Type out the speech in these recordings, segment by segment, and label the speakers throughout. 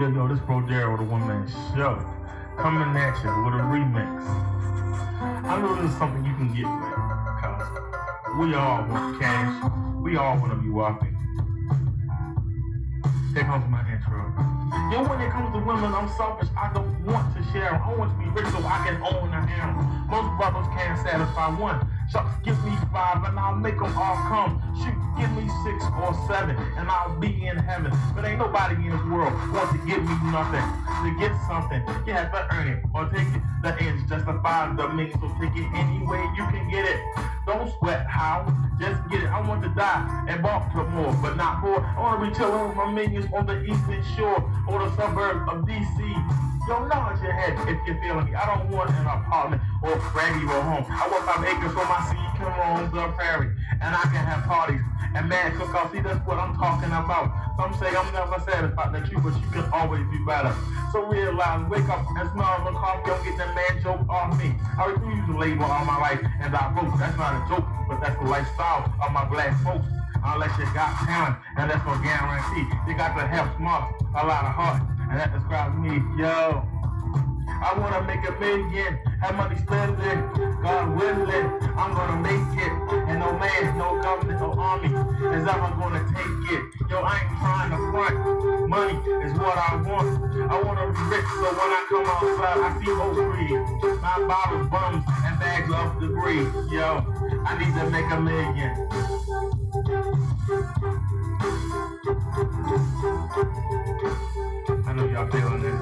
Speaker 1: Yo, this Bro Daryl, the one-man show, coming at you with a remix. I know this is something you can get with, because we all want cash, we all want to be wealthy. Here comes my intro. Yo, when it comes to women, I'm selfish. I don't want to share them. I want to be rich so I can own a harem. Most brothers can't satisfy one. Shucks, give me 5 and I'll make them all come. Shoot, give me 6 or 7 and I'll be in heaven. But ain't nobody in this world wants to give me nothing. To get something, you have to earn it or take it. The ends justify the means, so take it any way you can get it. Don't sweat how, just get it. I want to die and Baltimore, but not poor. I want to be chilling with my minions on the eastern shore or the suburbs of DC. Yo, nod your head if you're feeling me. I don't want an apartment or a fraggy or home. I want 5 acres so my seed can roam the prairie. And I can have parties and mad cookouts. See, that's what I'm talking about. Some say I'm never satisfied, that's true, but you can always be better. So realize, wake up and smell the coffee. Don't get that man joke off me. I refuse to label all my life and I vote. That's not a joke, but that's the lifestyle of my black folks. Unless you got talent, and that's no guarantee. You got to have smarts, a lot of heart, and that describes me. Yo, I want to make $1 million, have money spending, God willing, I'm gonna make it. And no man, no government, no army is ever gonna take it. Yo, I ain't trying to front, money is what I want. I wanna be rich, so when I come outside, I see no free. My bottles, bums, and bags of debris. Yo, I need to make $1 million. I know y'all feeling this.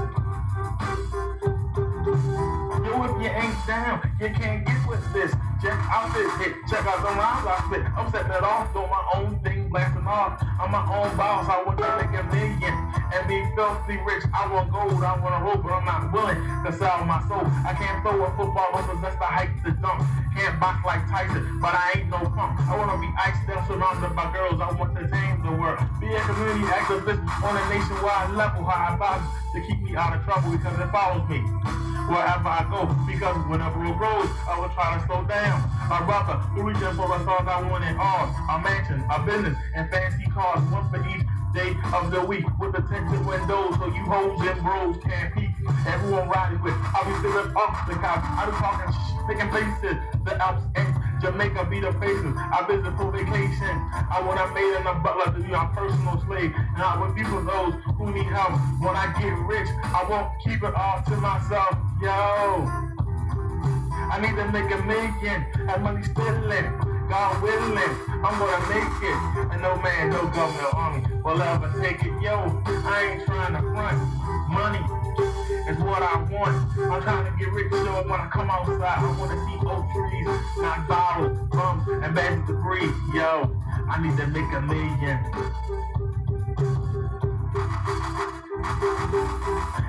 Speaker 1: Yo, if you ain't down, you can't get with this. Check out this hit, check out the rhymes I spit. I'm setting it off, doing my own thing, blasting off. I'm my own boss, I want to make $1 million and be filthy rich. I want gold, I want a rope, but I'm not willing to sell my soul. I can't throw a football, don't possess the height to dunk. Can't box like Tyson, but I ain't no punk. I want to be iced down, surrounded by girls. I want to change the world. Be a community activist on a nationwide level. How I advise to keep me out of trouble because it follows me wherever I go. Because whenever it grows, I will try to slow down. A brother who reaches for the stars I want it all. A mansion, a business, and fancy cars. One for each day of the week with the tinted windows so you hoes and bros can't peek. Everyone riding with, I'll be sitting off the couch. I be talking picking places, the Alps and Jamaica be the faces. I visit for vacation. I want a maid and a butler to be my personal slave. And I will be for those who need help. When I get rich, I won't keep it all to myself. Yo, I need to make $1 million, have money spending, God willing, I'm gonna make it. And no man, no government or army will ever take it. Yo, I ain't trying to front, money is what I want. I'm trying to get rich, so when I come outside, I wanna see oak trees, not bottles, bums, and bags of debris. Yo, I need to make $1 million.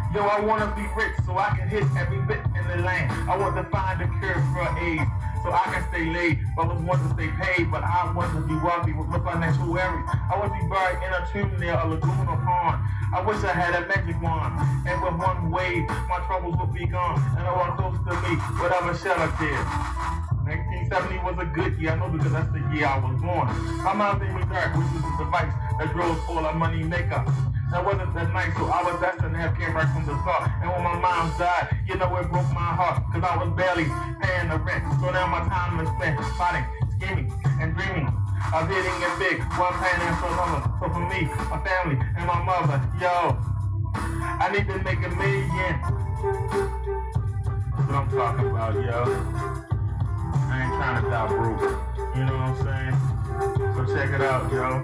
Speaker 1: Yo, I want to be rich so I can hit every bit in the land. I want to find a cure for AIDS so I can stay laid. Brothers want to stay paid, but I want to be wealthy with my financial worries. I want to be buried in a tomb near a lagoon or pond. I wish I had a magic wand, and with one wave, my troubles would be gone. And no one close to me would ever shed a tear. 1970 was a good year, I know, because that's the year I was born. My mom's name was DERRICK, which is the device that drove all a money maker. That wasn't that nice, so I was destined to have came right from the start. And when my mom died, you know it broke my heart, cause I was barely paying the rent. So now my time is spent plotting, scheming, and dreaming of hitting it big. One plan after another. So for me, my family, and my mother, yo, I need to make $1 million. That's what I'm talking about, yo. I ain't trying to die broke. You know what I'm saying? So check it out, yo.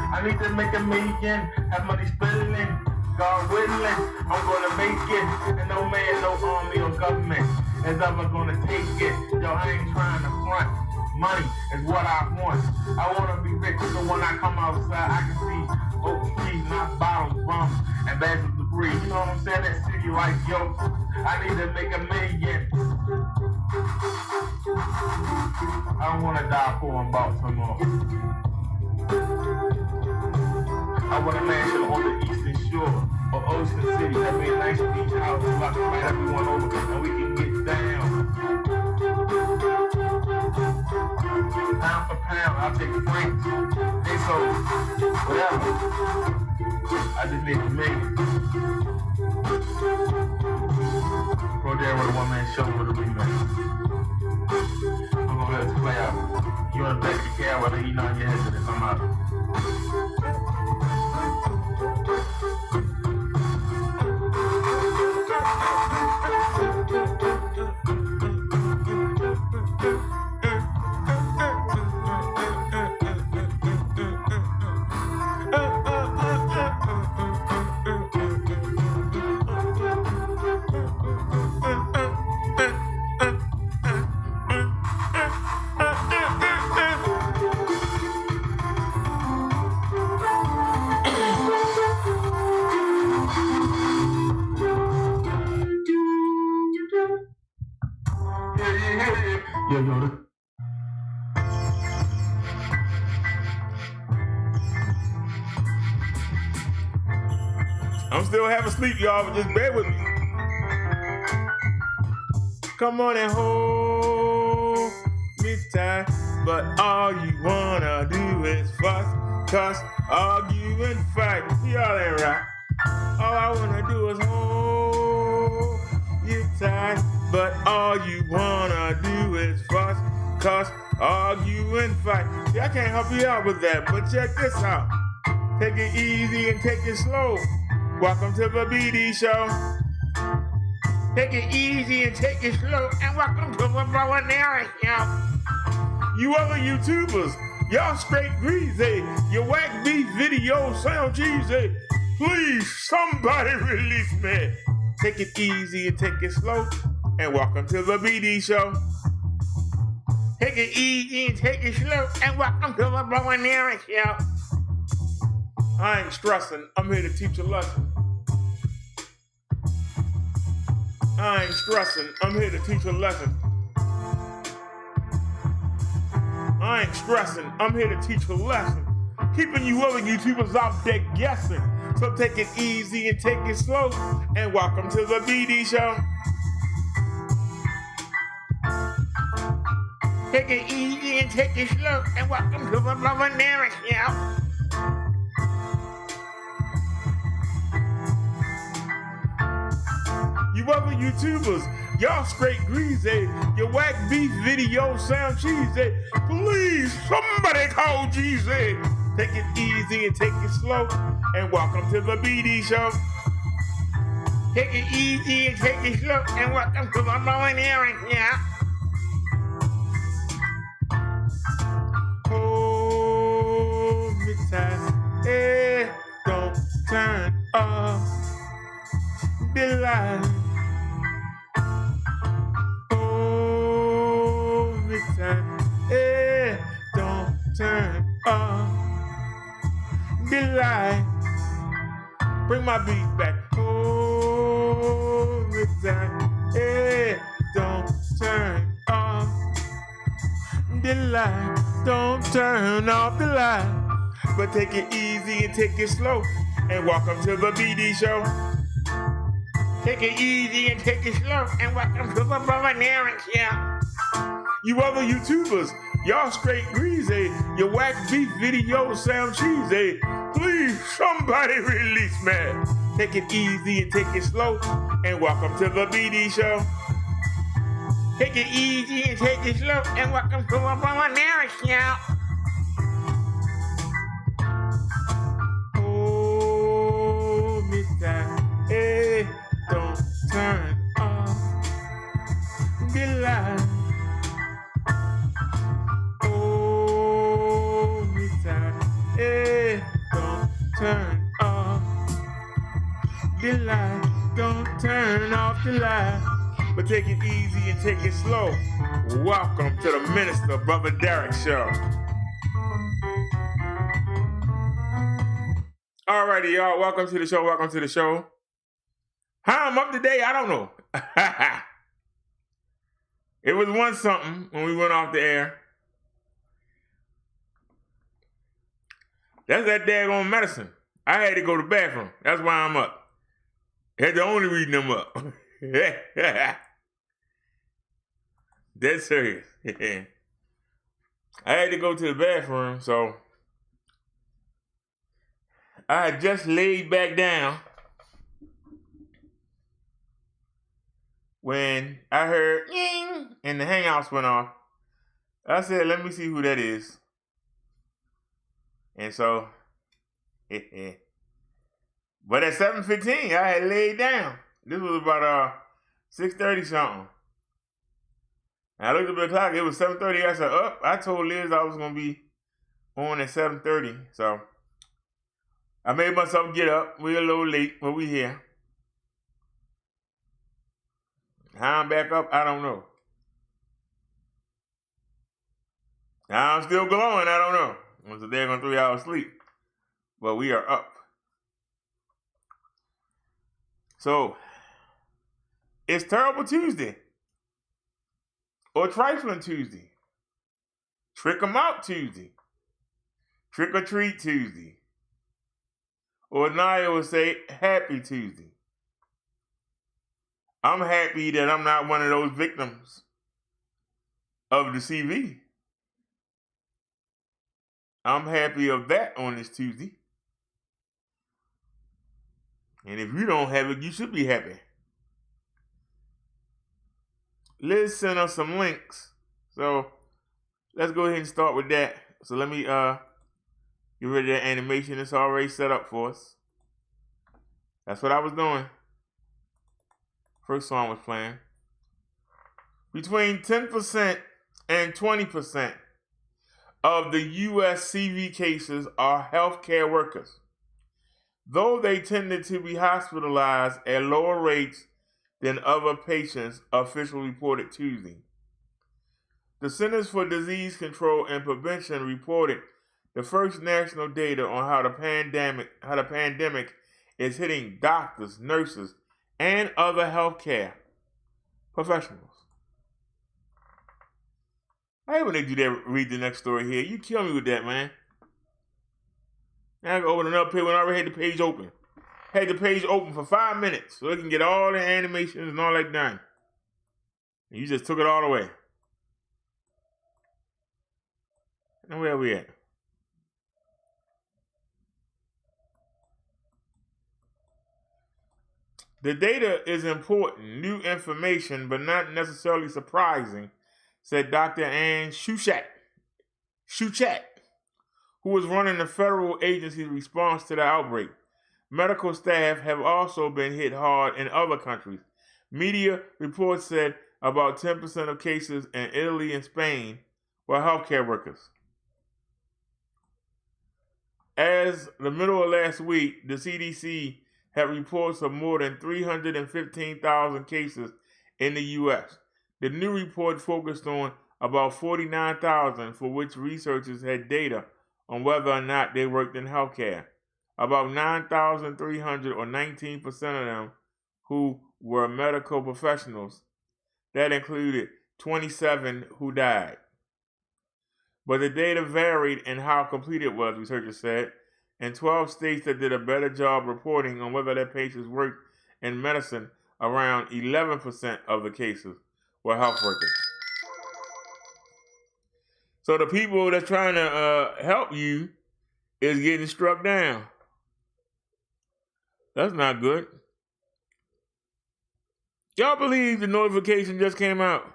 Speaker 1: I need to make $1 million, have money spending, God willing, I'm gonna make it. And no man, no army or government is ever gonna take it. Yo, I ain't trying to front, money is what I want. I wanna be rich so when I come outside I can see oak trees, not bottles, bums, and bags of debris. You know what I'm saying? That city life, yo, I need to make $1 million. I don't wanna die poor in Baltimore. I want a mansion on the eastern shore of Ocean City. That be a nice beach house so I can invite everyone over and we can get down. Pound for pound, I'll take drinks, pesos, whatever. I just need to make it. Bro, there with a one-man show with a remix. I'm gonna let it play out. You on the back of the cab, I'll let you know in your head to this. I'm out. Yo, Yoda.
Speaker 2: I'm still half asleep, y'all, but just bear with me. Come on and hold me tight, but all you wanna do is fuss, cuss, argue, and fight. Y'all ain't right. All I wanna do is hold you tight, but all you wanna do is fuss, cuss, argue, and fight. See, I can't help you out with that, but check this out. Take it easy and take it slow. Welcome to the BD Show. Take it easy and take it slow, and welcome to the Brother DERRICK Show. You other YouTubers, y'all straight greasy. Your whack beef videos sound cheesy. Please, somebody release me. Take it easy and take it slow, and welcome to the BD Show. Take it easy and take it slow, and welcome to the Brother DERRICK Show. I ain't stressing, I'm here to teach a lesson. I ain't stressing, I'm here to teach a lesson. I ain't stressing, I'm here to teach a lesson. Keeping you other YouTubers out there guessing. So take it easy and take it slow, and welcome to the BD Show. Take it easy and take it slow, and welcome to the Brother DERRICK Show. You other YouTubers, y'all straight greasy. Your whack beef videos sound cheesy. Please, somebody call Jeezy. Take it easy and take it slow, and welcome to the BD Show. Take it easy and take it slow, and welcome to the Brother DERRICK Show. Hold me tight, hey, don't turn off the light. Hold me tight, hey, don't turn off the light. Bring my beat back. Hold me tight, hey, don't turn off the light. Don't turn off the light, but take it easy and take it slow, and welcome to the BD Show. Take it easy and take it slow, and welcome to the Brother DERRICK Show. You other YouTubers, y'all straight greasy. Your whack beef videos sound cheesy. Please, somebody release me. Take it easy and take it slow, and welcome to the BD Show. Take it easy and take it slow, and welcome to the Brother DERRICK Show. Hold me tight, hey, don't turn off the light. Hold me tight, hey, don't turn off the light. Don't turn off the light, but take it easy and take it slow. Welcome to the Minister Brother DERRICK Show. Alrighty, y'all. Welcome to the show. Welcome to the show. How I'm up today, I don't know. It was one something when we went off the air. That's that daggone medicine. I had to go to the bathroom. That's why I'm up. That's the only reason I'm up. Dead serious. I had to go to the bathroom, so I had just laid back down when I heard ying and the Hangouts went off. I said, let me see who that is. And so, but at 7:15, I had laid down. This was about 6:30 something. And I looked at the clock, it was 7:30. I said, I told Liz I was going to be on at 7:30. So I made myself get up. We're a little late, but we here. How I'm back up, I don't know. Now I'm still glowing, I don't know. It was a daggone 3 hours sleep. But we are up. So, it's Terrible Tuesday. Or Trifling Tuesday. Trick 'em Out Tuesday. Trick or Treat Tuesday. Or Naya would say, Happy Tuesday. I'm happy that I'm not one of those victims of the CV. I'm happy of that on this Tuesday. And if you don't have it, you should be happy. Liz sent us some links. So let's go ahead and start with that. So let me get rid of that animation. It's already set up for us. That's what I was doing. First song was playing. Between 10% and 20% of the U.S. CV cases are healthcare workers, though they tended to be hospitalized at lower rates than other patients, officially reported Tuesday. The Centers for Disease Control and Prevention reported the first national data on how the pandemic is hitting doctors, nurses, and other healthcare professionals. I hate when they do that. Read the next story here. You kill me with that, man. Now I go open another page when I already had the page open. Had the page open for 5 minutes so they can get all the animations and all that done. And you just took it all away. And where are we at? The data is important, new information, but not necessarily surprising, said Dr. Ann Shuchat, who was running the federal agency's response to the outbreak. Medical staff have also been hit hard in other countries. Media reports said about 10% of cases in Italy and Spain were healthcare workers. As the middle of last week, the CDC had reports of more than 315,000 cases in the U.S. The new report focused on about 49,000 for which researchers had data on whether or not they worked in healthcare. About 9,300 or 19% of them who were medical professionals. That included 27 who died. But the data varied in how complete it was, researchers said. In 12 states that did a better job reporting on whether their patients worked in medicine, around 11% of the cases were health workers. So the people that's trying to help you is getting struck down. That's not good. Y'all believe the notification just came out?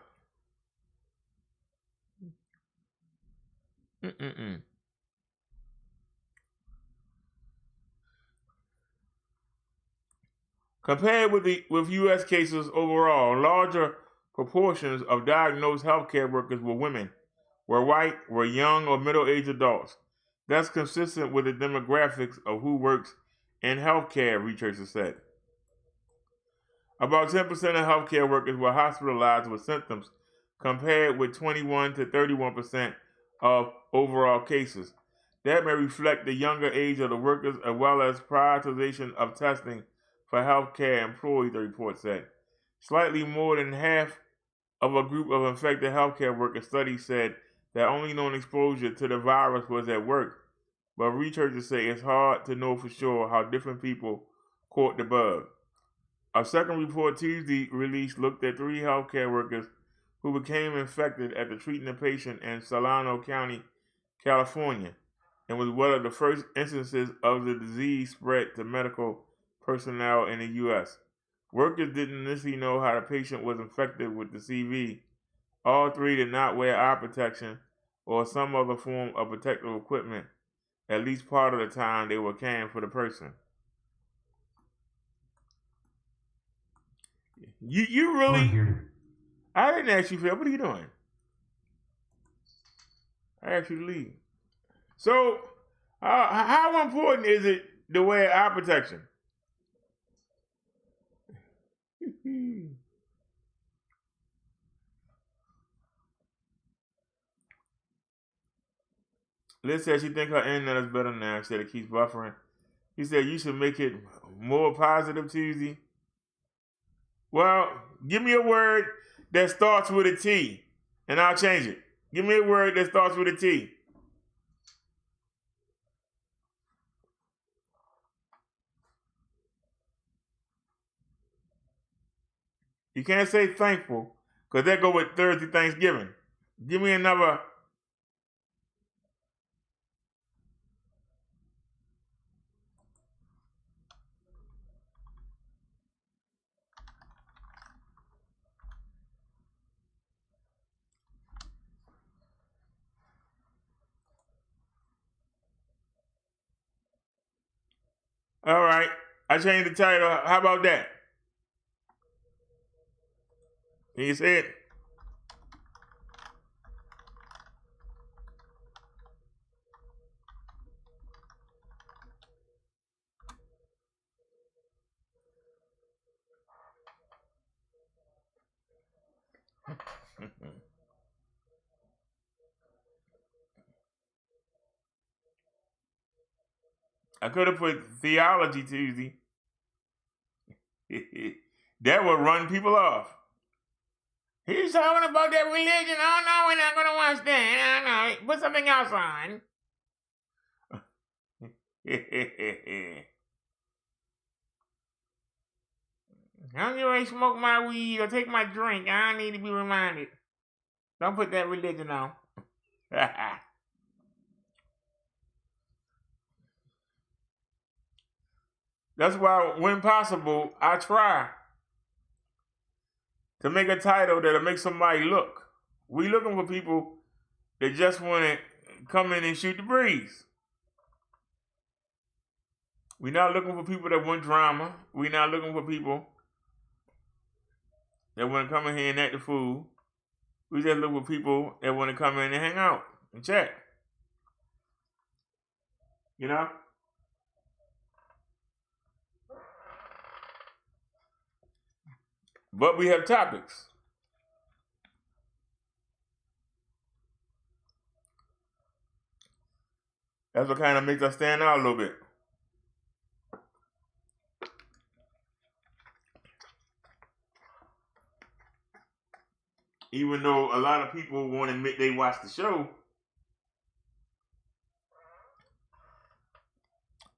Speaker 2: Compared with U.S. cases overall, larger proportions of diagnosed healthcare workers were women, were white, were young or middle-aged adults. That's consistent with the demographics of who works in healthcare, researchers said. About 10% of healthcare workers were hospitalized with symptoms, compared with 21 to 31% of overall cases. That may reflect the younger age of the workers as well as prioritization of testing for healthcare employees, the report said. Slightly more than half of a group of infected healthcare workers study said that only known exposure to the virus was at work, but researchers say it's hard to know for sure how different people caught the bug. A second report Tuesday released looked at 3 healthcare workers who became infected after treating a patient in Solano County, California. and was one of the first instances of the disease spread to medical personnel in the U.S. Workers didn't initially know how the patient was infected with the CV. All three did not wear eye protection or some other form of protective equipment. At least part of the time they were caring for the person. You really? I didn't ask you, Phil. What are you doing? I asked you to leave. So, how important is it to wear eye protection? Liz said she think her internet is better now. She said it keeps buffering. He said you should make it more positive Tuesday. Well, give me a word that starts with a T, and I'll change it. Give me a word that starts with a T. You can't say thankful, because that go with Thursday Thanksgiving. Give me another. All right, I changed the title. How about that? Can you say it? I could have put Theology Tuesday. That would run people off. He's talking about that religion. Oh no, we're not gonna watch that. Oh no, put something else on. I'm going to smoke my weed or take my drink. I need to be reminded. Don't put that religion on. That's why, when possible, I try to make a title that'll make somebody look. We looking for people that just want to come in and shoot the breeze. We're not looking for people that want drama. We're not looking for people that want to come in here and act the fool. We just look for people that want to come in and hang out and chat. You know? But we have topics. That's what kind of makes us stand out a little bit. Even though a lot of people won't admit they watch the show,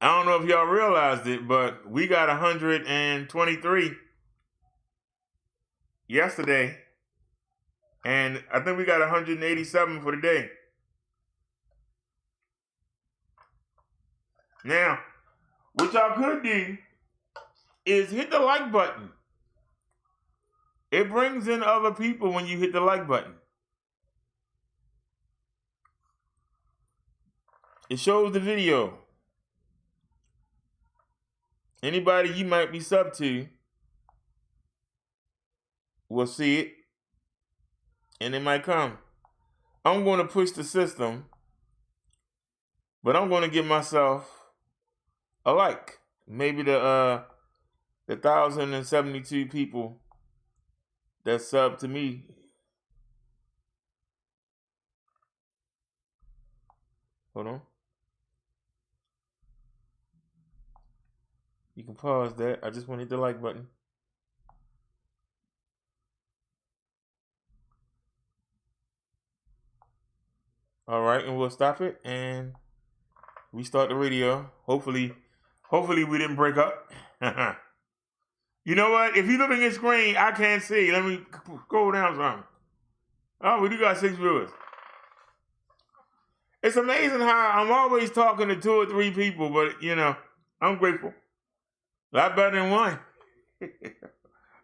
Speaker 2: I don't know if y'all realized it, but we got 123 yesterday, and I think we got 187 for today. Now, what y'all could do is hit the like button. It brings in other people when you hit the like button. It shows the video. Anybody you might be sub to will see it, and it might come. I'm going to push the system, but I'm going to give myself a like. Maybe the 1,072 people that sub to me. Hold on. You can pause that. I just want to hit the like button. All right, and we'll stop it and restart the radio. Hopefully we didn't break up. You know what? If you look at your screen, I can't see. Let me scroll down some. Oh, we do got 6 viewers. It's amazing how I'm always talking to 2 or 3 people, but, I'm grateful. A lot better than one. A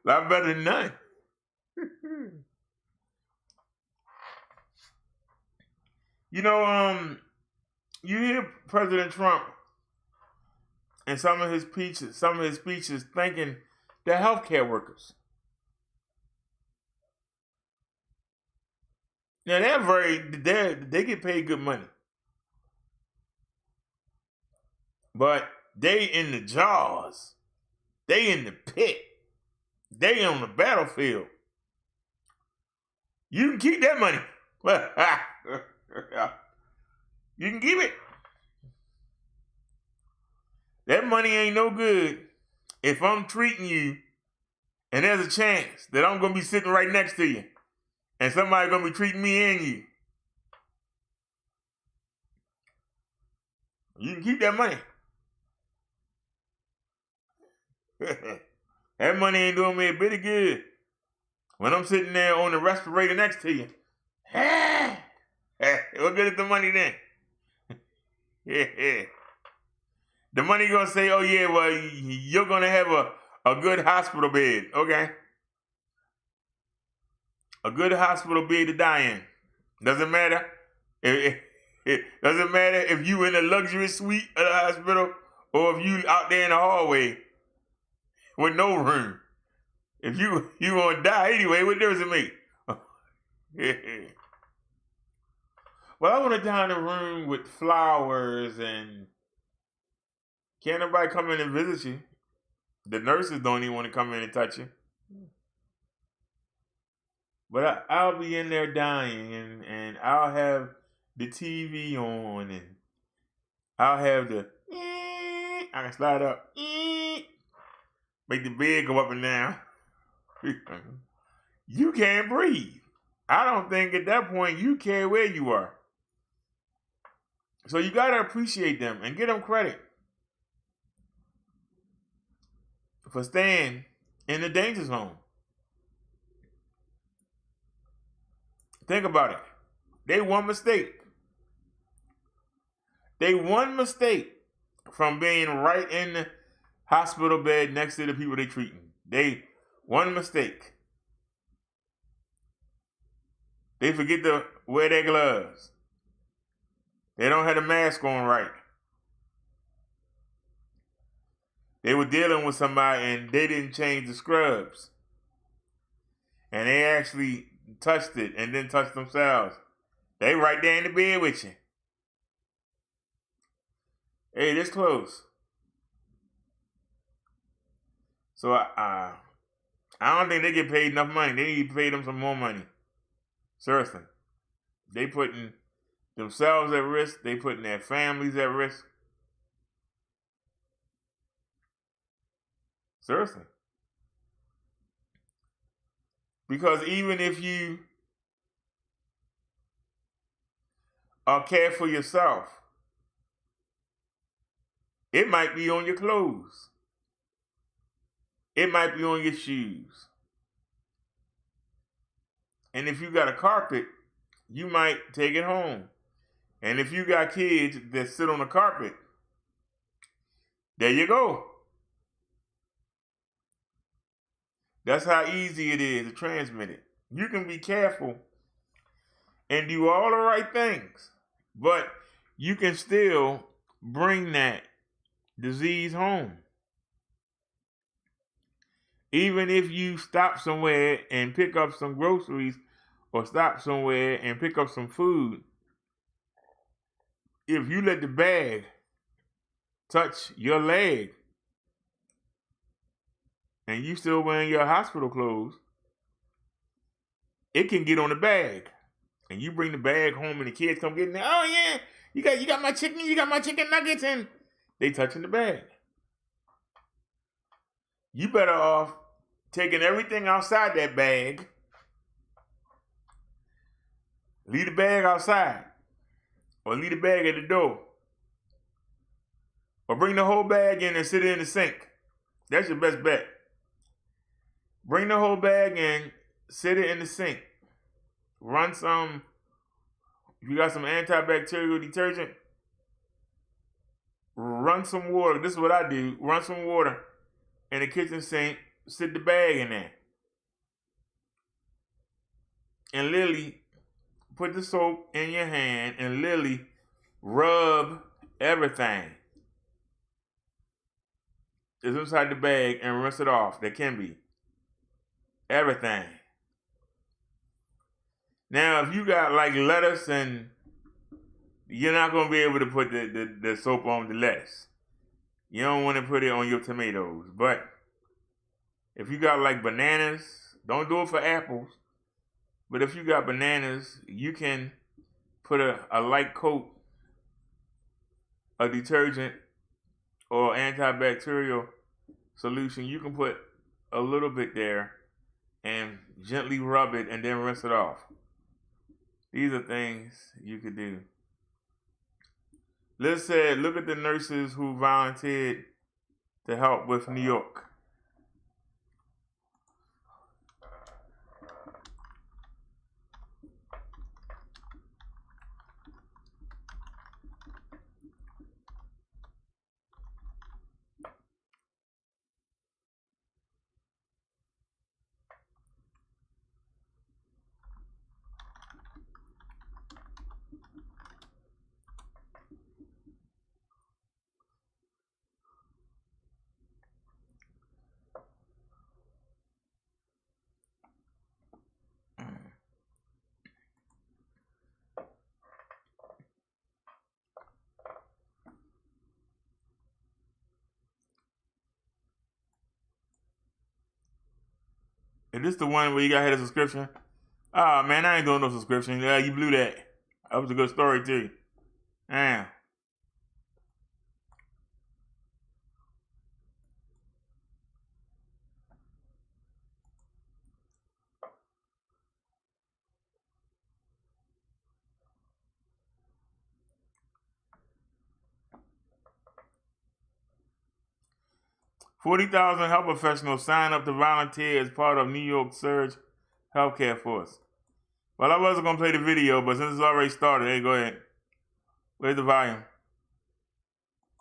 Speaker 2: lot better than none. You hear President Trump and some of his speeches thanking the healthcare workers. Now they get paid good money. But they in the jaws. They in the pit. They on the battlefield. You can keep that money. You can keep it. That money ain't no good if I'm treating you and there's a chance that I'm going to be sitting right next to you and somebody's going to be treating me and you. You can keep that money. That money ain't doing me a bit of good when I'm sitting there on the respirator next to you. What good is the money then? The money gonna say, oh yeah, well, you're gonna have a good hospital bed, okay? A good hospital bed to die in. Doesn't matter. It doesn't matter if you in a luxury suite of the hospital or if you out there in the hallway with no room. If you gonna die anyway, what difference it make? Well, I want to die in a room with flowers and can't nobody come in and visit you. The nurses don't even want to come in and touch you. But I'll be in there dying and I'll have the TV on and I'll have I can slide up, make the bed go up and down. You can't breathe. I don't think at that point you care where you are. So you got to appreciate them and give them credit for staying in the danger zone. Think about it. They one mistake. They one mistake from being right in the hospital bed next to the people they treating. They one mistake. They forget to wear their gloves. They don't have the mask on right. They were dealing with somebody and they didn't change the scrubs. And they actually touched it and then touched themselves. They right there in the bed with you. Hey, this close. So I don't think they get paid enough money. They need to pay them some more money. Seriously. They putting themselves at risk. They putting their families at risk. Seriously. Because even if you care for yourself, it might be on your clothes. It might be on your shoes. And if you got a carpet, you might take it home. And if you got kids that sit on the carpet, there you go. That's how easy it is to transmit it. You can be careful and do all the right things, but you can still bring that disease home. Even if you stop somewhere and pick up some groceries or stop somewhere and pick up some food, if you let the bag touch your leg and you still wearing your hospital clothes, it can get on the bag. And you bring the bag home and the kids come get in there. Oh yeah, you got my chicken nuggets, and they touching the bag. You better off taking everything outside that bag. Leave the bag outside. Or leave the bag at the door. Or bring the whole bag in and sit it in the sink. That's your best bet. Bring the whole bag in, sit it in the sink. Run some If you got some antibacterial detergent, run some water. This is what I do. Run some water in the kitchen sink. Sit the bag in there. And literally put the soap in your hand and literally rub everything that's inside the bag and rinse it off. That can be everything. Now, if you got like lettuce, and you're not going to be able to put the soap on the lettuce. You don't want to put it on your tomatoes. But if you got like bananas, don't do it for apples. But if you got bananas, you can put a light coat of detergent or antibacterial solution. You can put a little bit there and gently rub it and then rinse it off. These are things you could do. Liz said, look at the nurses who volunteered to help with New York. Is this the one where you got to hit a subscription? Oh, man, I ain't doing no subscription. Yeah, you blew that. That was a good story, too. Damn. $40,000 health professionals sign up to volunteer as part of New York Surge Healthcare Force. Well, I wasn't going to play the video, but since it's already started, hey, go ahead. Where's the volume?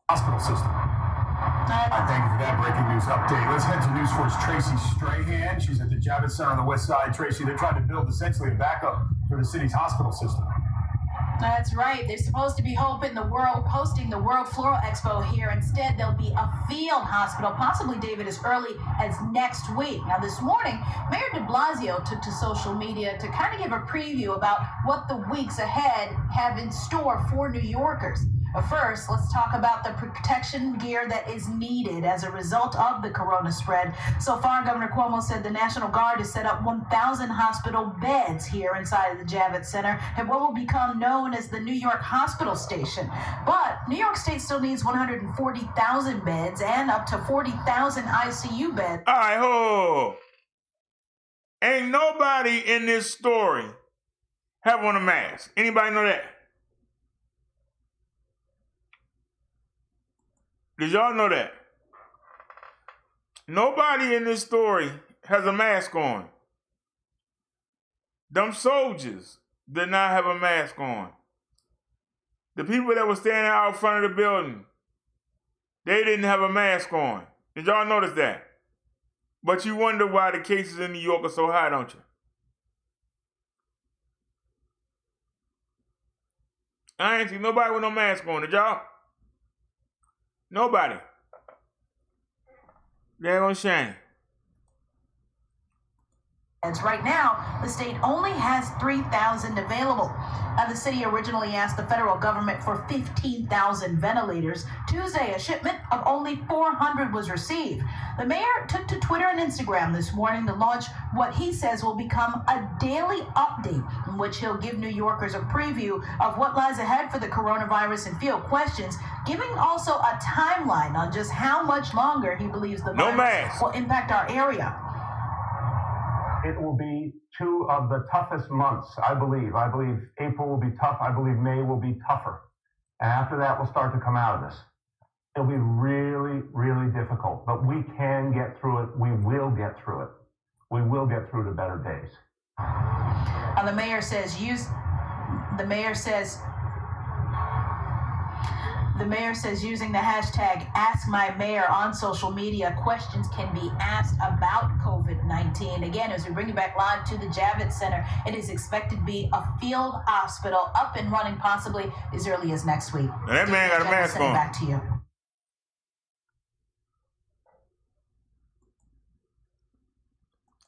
Speaker 3: Hospital system. Thank you for that breaking news update. Let's head to News 4's Tracy Strahan. She's at the Javits Center on the west side. Tracy, they're trying to build essentially a backup for the city's hospital system.
Speaker 4: That's right. They're supposed to be hosting the World Floral Expo here. Instead, there'll be a field hospital, possibly, David, as early as next week. Now, this morning, Mayor de Blasio took to social media to kind of give a preview about what the weeks ahead have in store for New Yorkers. But first, let's talk about the protection gear that is needed as a result of the corona spread. So far, Governor Cuomo said the National Guard has set up 1,000 hospital beds here inside of the Javits Center at what will become known as the New York Hospital Station. But New York State still needs 140,000 beds and up to 40,000 ICU beds.
Speaker 2: All right, ho. Ain't nobody in this story have on a mask. Anybody know that? Did y'all know that? Nobody in this story has a mask on. Them soldiers did not have a mask on. The people that were standing out front of the building, they didn't have a mask on. Did y'all notice that? But you wonder why the cases in New York are so high, don't you? I ain't seen nobody with no mask on. Did y'all? Nobody. They're on shame.
Speaker 4: As right now, the state only has 3,000 available. Now, the city originally asked the federal government for 15,000 ventilators. Tuesday, a shipment of only 400 was received. The mayor took to Twitter and Instagram this morning to launch what he says will become a daily update in which he'll give New Yorkers a preview of what lies ahead for the coronavirus and field questions, giving also a timeline on just how much longer he believes the virus will impact our area.
Speaker 3: It will be two of the toughest months, I believe. I believe April will be tough. I believe May will be tougher. And after that, we'll start to come out of this. It'll be really, really difficult, but we can get through it. We will get through it. We will get through to better days.
Speaker 4: Now, the mayor says The mayor says using the hashtag #AskMyMayor on social media, questions can be asked about COVID-19. Again, as we bring you back live to the Javits Center, it is expected to be a field hospital up and running possibly as early as next week.
Speaker 2: Now that man got a mask on.
Speaker 4: Back to you.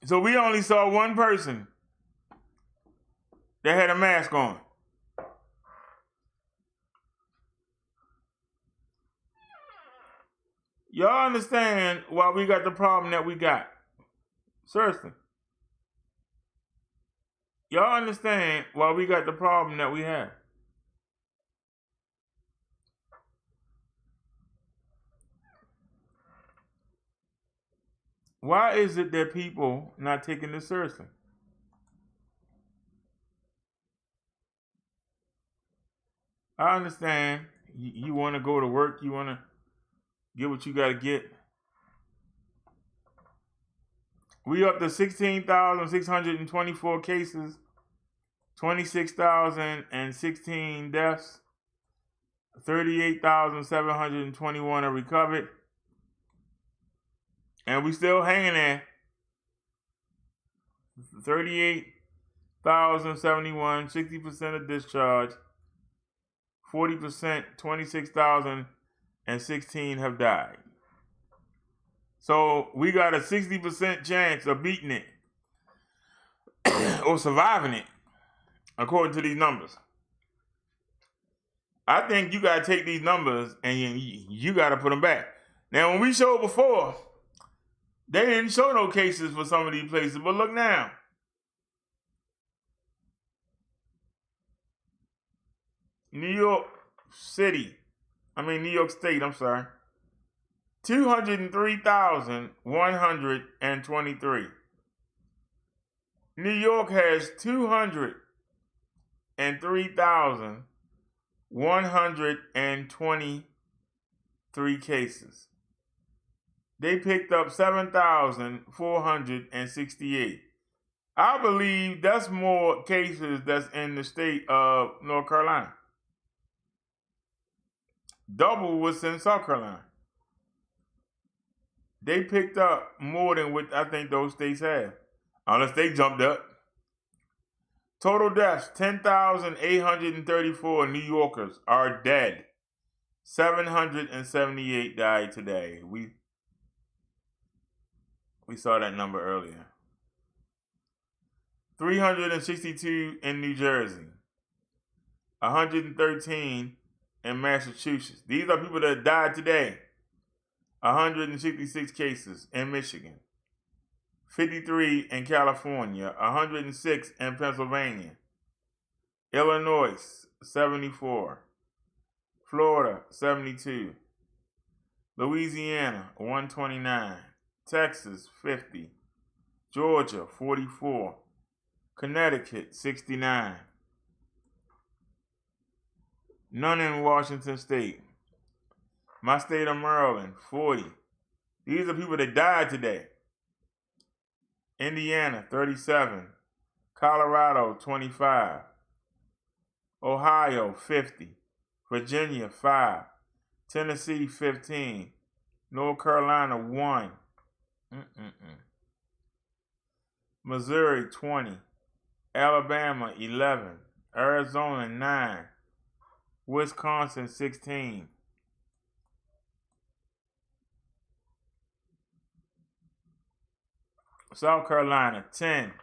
Speaker 2: So we only saw one person that had a mask on. Y'all understand why we got the problem that we got? Seriously. Y'all understand why we got the problem that we have? Why is it that people not taking this seriously? I understand you want to go to work, you want to get what you got to get. We up to 16,624 cases, 26,016 deaths, 38,721 are recovered. And we still hanging there. 38,071, 60% of discharge, 40%, 26,016 have died. So we got a 60% chance of beating it or surviving it, according to these numbers. I think you got to take these numbers and you got to put them back. Now, when we showed before, they didn't show no cases for some of these places, but look now. New York State, 203,123. New York has 203,123 cases. They picked up 7,468. I believe that's more cases that's in the state of North Carolina. Double what's in South Carolina. They picked up more than what I think those states have, unless they jumped up. Total deaths, 10,834 New Yorkers are dead. 778 died today. We saw that number earlier. 362 in New Jersey. 113 in Massachusetts. These are people that died today. 166 cases in Michigan. 53 in California. 106 in Pennsylvania. Illinois, 74. Florida, 72. Louisiana, 129. Texas, 50. Georgia, 44. Connecticut, 69. None in Washington State. My state of Maryland, 40. These are people that died today. Indiana, 37. Colorado, 25. Ohio, 50. Virginia, 5. Tennessee, 15. North Carolina, 1. Missouri, 20. Alabama, 11. Arizona, 9. Wisconsin, 16. South Carolina, 10.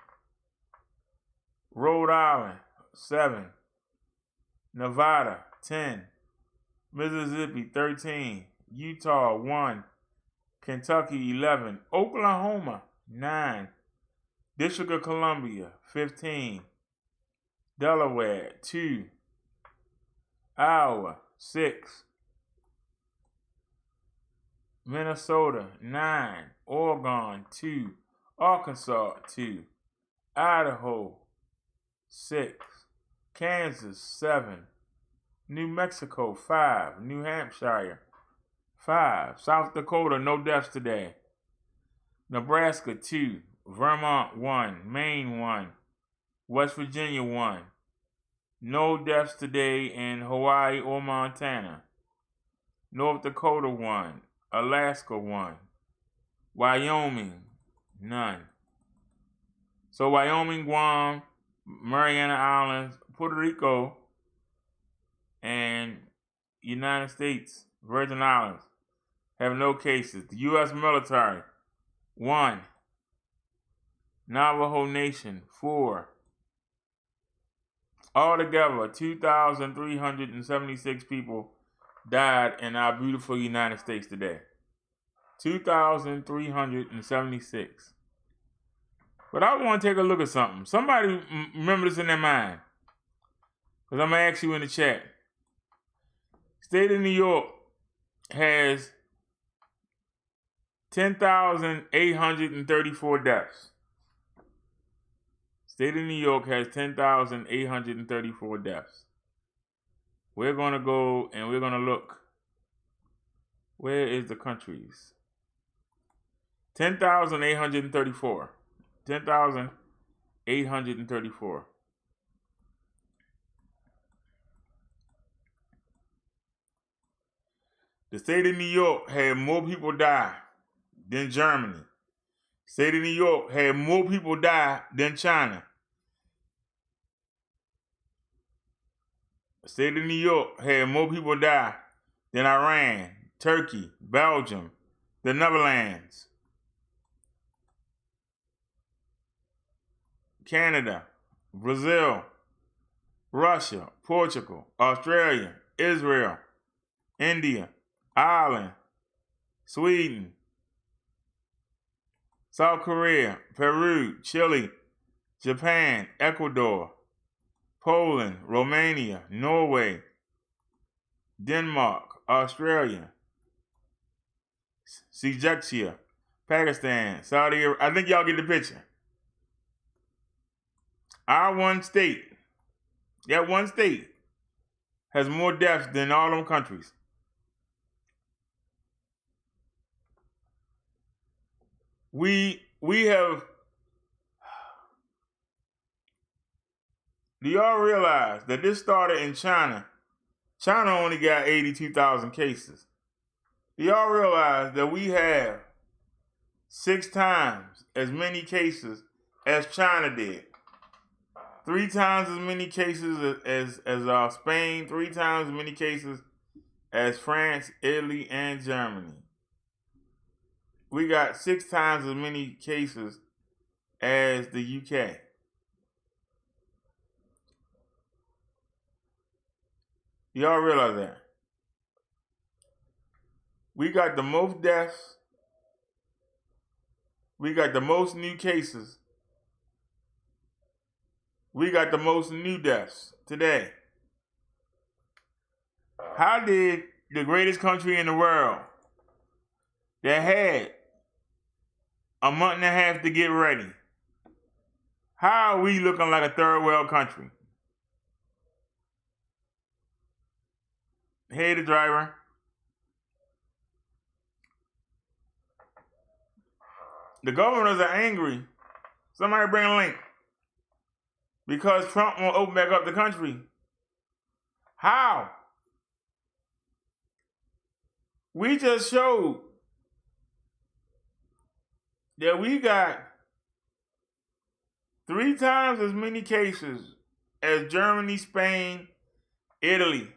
Speaker 2: Rhode Island, 7. Nevada, 10. Mississippi, 13. Utah, 1. Kentucky, 11. Oklahoma, 9. District of Columbia, 15. Delaware, 2. Iowa, 6. Minnesota, 9. Oregon, 2. Arkansas, 2. Idaho, 6. Kansas, 7. New Mexico, 5. New Hampshire, 5. South Dakota, no deaths today. Nebraska, 2. Vermont, 1. Maine, 1. West Virginia, 1. No deaths today in Hawaii or Montana. North Dakota 1. Alaska 1. Wyoming, none. So Wyoming, Guam, Mariana Islands, Puerto Rico, and United States, Virgin Islands, have no cases. The U.S. military, 1. Navajo Nation, 4. Altogether, 2,376 people died in our beautiful United States today. 2,376. But I want to take a look at something. Somebody remember this in their mind. Because I'm going to ask you in the chat. State of New York has 10,834 deaths. State of New York has 10,834 deaths. We're going to go and we're going to look. Where is the countries? 10,834. 10,834. The state of New York had more people die than Germany. State of New York had more people die than China. The state of New York had more people die than Iran, Turkey, Belgium, the Netherlands, Canada, Brazil, Russia, Portugal, Australia, Israel, India, Ireland, Sweden, South Korea, Peru, Chile, Japan, Ecuador, Poland, Romania, Norway, Denmark, Australia, Czechia, Pakistan, Saudi Arabia. I think y'all get the picture. Our one state, that one state, has more deaths than all them countries. We have. Do y'all realize that this started in China? China only got 82,000 cases. Do y'all realize that we have 6 times as many cases as China did? 3 times as many cases as Spain, 3 times as many cases as France, Italy, and Germany. We got 6 times as many cases as the UK. Y'all realize that? We got the most deaths. We got the most new cases. We got the most new deaths today. How did the greatest country in the world that had a month and a half to get ready, how are we looking like a third world country? Hey, the driver. The governors are angry. Somebody bring a link. Because Trump won't open back up the country. How? We just showed that we got 3 times as many cases as Germany, Spain, Italy.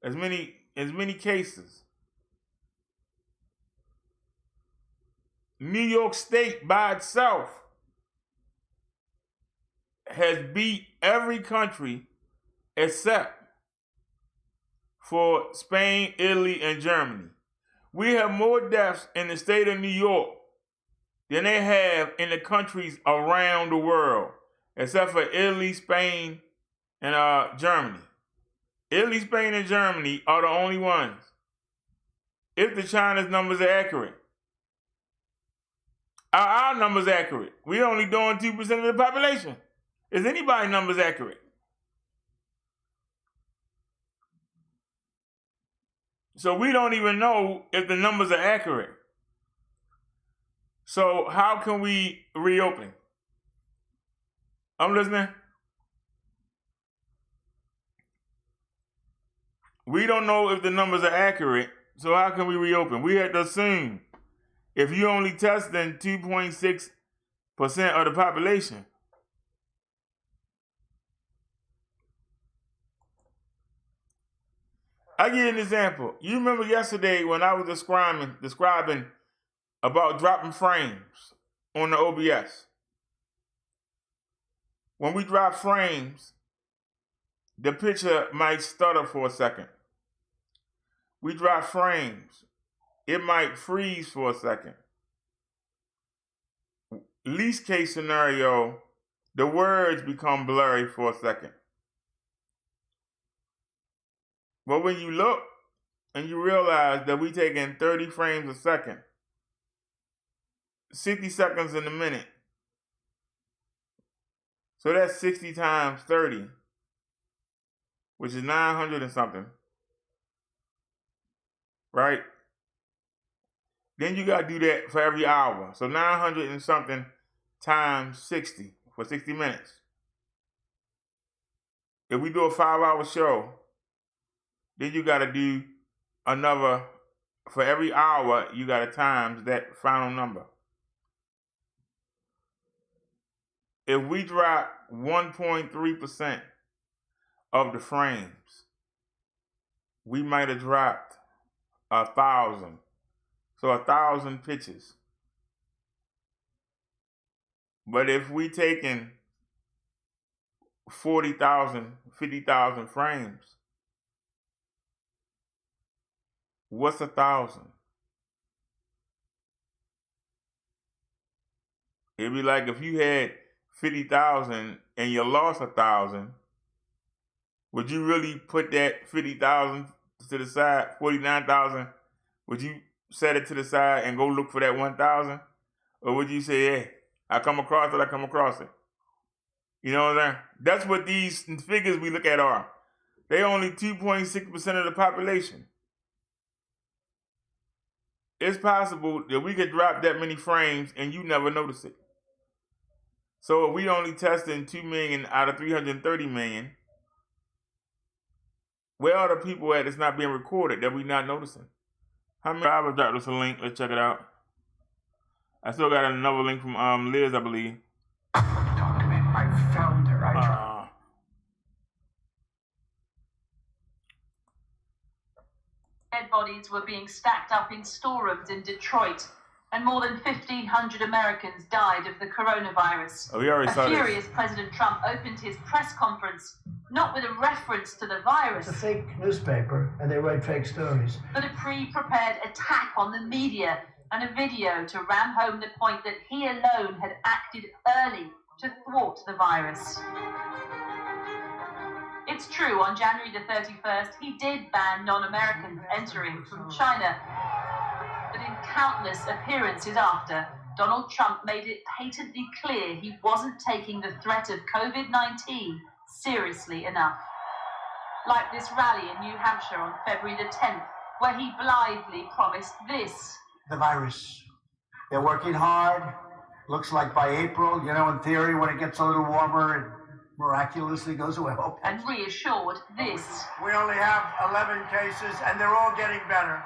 Speaker 2: As many cases. New York State by itself has beat every country except for Spain, Italy, and Germany. We have more deaths in the state of New York than they have in the countries around the world, except for Italy, Spain, and Germany. Italy, Spain, and Germany are the only ones, if the China's numbers are accurate. Are our numbers accurate? We're only doing 2% of the population. Is anybody's numbers accurate? So we don't even know if the numbers are accurate. So how can we reopen? I'm listening. We don't know if the numbers are accurate, so how can we reopen? We had to assume if you only testing 2.6% of the population. I'll give you an example. You remember yesterday when I was describing about dropping frames on the OBS. When we drop frames, the picture might stutter for a second. We drop frames, it might freeze for a second. Least case scenario, the words become blurry for a second. But when you look and you realize that we taking 30 frames a second, 60 seconds in a minute, so that's 60 times 30, which is 900 and something, right? Then you got to do that for every hour. So 900 and something times 60 for 60 minutes. If we do a 5-hour show, then you got to do another, for every hour, you got to times that final number. If we drop 1.3% of the frames, we might have dropped 1,000. So 1,000 pitches. But if we taking 40,000, 50,000 frames, what's 1,000? It'd be like if you had 50,000 and you lost 1,000, would you really put that 50,000 to the side, 49,000? Would you set it to the side and go look for that 1,000? Or would you say, hey, I come across it, I come across it? You know what I'm saying? That's what these figures we look at are. They only 2.6% of the population. It's possible that we could drop that many frames and you never notice it. So if we only testing 2 million out of 330 million, where are the people at that's not being recorded that we not noticing? How many? I will drop us a link. Let's check it out. I still got another link from Liz, I believe.
Speaker 5: Talk to me. I found her. I tried.
Speaker 6: Dead bodies were being stacked up in storerooms in Detroit, and more than 1,500 Americans died of the coronavirus.
Speaker 2: Oh, we already saw this.
Speaker 6: Furious President Trump opened his press conference not with a reference to the virus.
Speaker 5: It's a fake newspaper, and they write fake stories.
Speaker 6: But a pre-prepared attack on the media and a video to ram home the point that he alone had acted early to thwart the virus. It's true, on January the 31st, he did ban non-Americans entering from China. But in countless appearances after, Donald Trump made it patently clear he wasn't taking the threat of COVID-19 seriously enough. Like this rally in New Hampshire on February the 10th, where he blithely promised this.
Speaker 7: The virus. They're working hard. Looks like by April, in theory, when it gets a little warmer, it miraculously goes away.
Speaker 6: And reassured this.
Speaker 7: We only have 11 cases, and they're all getting better.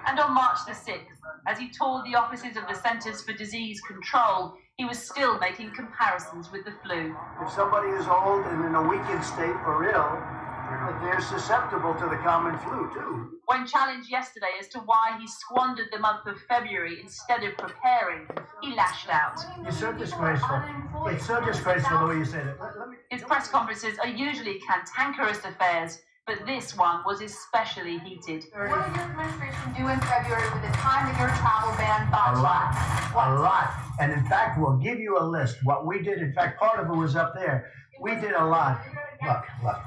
Speaker 6: And on March the 6th, as he toured the offices of the Centers for Disease Control, he was still making comparisons with the flu.
Speaker 7: If somebody is old and in a weakened state or ill, they're susceptible to the common flu, too.
Speaker 6: When challenged yesterday as to why he squandered the month of February instead of preparing, he lashed out.
Speaker 5: You're so disgraceful. It's so disgraceful the way you said it.
Speaker 6: His press conferences are usually cantankerous affairs, but this one was especially heated.
Speaker 8: What did your administration do in February with the time that your travel ban got
Speaker 5: A lot. And in fact, we'll give you a list. What we did, in fact, part of it was up there. We did a lot. Look.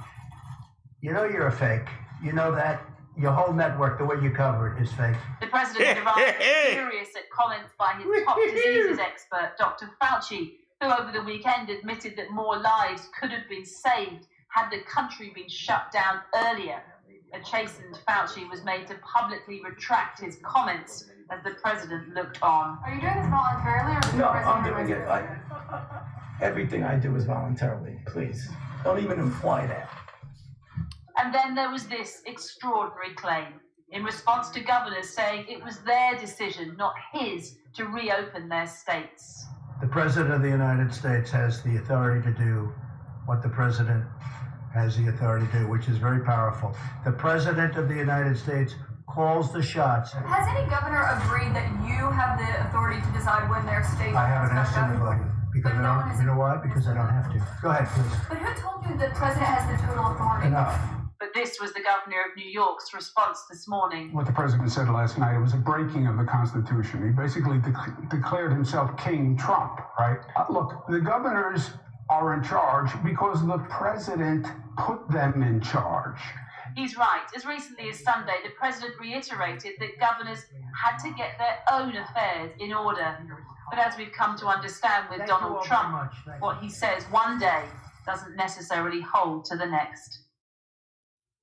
Speaker 5: You know you're a fake. You know that. Your whole network, the way you cover it, is fake.
Speaker 6: The president of Iran was furious at comments by his top diseases expert, Dr. Fauci, who over the weekend admitted that more lives could have been saved had the country been shut down earlier. A chastened Fauci was made to publicly retract his comments as the president looked on.
Speaker 8: Are you doing this voluntarily or is
Speaker 5: No, I'm doing it. Everything I do is voluntarily. Please, don't even imply that.
Speaker 6: And then there was this extraordinary claim in response to governors saying it was their decision, not his, to reopen their states.
Speaker 5: The President of the United States has the authority to do what the President has the authority to do, which is very powerful. The President of the United States calls the shots.
Speaker 8: Has any governor agreed that you have the authority to decide when their state
Speaker 5: I haven't
Speaker 8: is
Speaker 5: asked
Speaker 8: back up?
Speaker 5: anybody because
Speaker 8: But
Speaker 5: I
Speaker 8: no
Speaker 5: don't.
Speaker 8: one has-
Speaker 5: You know why? Because I don't have to. Go ahead, please.
Speaker 8: But who told you the president has the total authority?
Speaker 5: Enough.
Speaker 6: But this was the governor of New York's response this morning.
Speaker 9: What the president said last night, it was a breaking of the Constitution. He basically declared himself King Trump, right? Look, the governors are in charge because the president put them in charge.
Speaker 6: He's right. As recently as Sunday, the president reiterated that governors had to get their own affairs in order. But as we've come to understand with
Speaker 5: Thank you all
Speaker 6: Donald
Speaker 5: very
Speaker 6: Trump,
Speaker 5: much. Thank
Speaker 6: what he says one day doesn't necessarily hold to the next.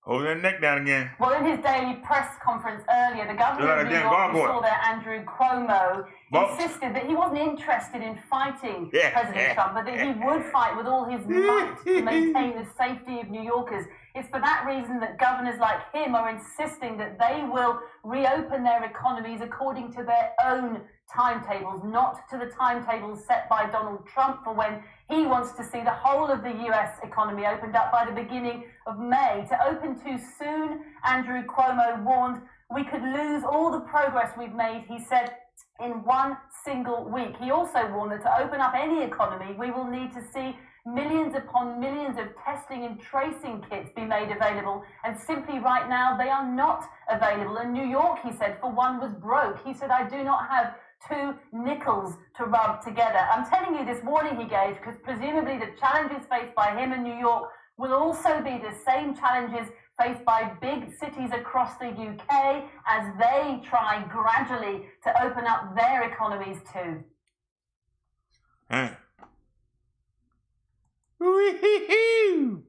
Speaker 2: Hold that neck down again.
Speaker 10: Well, in his daily press conference earlier, the governor
Speaker 2: You're like
Speaker 10: of
Speaker 2: a
Speaker 10: New
Speaker 2: damn
Speaker 10: York,
Speaker 2: gargoyle.
Speaker 10: we saw there, Andrew Cuomo,
Speaker 2: Well-
Speaker 10: insisted that he wasn't interested in fighting
Speaker 2: Yeah.
Speaker 10: President Trump, but that he would fight with all his might to maintain the safety of New Yorkers. It's for that reason that governors like him are insisting that they will reopen their economies according to their own timetables, not to the timetables set by Donald Trump for when he wants to see the whole of the US economy opened up by the beginning of May. To open too soon, Andrew Cuomo warned, we could lose all the progress we've made, he said, in one single week. He also warned that to open up any economy, we will need to see millions upon millions of testing and tracing kits be made available, and simply right now they are not available. And New York, he said, for one, was broke. He said, I do not have 2 nickels to rub together. I'm telling you this warning he gave because presumably the challenges faced by him in New York will also be the same challenges faced by big cities across the UK as they try gradually to open up their economies too.
Speaker 2: Wee-hee-hoo.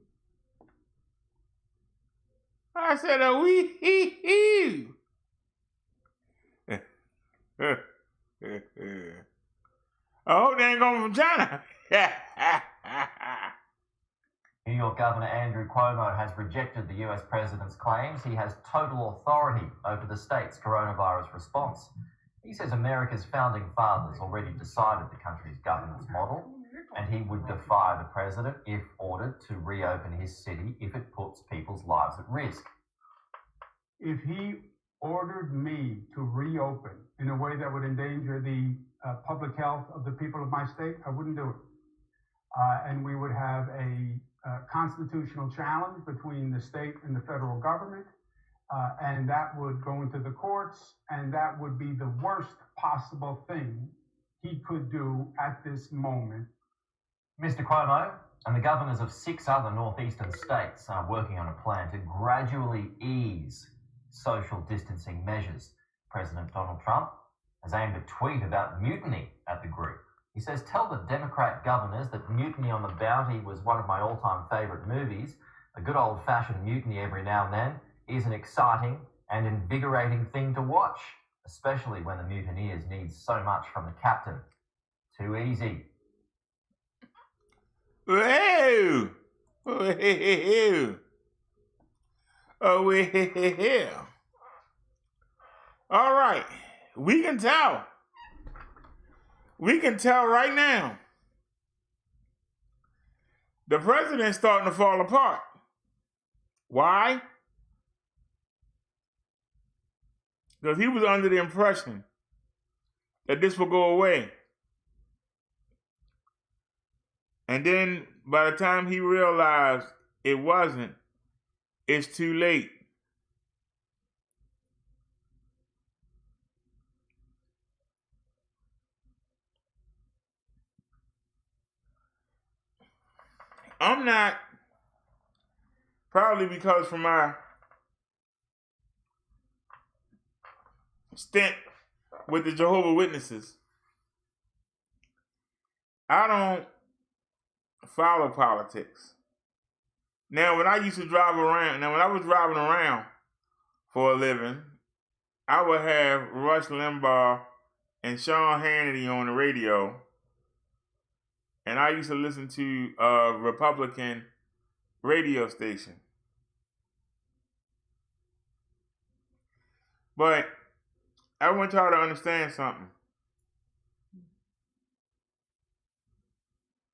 Speaker 2: I said a wee-hee-hoo. I hope they ain't going from China.
Speaker 11: New York Governor Andrew Cuomo has rejected the US president's claims he has total authority over the state's coronavirus response. He says America's founding fathers already decided the country's governance model, and he would defy the president if ordered to reopen his city if it puts people's lives at risk.
Speaker 9: If he ordered me to reopen in a way that would endanger the public health of the people of my state, I wouldn't do it. And we would have a constitutional challenge between the state and the federal government, and that would go into the courts, and that would be the worst possible thing he could do at this moment.
Speaker 11: Mr. Cuomo and the governors of 6 other northeastern states are working on a plan to gradually ease social distancing measures. President Donald Trump has aimed a tweet about mutiny at the group. He says, tell the Democrat governors that Mutiny on the Bounty was one of my all-time favorite movies. A good old-fashioned mutiny every now and then is an exciting and invigorating thing to watch, especially when the mutineers need so much from the captain. Too easy.
Speaker 2: Whoa! Whoa! Oh, well. All right. We can tell. We can tell right now. The president's starting to fall apart. Why? Because he was under the impression that this will go away. And then by the time he realized it wasn't, it's too late. I'm not, probably because from my stint with the Jehovah's Witnesses, I don't follow politics. Now, when I used to drive around, when I was driving around for a living, I would have Rush Limbaugh and Sean Hannity on the radio. And I used to listen to a Republican radio station. But I want y'all to understand something.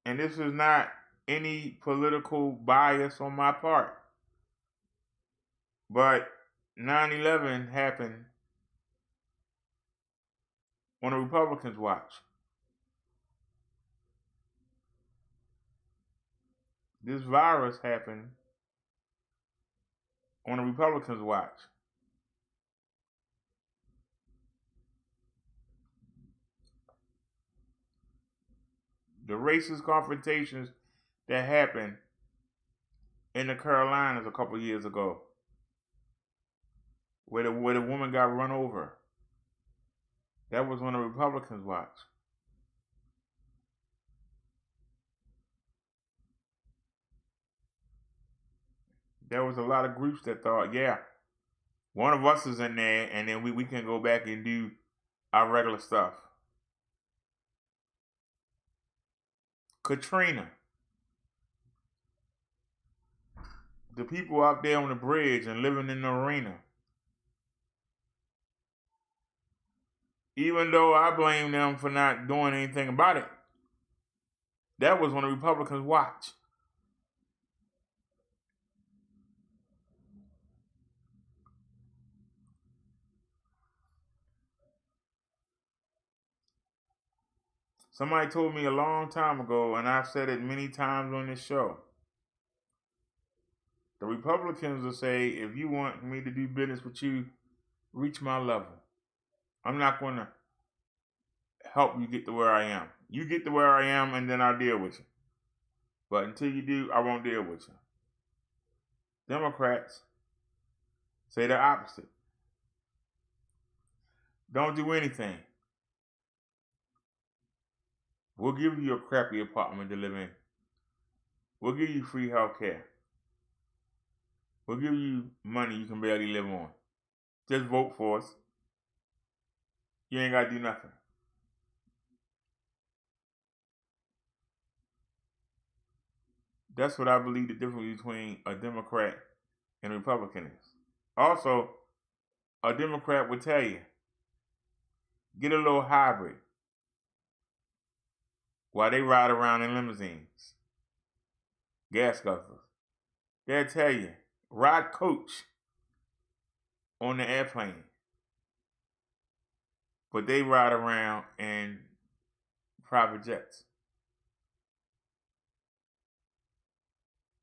Speaker 2: And this is not any political bias on my part. But 9/11 happened on the Republicans' watch. This virus happened on the Republicans' watch. The racist confrontations that happened in the Carolinas a couple years ago, where the woman got run over, that was on the Republicans' watch. There was a lot of groups that thought, yeah, one of us is in there, and then we can go back and do our regular stuff. Katrina. The people out there on the bridge and living in the arena. Even though I blame them for not doing anything about it, that was on the Republicans' watch. Somebody told me a long time ago, and I've said it many times on this show, the Republicans will say, if you want me to do business with you, reach my level. I'm not going to help you get to where I am. You get to where I am, and then I'll deal with you. But until you do, I won't deal with you. Democrats say the opposite. Don't do anything. We'll give you a crappy apartment to live in. We'll give you free health care. We'll give you money you can barely live on. Just vote for us. You ain't got to do nothing. That's what I believe the difference between a Democrat and a Republican is. Also, a Democrat would tell you, get a little hybrid while they ride around in limousines, gas guzzlers. They'll tell you, ride coach on the airplane, but they ride around in private jets.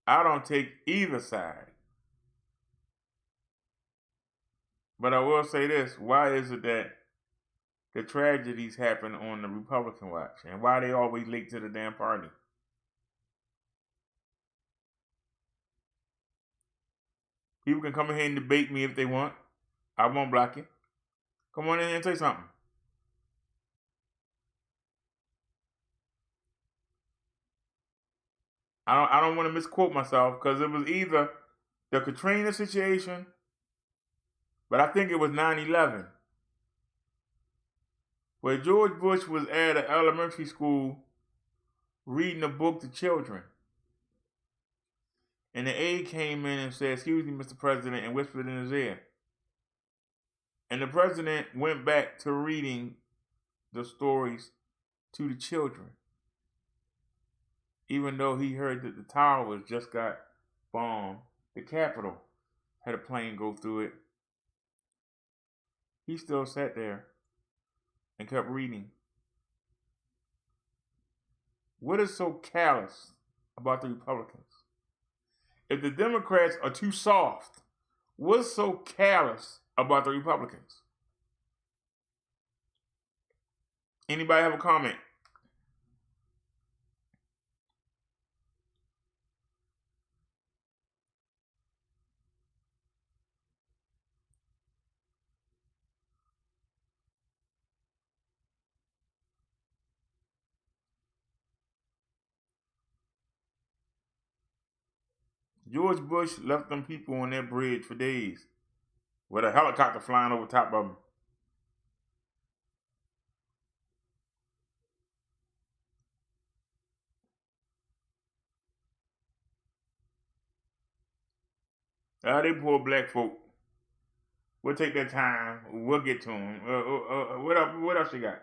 Speaker 2: I don't take either side. But I will say this, why is it that the tragedies happen on the Republican watch? And why they always late to the damn party? People can come in here and debate me if they want. I won't block you. Come on in here and say something. I don't want to misquote myself, because it was either the Katrina situation, but I think it was 9/11, where George Bush was at an elementary school reading a book to children. And the aide came in and said, "Excuse me, Mr. President," and whispered in his ear. And the president went back to reading the stories to the children, even though he heard that the towers just got bombed. The Capitol had a plane go through it. He still sat there and kept reading. What is so callous about the Republicans? If the Democrats are too soft, what's so callous about the Republicans? Anybody have a comment? George Bush left them people on that bridge for days with a helicopter flying over top of them. They poor black folk. We'll take that time. We'll get to him. What else you got?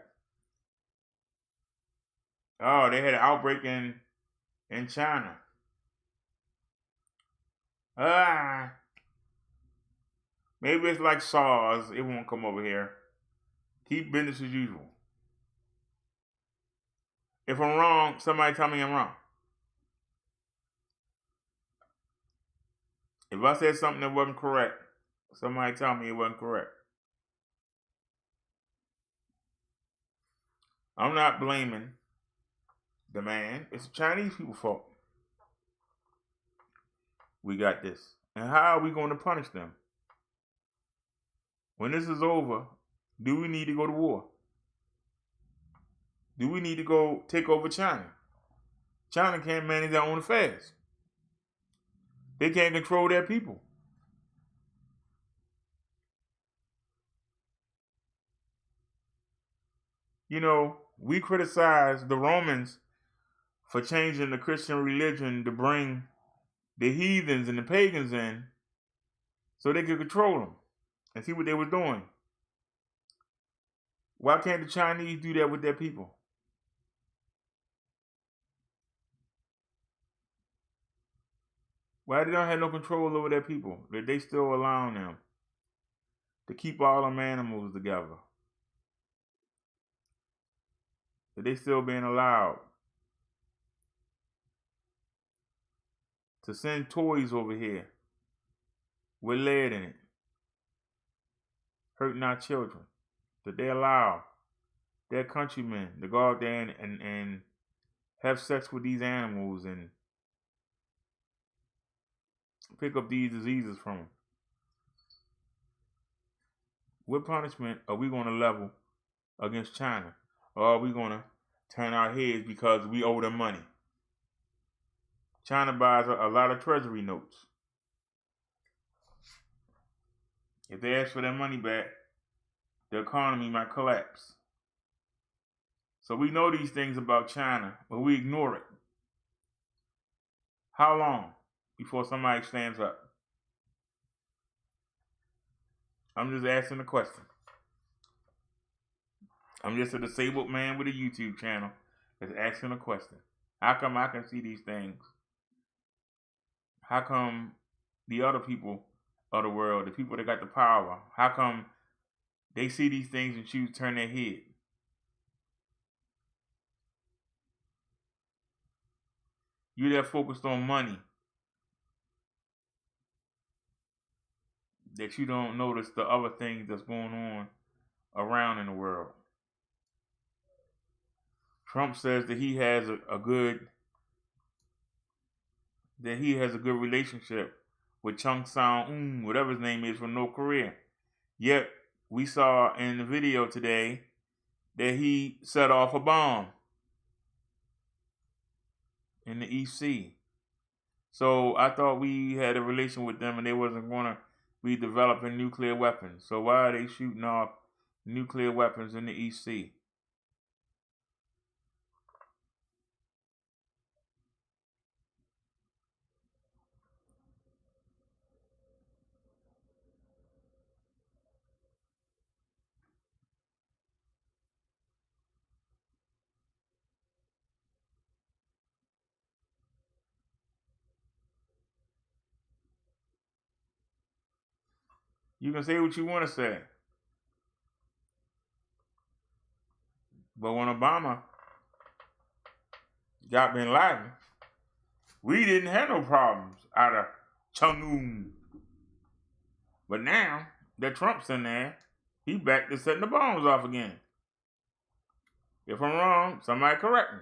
Speaker 2: Oh, they had an outbreak in China. Maybe it's like SARS. It won't come over here. Keep business as usual. If I'm wrong, somebody tell me I'm wrong. If I said something that wasn't correct, somebody tell me it wasn't correct. I'm not blaming the man. It's the Chinese people's fault. We got this. And how are we going to punish them? When this is over, do we need to go to war? Do we need to go take over China? China can't manage their own affairs. They can't control their people. You know, we criticize the Romans for changing the Christian religion to bring the heathens and the pagans in so they could control them and see what they were doing. Why can't the Chinese do that with their people? Why they don't have no control over their people? That they still allowing them to keep all them animals together? That they still being allowed to send toys over here with lead in it, hurting our children? That they allow their countrymen to go out there and have sex with these animals and pick up these diseases from them? What punishment are we going to level against China? Or are we going to turn our heads because we owe them money? China buys a lot of treasury notes. If they ask for their money back, the economy might collapse. So we know these things about China, but we ignore it. How long before somebody stands up? I'm just asking a question. I'm just a disabled man with a YouTube channel that's asking a question. How come I can see these things? How come the other people of the world, the people that got the power, how come they see these things and choose to turn their head? You're there focused on money, that you don't notice the other things that's going on around in the world. Trump says that he has a good relationship with Chung Sang-un, whatever his name is, from North Korea. Yet we saw in the video today that he set off a bomb in the East Sea. So I thought we had a relation with them and they wasn't going to be developing nuclear weapons. So why are they shooting off nuclear weapons in the East Sea? You can say what you want to say. But when Obama got Bin Laden, we didn't have no problems out of Chung-un. But now that Trump's in there, he back to setting the bombs off again. If I'm wrong, somebody correct me.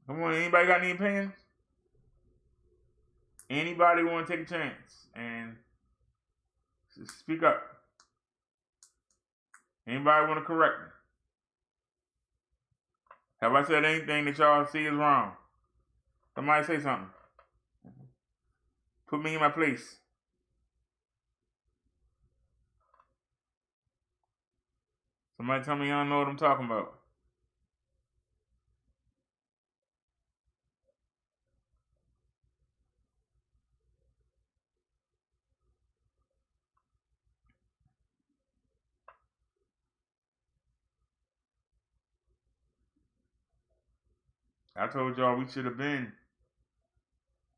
Speaker 2: Come on, anybody got any opinions? Anybody want to take a chance and speak up? Anybody want to correct me? Have I said anything that y'all see is wrong? Somebody say something. Put me in my place. Somebody tell me y'all know what I'm talking about. I told y'all we should have been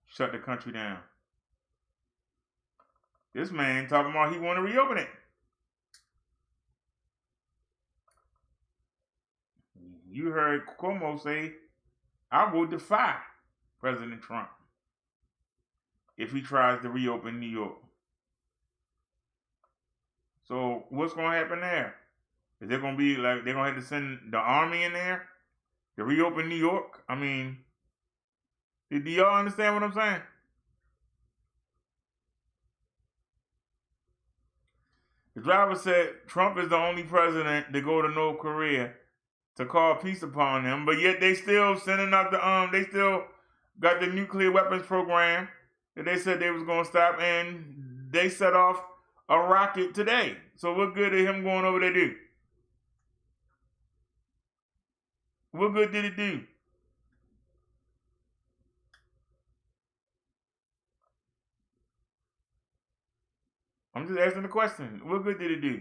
Speaker 2: shut the country down. This man talking about he want to reopen it. You heard Cuomo say, I will defy President Trump if he tries to reopen New York. So what's going to happen there? Is there going to be like, they're going to have to send the army in there to reopen New York? I mean, do y'all understand what I'm saying? The driver said Trump is the only president to go to North Korea to call peace upon them, but yet they still sending out they still got the nuclear weapons program that they said they was going to stop, and they set off a rocket today. So what good did him going over there do? What good did it do? I'm just asking the question. What good did it do?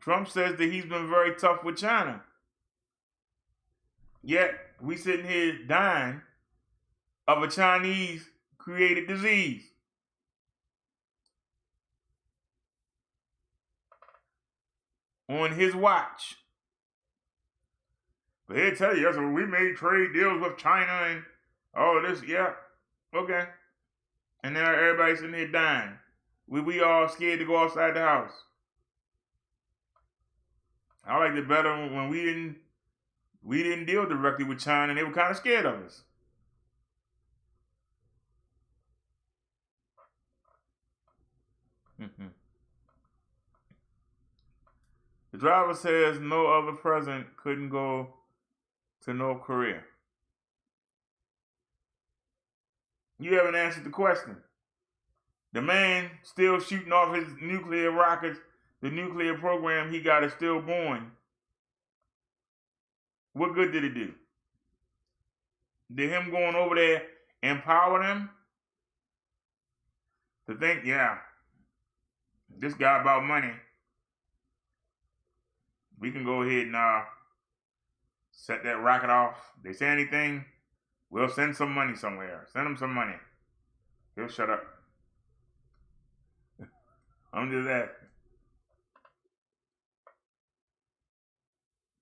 Speaker 2: Trump says that he's been very tough with China. Yet, we sitting here dying of a Chinese-created disease. On his watch. But he'll tell you, so we made trade deals with China and all this. Yeah, okay. And now everybody's sitting here dying. We all scared to go outside the house. I liked it better when we didn't deal directly with China, and they were kind of scared of us. The driver says no other president couldn't go to North Korea. You haven't answered the question. The man still shooting off his nuclear rockets. The nuclear program he got is still going. What good did it do? Did him going over there empower them to think, yeah, this guy about money, we can go ahead and set that rocket off. They say anything, we'll send some money somewhere. Send him some money. He'll shut up. I'm just that.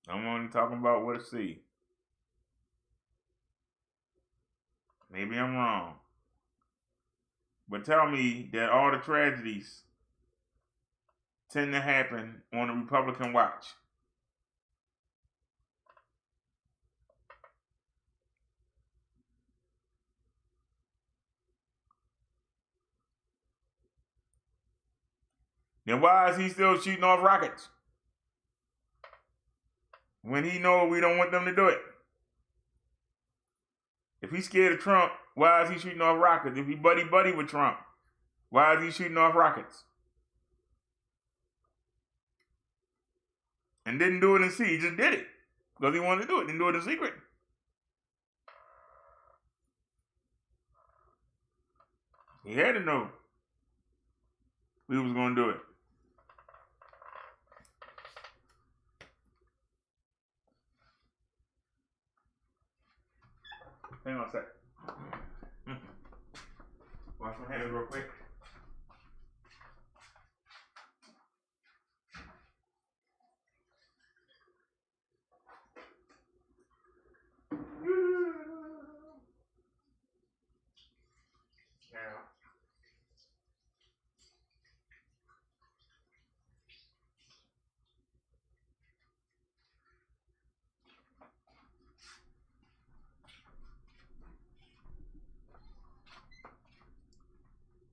Speaker 2: I'm only talking about what I see. Maybe I'm wrong. But tell me that all the tragedies tend to happen on the Republican watch. Then why is he still shooting off rockets? When he knows we don't want them to do it. If he's scared of Trump, why is he shooting off rockets? If he buddy with Trump, why is he shooting off rockets? And didn't do it in secret. He just did it because he wanted to do it. Didn't do it in secret. He had to know we was going to do it. Hang on a sec. Wash my hands real quick.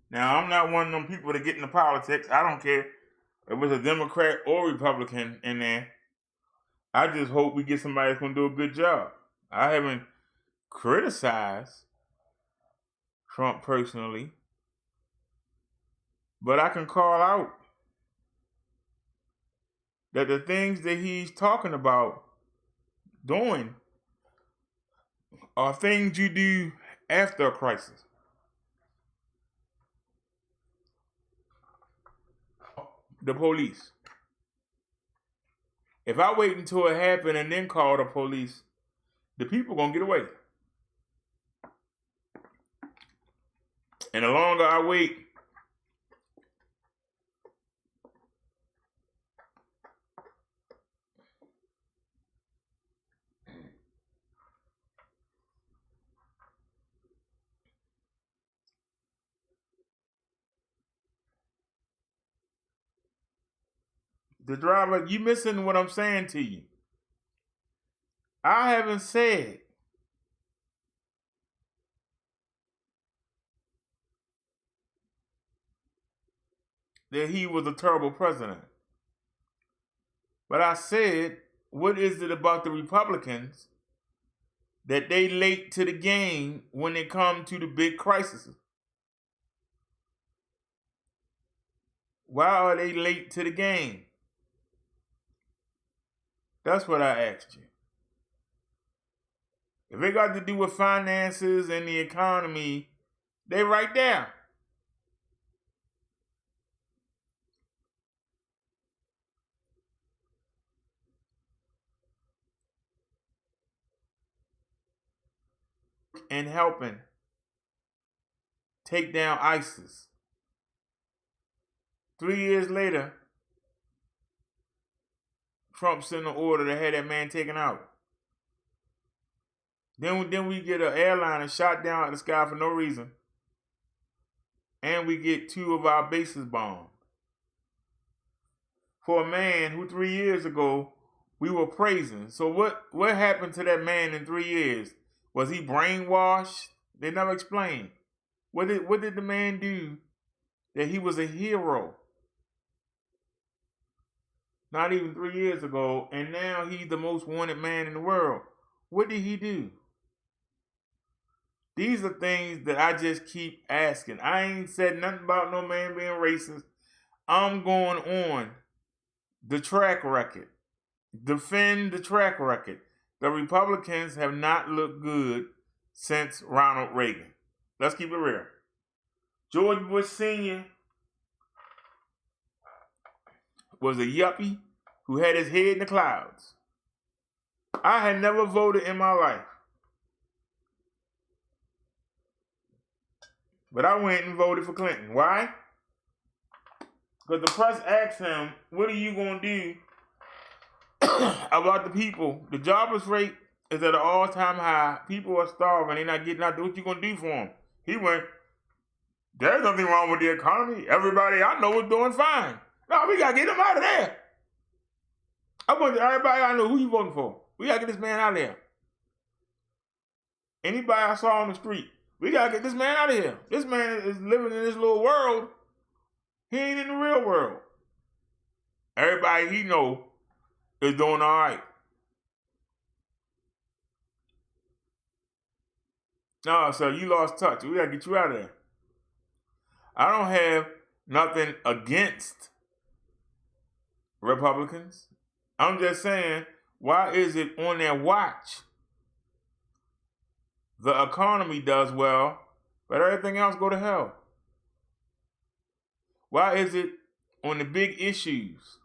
Speaker 2: Now, I'm not one of them people that get into politics. I don't care if it's a Democrat or Republican in there. I just hope we get somebody that's going to do a good job. I haven't criticized Trump personally, but I can call out that the things that he's talking about doing are things you do after a crisis. The police. If I wait until it happened and then call the police, the people gonna get away. And the longer I wait, the driver, you missing what I'm saying to you. I haven't said that he was a terrible president. But I said, what is it about the Republicans that they late to the game when it comes to the big crises? Why are they late to the game? That's what I asked you. If it got to do with finances and the economy, they right there. And helping take down ISIS. 3 years later, Trump sent an order to have that man taken out. Then we get an airliner shot down out of the sky for no reason. And we get 2 of our bases bombed. For a man who 3 years ago we were praising. So what happened to that man in 3 years? Was he brainwashed? They never explained. What did the man do that he was a hero? Not even 3 years ago, and now he's the most wanted man in the world. What did he do? These are things that I just keep asking. I ain't said nothing about no man being racist. I'm going on the track record. Defend the track record. The Republicans have not looked good since Ronald Reagan. Let's keep it real. George Bush Sr. was a yuppie who had his head in the clouds. I had never voted in my life. But I went and voted for Clinton. Why? Because the press asked him, what are you going to do about the people? The jobless rate is at an all-time high. People are starving. They're not getting out. What you going to do for them? He went, there's nothing wrong with the economy. Everybody I know is doing fine. No, we got to get him out of there. I want everybody I know, who you voting for? We got to get this man out of there. Anybody I saw on the street, we got to get this man out of here. This man is living in this little world. He ain't in the real world. Everybody he know is doing all right. No, sir, you lost touch. We got to get you out of there. I don't have nothing against Republicans. I'm just saying, why is it on their watch the economy does well, but everything else go to hell? Why is it on the big issues?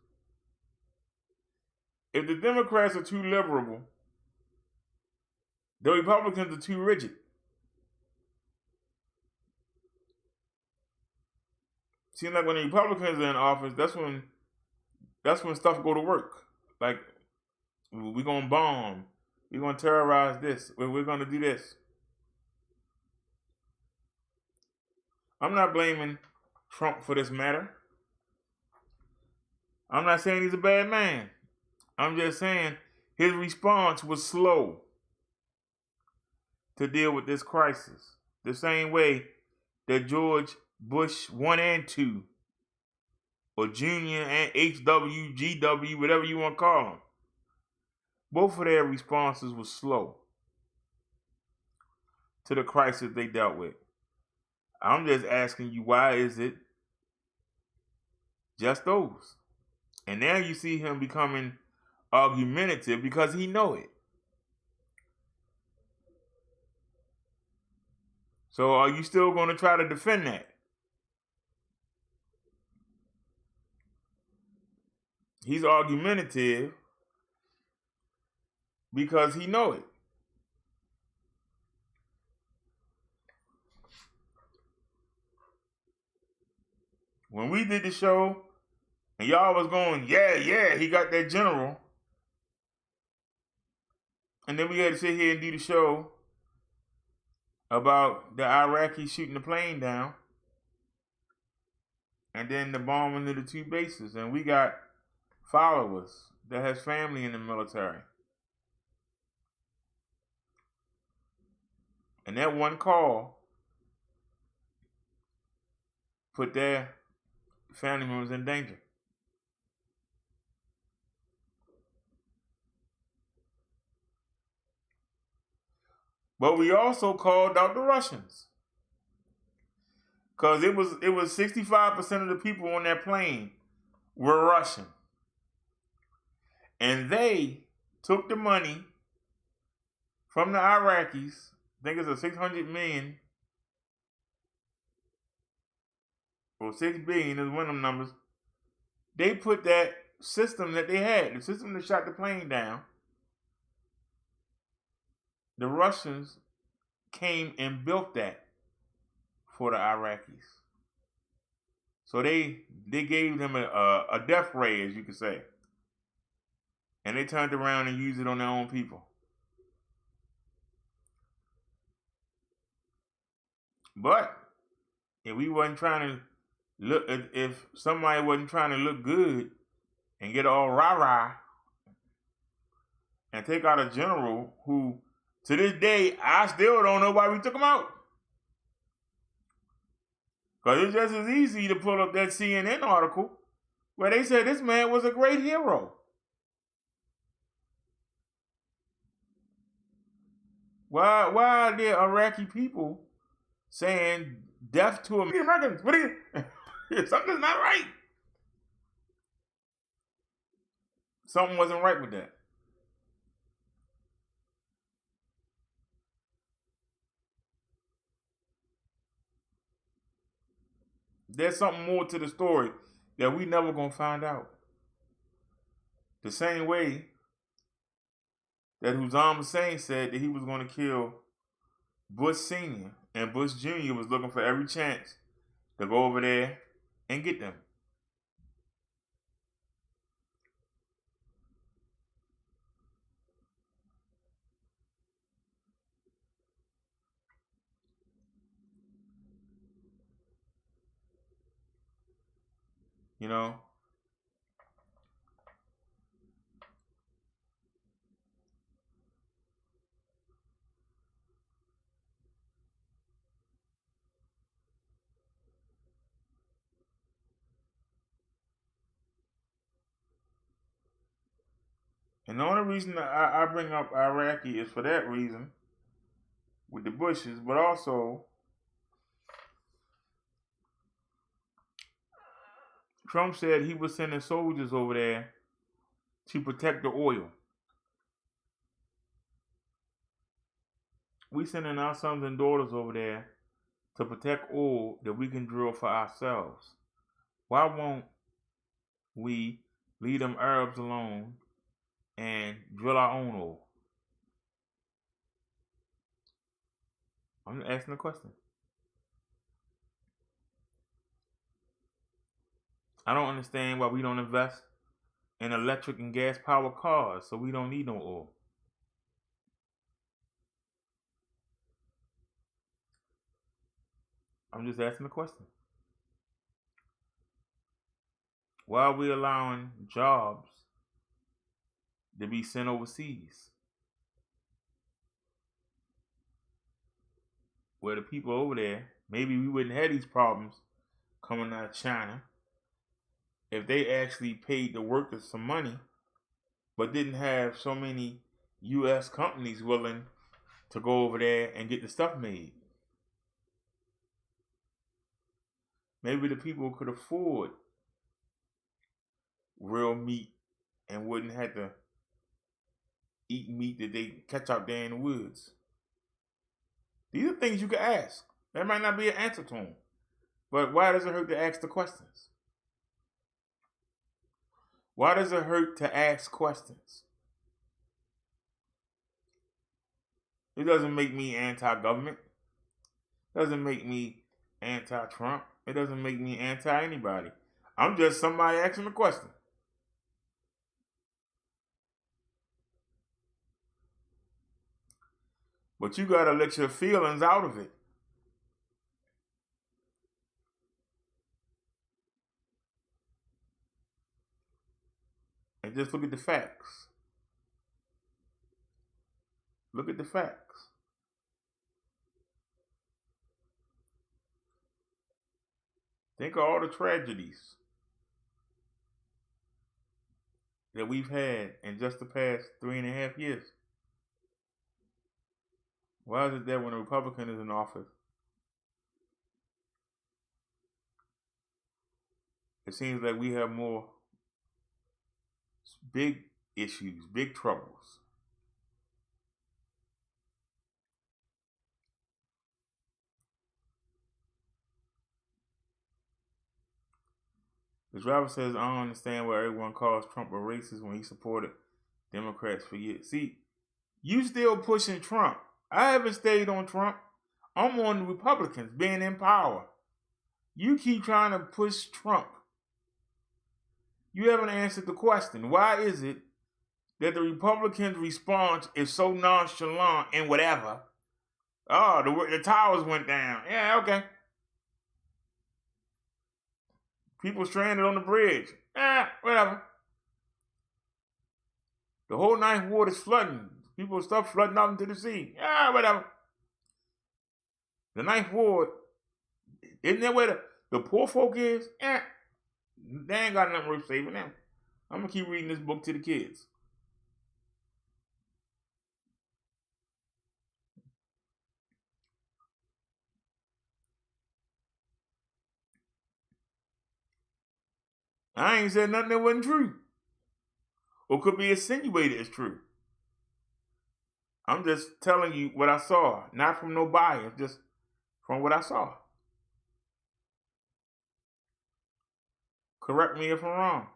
Speaker 2: If the Democrats are too liberal, the Republicans are too rigid. Seems like when the Republicans are in office, that's when stuff go to work. Like, we're going to bomb. We're going to terrorize this. We're going to do this. I'm not blaming Trump for this matter. I'm not saying he's a bad man. I'm just saying his response was slow to deal with this crisis. The same way that George Bush 1 and 2, or Junior and HW, GW, whatever you want to call them, both of their responses were slow to the crisis they dealt with. I'm just asking you, why is it just those? And now you see him becoming argumentative because he know it. So are you still going to try to defend that? He's argumentative because he know it. When we did the show, and y'all was going, yeah, he got that general. And then we had to sit here and do the show about the Iraqis shooting the plane down. And then the bombing of the 2 bases. And we got followers that has family in the military. And that one call put their family members in danger. But we also called out the Russians. Because it was 65% of the people on that plane were Russian. And they took the money from the Iraqis, I think it's a 600 million or 6 billion is one of them numbers. They put that system that they had, the system that shot the plane down, the Russians came and built that for the Iraqis. So they gave them a death ray, as you could say. And they turned around and used it on their own people. But if we wasn't trying to look, if somebody wasn't trying to look good and get all rah-rah and take out a general who, to this day, I still don't know why we took him out. Because it's just as easy to pull up that CNN article where they said this man was a great hero. Why are there Iraqi people saying death to Americans? What are you? Something's not right. Something wasn't right with that. There's something more to the story that we never gonna find out. The same way that Saddam Hussein said that he was gonna kill Bush Sr. and Bush Jr. was looking for every chance to go over there and get them. You know? And the only reason that I bring up Iraqi is for that reason, with the Bushes, but also Trump said he was sending soldiers over there to protect the oil. We sending our sons and daughters over there to protect oil that we can drill for ourselves. Why won't we leave them Arabs alone and drill our own oil? I'm just asking a question. I don't understand why we don't invest in electric and gas powered cars so we don't need no oil. I'm just asking a question. Why are we allowing jobs to be sent overseas, where the people over there, maybe we wouldn't have these problems coming out of China if they actually paid the workers some money, but didn't have so many U.S. companies willing to go over there and get the stuff made. Maybe the people could afford real meat and wouldn't have to eat meat that they catch out there in the woods. These are things you can ask. There might not be an answer to them. But why does it hurt to ask the questions? Why does it hurt to ask questions? It doesn't make me anti-government. It doesn't make me anti-Trump. It doesn't make me anti-anybody. I'm just somebody asking a question. But you got to let your feelings out of it. And just look at the facts. Look at the facts. Think of all the tragedies that we've had in just the past 3.5 years. Why is it that when a Republican is in office, it seems like we have more big issues, big troubles? The driver says, I don't understand why everyone calls Trump a racist when he supported Democrats for years. See, you still pushing Trump. I haven't stayed on Trump. I'm on the Republicans being in power. You keep trying to push Trump. You haven't answered the question. Why is it that the Republicans' response is so nonchalant and whatever? Oh, the towers went down. Yeah, okay. People stranded on the bridge. Whatever. The whole Ninth Ward is flooding. People stuff flooding out into the sea. Whatever. The Ninth Ward, isn't that where the poor folk is? They ain't got nothing worth saving them. I'm going to keep reading this book to the kids. I ain't said nothing that wasn't true. Or could be insinuated as true. I'm just telling you what I saw. Not from no bias, just from what I saw. Correct me if I'm wrong.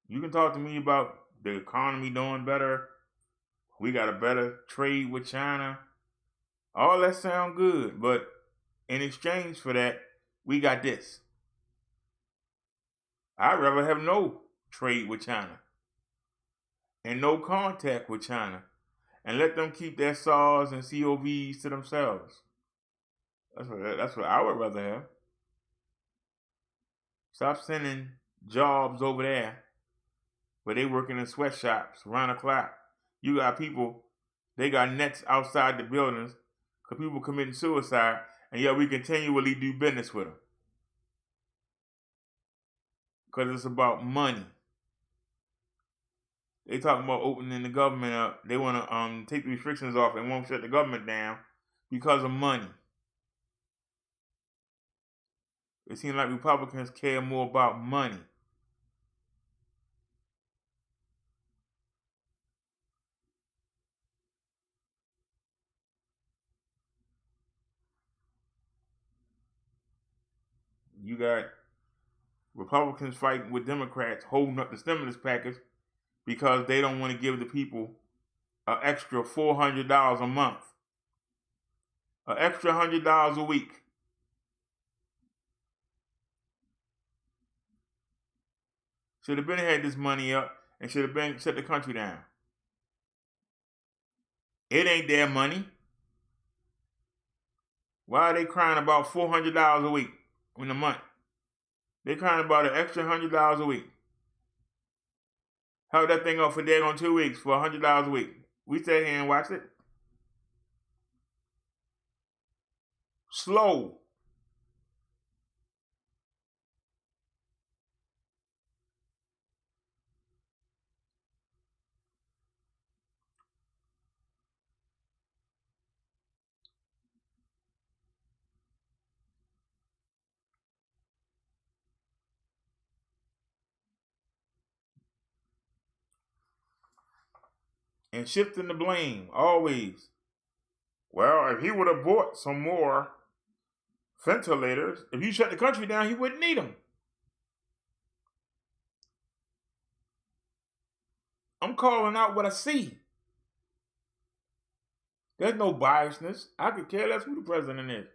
Speaker 2: You can talk to me about the economy doing better. We got a better trade with China. All that sound good, but in exchange for that, we got this. I'd rather have no trade with China and no contact with China and let them keep their SARS and COVs to themselves. That's what I would rather have. Stop sending jobs over there where they working in sweatshops around the clock. You got people, they got nets outside the buildings because people committing suicide, and yet we continually do business with them. Because it's about money. They talking about opening the government up. They want to take the restrictions off and won't shut the government down because of money. It seems like Republicans care more about money. You got Republicans fighting with Democrats holding up the stimulus package because they don't want to give the people an extra $400 a month, an extra $100 a week. Should have been had this money up and should have been shut the country down. It ain't their money. Why are they crying about $400 a week in a month? They crying about an extra $100 a week. Held that thing up for daggone 2 weeks for $100 a week. We sat here and watched it. Slow. and shifting the blame always. Well, if he would have bought some more ventilators, if you shut the country down, he wouldn't need them. I'm calling out what I see. There's no biasness. I could care less who the president is.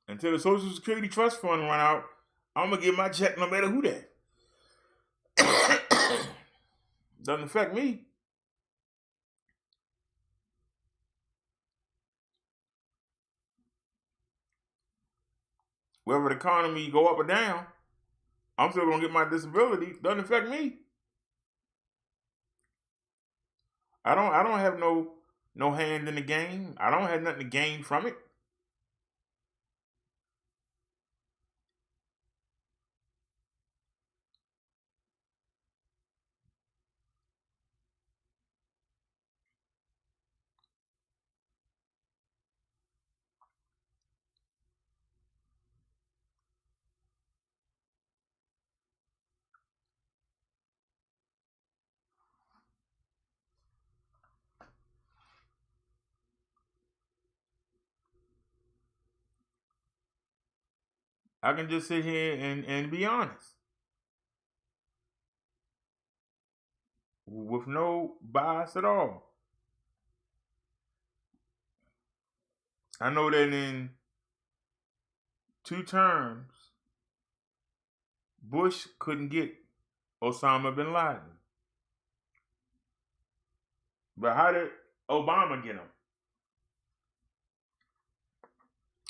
Speaker 2: Until the Social Security Trust Fund run out, I'm going to get my check no matter who that. Doesn't affect me. Whether the economy go up or down, I'm still going to get my disability. Doesn't affect me. I don't have no hand in the game. I don't have nothing to gain from it. I can just sit here and be honest. With no bias at all. I know that in 2 terms, Bush couldn't get Osama bin Laden. But how did Obama get him?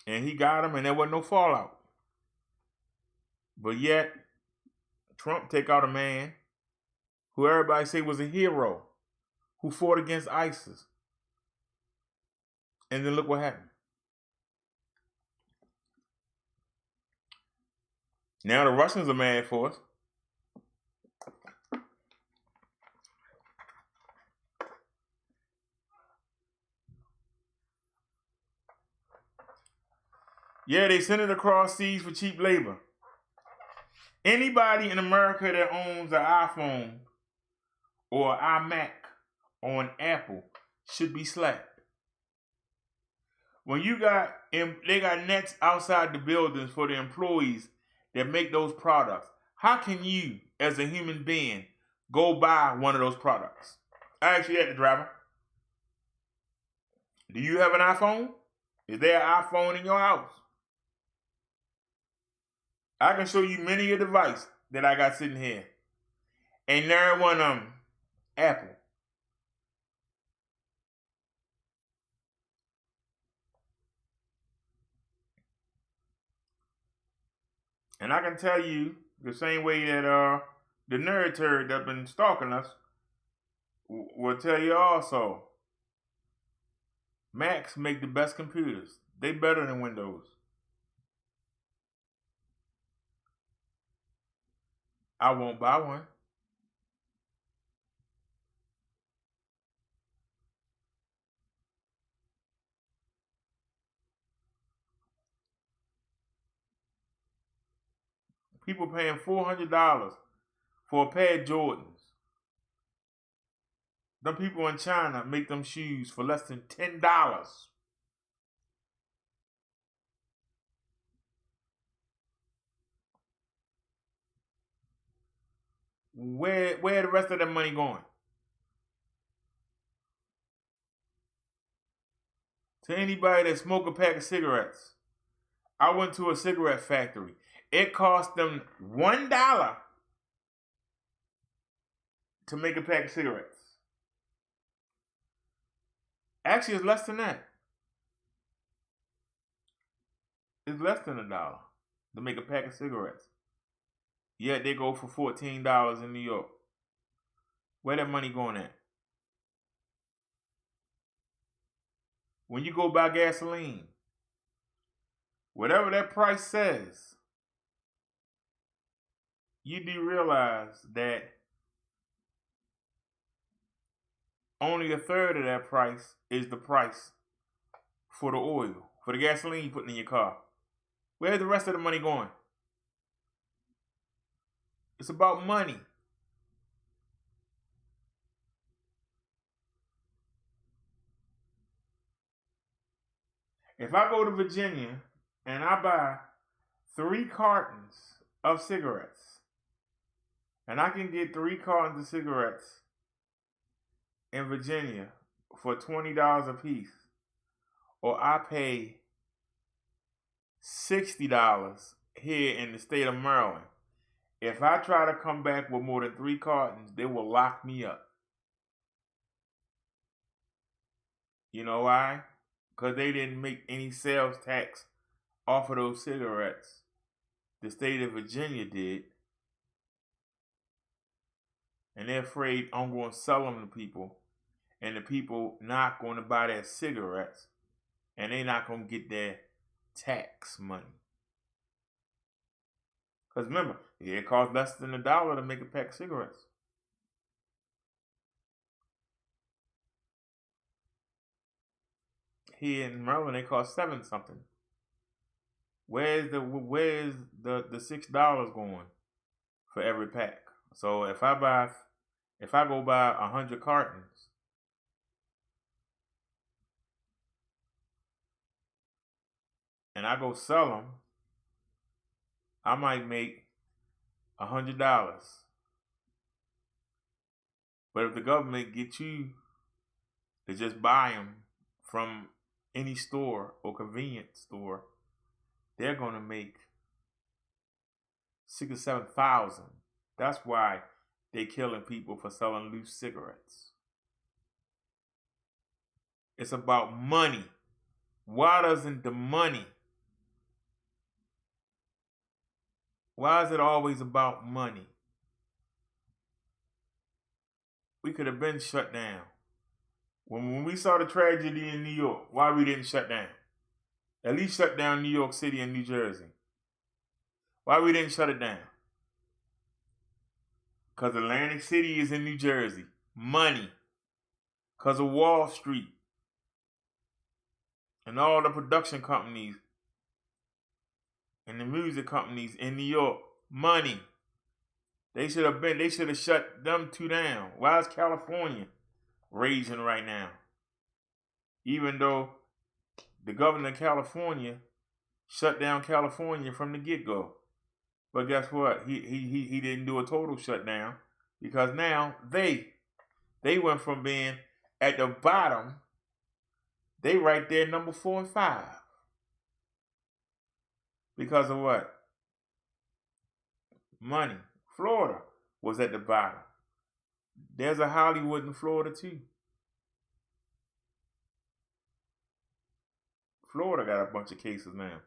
Speaker 2: And he got him and there wasn't no fallout. But yet, Trump take out a man who everybody say was a hero, who fought against ISIS. And then look what happened. Now the Russians are mad for us. Yeah, they send it across seas for cheap labor. Anybody in America that owns an iPhone or an iMac or an Apple should be slapped. When they got nets outside the buildings for the employees that make those products, how can you, as a human being, go buy one of those products? I asked you that, the driver. Do you have an iPhone? Is there an iPhone in your house? I can show you many a device that I got sitting here. Ain't there one Apple. And I can tell you the same way that the nerd turd that's been stalking us will tell you also. Macs make the best computers. They better than Windows. I won't buy one. People paying $400 for a pair of Jordans. Them people in China make them shoes for less than $10. Where the rest of that money going? To anybody that smoke a pack of cigarettes, I went to a cigarette factory. It cost them $1 to make a pack of cigarettes. Actually, it's less than that. It's less than $1 to make a pack of cigarettes. Yet they go for $14 in New York. Where that money going at? When you go buy gasoline, whatever that price says, you do realize that only a third of that price is the price for the oil, for the gasoline you putting in your car. Where's the rest of the money going? It's about money. If I go to Virginia and I buy 3 cartons of cigarettes, and I can get 3 cartons of cigarettes in Virginia for $20 a piece, or I pay $60 here in the state of Maryland, if I try to come back with more than 3 cartons, they will lock me up. You know why? Because they didn't make any sales tax off of those cigarettes. The state of Virginia did. And they're afraid I'm going to sell them to people, and the people not going to buy their cigarettes, and they're not going to get their tax money. Because remember, it costs less than $1 to make a pack of cigarettes. Here in Maryland, they cost $7 something. Where's the $6 going for every pack? So if I go buy 100 cartons, and I go sell them, I might make $100. But if the government gets you to just buy them from any store or convenience store, they're going to make $6,000 or $7,000. That's why they're killing people for selling loose cigarettes. It's about money. Why doesn't the money? Why is it always about money? We could have been shut down. When we saw the tragedy in New York, why we didn't shut down? At least shut down New York City and New Jersey. Why we didn't shut it down? Because Atlantic City is in New Jersey. Money. Because of Wall Street. And all the production companies and the music companies in New York. Money. They should have shut them 2 down. Why is California raging right now? Even though the governor of California shut down California from the get-go. But guess what? He didn't do a total shutdown, because now they went from being at the bottom, they right there number 4 and 5. Because of what? Money. Florida was at the bottom. There's a Hollywood in Florida too. Florida got a bunch of cases now.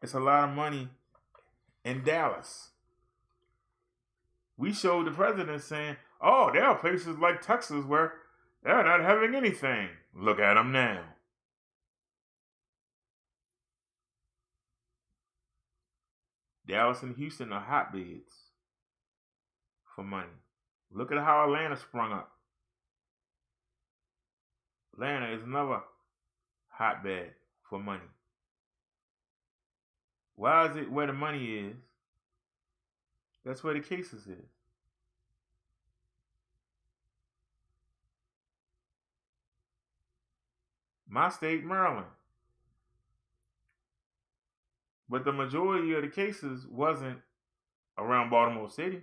Speaker 2: It's a lot of money in Dallas. We showed the president saying, oh, there are places like Texas where they're not having anything. Look at them now. Dallas and Houston are hotbeds for money. Look at how Atlanta sprung up. Atlanta is another hotbed for money. Why is it where the money is? That's where the cases is. My state, Maryland. But the majority of the cases wasn't around Baltimore City.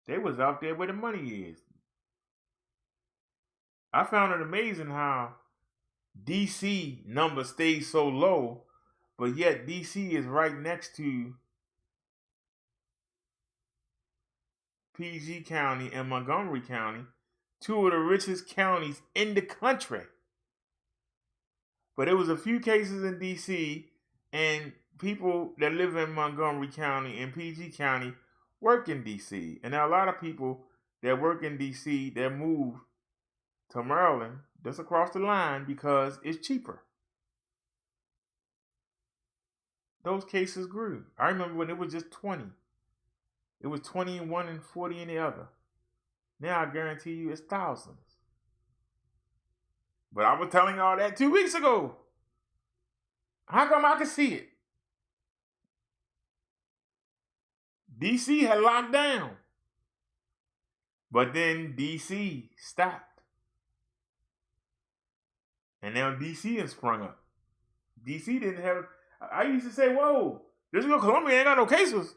Speaker 2: They was out there where the money is. I found it amazing how DC number stays so low, but yet DC is right next to PG County and Montgomery County, 2 of the richest counties in the country. But there was a few cases in DC, and people that live in Montgomery County and PG County work in DC. And there are a lot of people that work in DC that move to Maryland just across the line because it's cheaper. Those cases grew. I remember when it was just 20. It was 20 in one and 40 in the other. Now I guarantee you it's thousands. But I was telling y'all that 2 weeks ago. How come I can see it? DC had locked down. But then DC stopped. And now DC has sprung up. DC didn't have... I used to say, whoa, this girl Columbia ain't got no cases.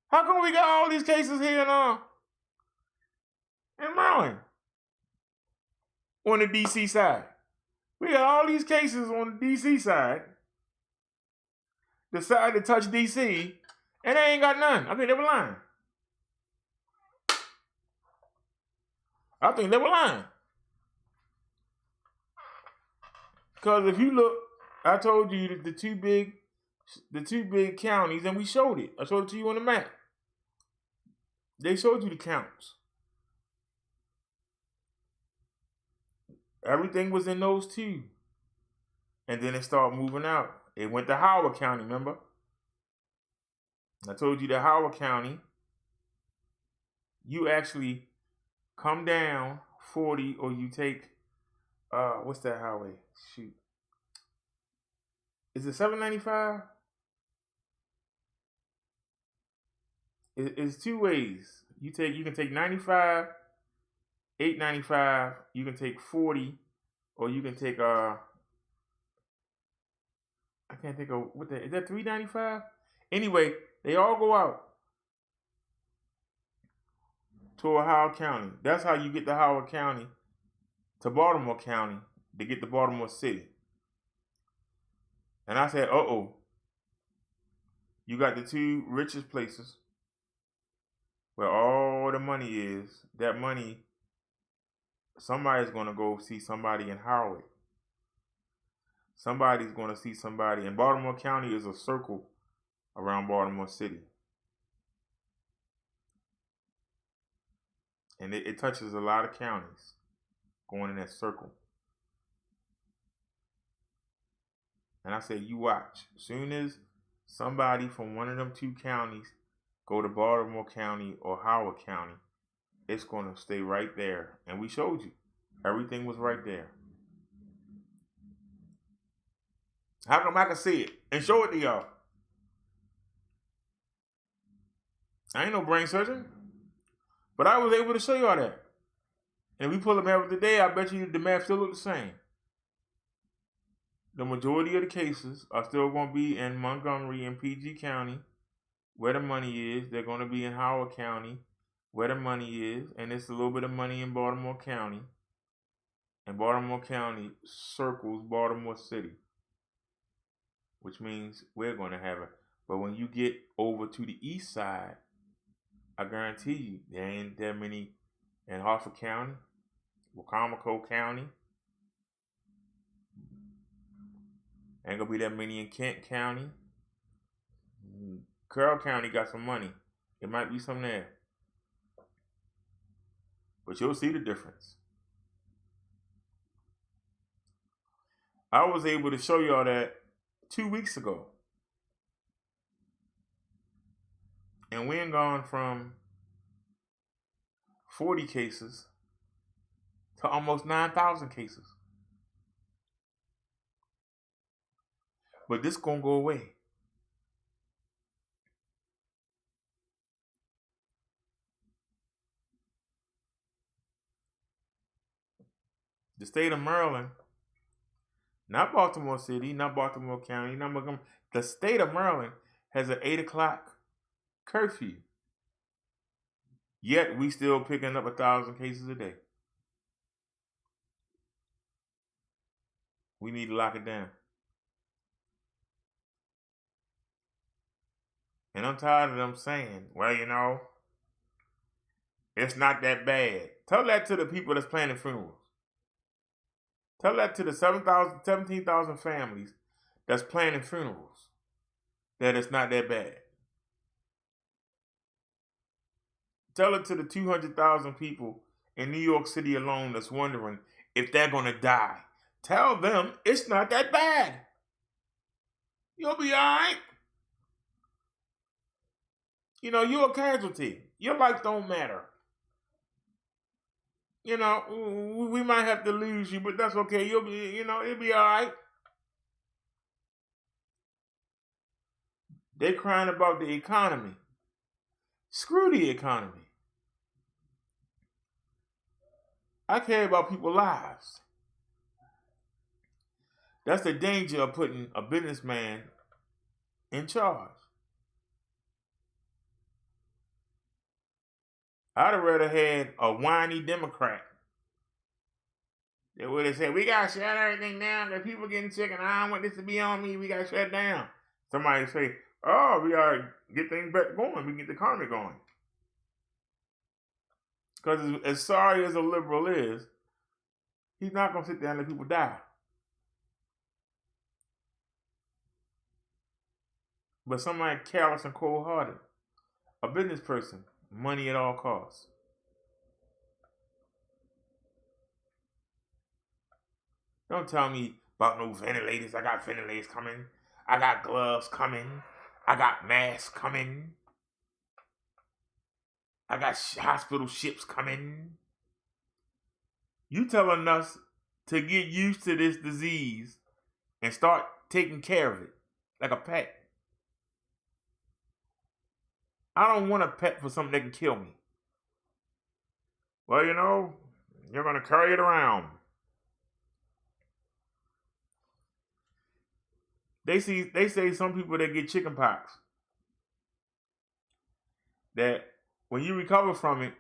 Speaker 2: How come we got all these cases here in Maryland? On the DC side. We got all these cases on the DC side. The side that touched DC. And they ain't got none. I think they were lying. Because if you look, I told you that the two big counties, and we showed it. I showed it to you on the map. They showed you the counts. Everything was in those two. And then it started moving out. It went to Howard County, remember? I told you that Howard County, you actually come down 40 or you take, what's that highway? Shoot. Is it 795? It's two ways. You can take 95, 895, you can take 40, or you can take I can't think of is that 395? Anyway, they all go out to Howard County. That's how you get to Howard County to Baltimore County to get to Baltimore City. And I said, uh-oh. You got the two richest places where all the money is. That money, somebody's going to go see somebody in Howard. Somebody's going to see somebody. And Baltimore County is a circle around Baltimore City. And it touches a lot of counties going in that circle. And I said, you watch. As soon as somebody from one of them two counties go to Baltimore County or Howard County, it's going to stay right there. And we showed you. Everything was right there. How come I can see it and show it to y'all? I ain't no brain surgeon. But I was able to show y'all that. And if we pull the map today, I bet you the map still look the same. The majority of the cases are still going to be in Montgomery and PG County, where the money is. They're going to be in Howard County, where the money is. And it's a little bit of money in Baltimore County. And Baltimore County circles Baltimore City, which means we're going to have it. But when you get over to the east side, I guarantee you, there ain't that many in Harford County, Wacomico County. Ain't gonna be that many in Kent County. Carroll County got some money. It might be some there. But you'll see the difference. I was able to show y'all that 2 weeks ago. And we ain't gone from 40 cases to almost 9,000 cases. But this gonna go away. The state of Maryland, not Baltimore City, not Baltimore County, not Montgomery, the state of Maryland has an 8 o'clock curfew. Yet we still picking up 1,000 cases a day. We need to lock it down. And I'm tired of them saying, well, you know, it's not that bad. Tell that to the people that's planning funerals. Tell that to the 17,000 families that's planning funerals, that it's not that bad. Tell it to the 200,000 people in New York City alone that's wondering if they're going to die. Tell them it's not that bad. You'll be all right. You know, you're a casualty. Your life don't matter. You know, we might have to lose you, but that's okay. You'll be, you know, it'll be all right. They're crying about the economy. Screw the economy. I care about people's lives. That's the danger of putting a businessman in charge. I'd have rather had a whiny Democrat that would have said, we got to shut everything down. The people getting sick and I don't want this to be on me. We got to shut down. Somebody say, oh, we got to get things back going. We can get the economy going. Because as sorry as a liberal is, he's not going to sit there and let people die. But somebody careless and cold-hearted, a business person, money at all costs. Don't tell me about no ventilators. I got ventilators coming. I got gloves coming. I got masks coming. I got hospital ships coming. You telling us to get used to this disease and start taking care of it like a pet. I don't want a pet for something that can kill me. Well, you know, you're going to carry it around. They say some people that get chicken pox, that when you recover from it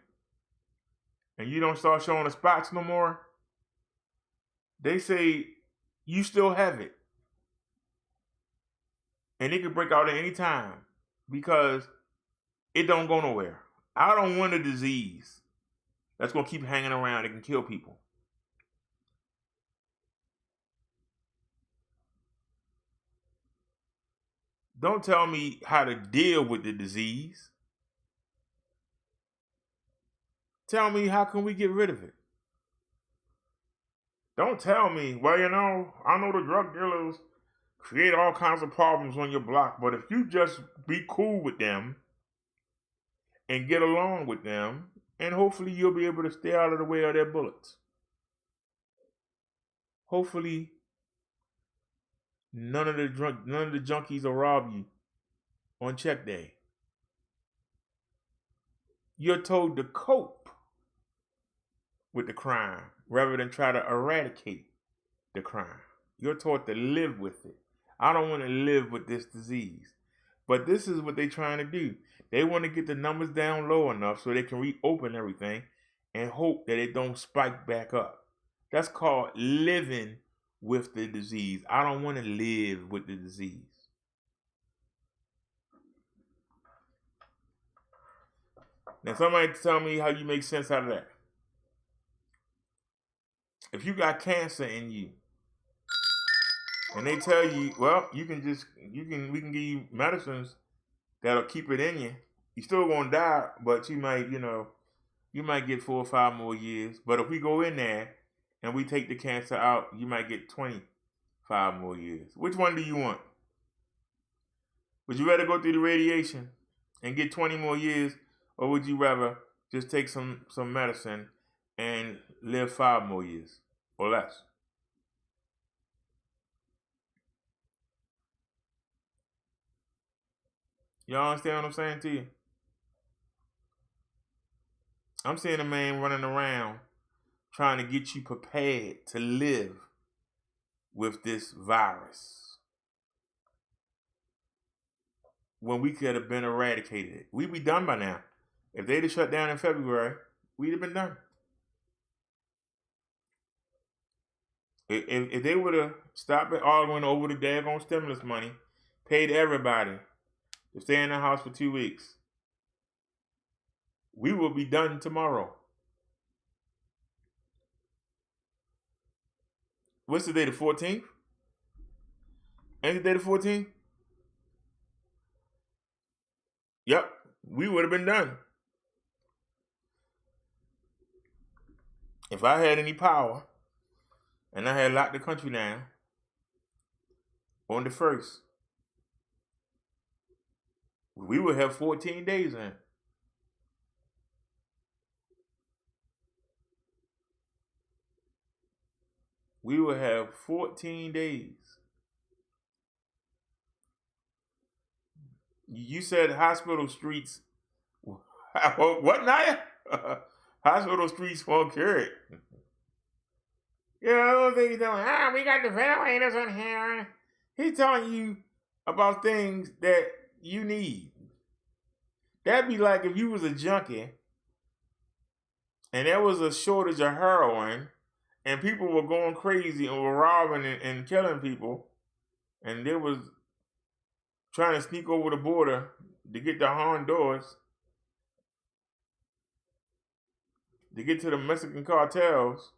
Speaker 2: and you don't start showing the spots no more, they say you still have it. And it can break out at any time because it don't go nowhere. I don't want a disease that's going to keep hanging around. It can kill people. Don't tell me how to deal with the disease. Tell me how can we get rid of it. Don't tell me, well, you know, I know the drug dealers create all kinds of problems on your block, but if you just be cool with them and get along with them, and hopefully you'll be able to stay out of the way of their bullets. Hopefully none of the junkies will rob you on check day. You're told to cope with the crime rather than try to eradicate the crime. You're taught to live with it. I don't want to live with this disease. But this is what they're trying to do. They want to get the numbers down low enough so they can reopen everything and hope that it don't spike back up. That's called living with the disease. I don't want to live with the disease. Now somebody tell me how you make sense out of that. If you got cancer in you, and they tell you, well, we can give you medicines that'll keep it in you. You still gonna die, but you might get 4 or 5 more years. But if we go in there and we take the cancer out, you might get 25 more years. Which one do you want? Would you rather go through the radiation and get 20 more years, or would you rather just take some medicine and live 5 more years or less? Y'all understand what I'm saying to you? I'm seeing a man running around trying to get you prepared to live with this virus when we could have been eradicated it. We'd be done by now. If they'd have shut down in February, we'd have been done. If they would have stopped arguing over the daggone stimulus money, paid everybody to stay in the house for 2 weeks, we will be done tomorrow. What's the day, the 14th? Ain't the day the 14th? Yep, we would have been done. If I had any power and I had locked the country down on the 1st, we would have 14 days in. We would have 14 days. You said hospital streets What, Naya? Hospital streets won't cure it. You know, I don't think he's doing, we got the ventilators in here. He's telling you about things that you need. That'd be like if you was a junkie and there was a shortage of heroin and people were going crazy and were robbing and killing people, and they was trying to sneak over the border to get to Honduras, to get to the Mexican cartels.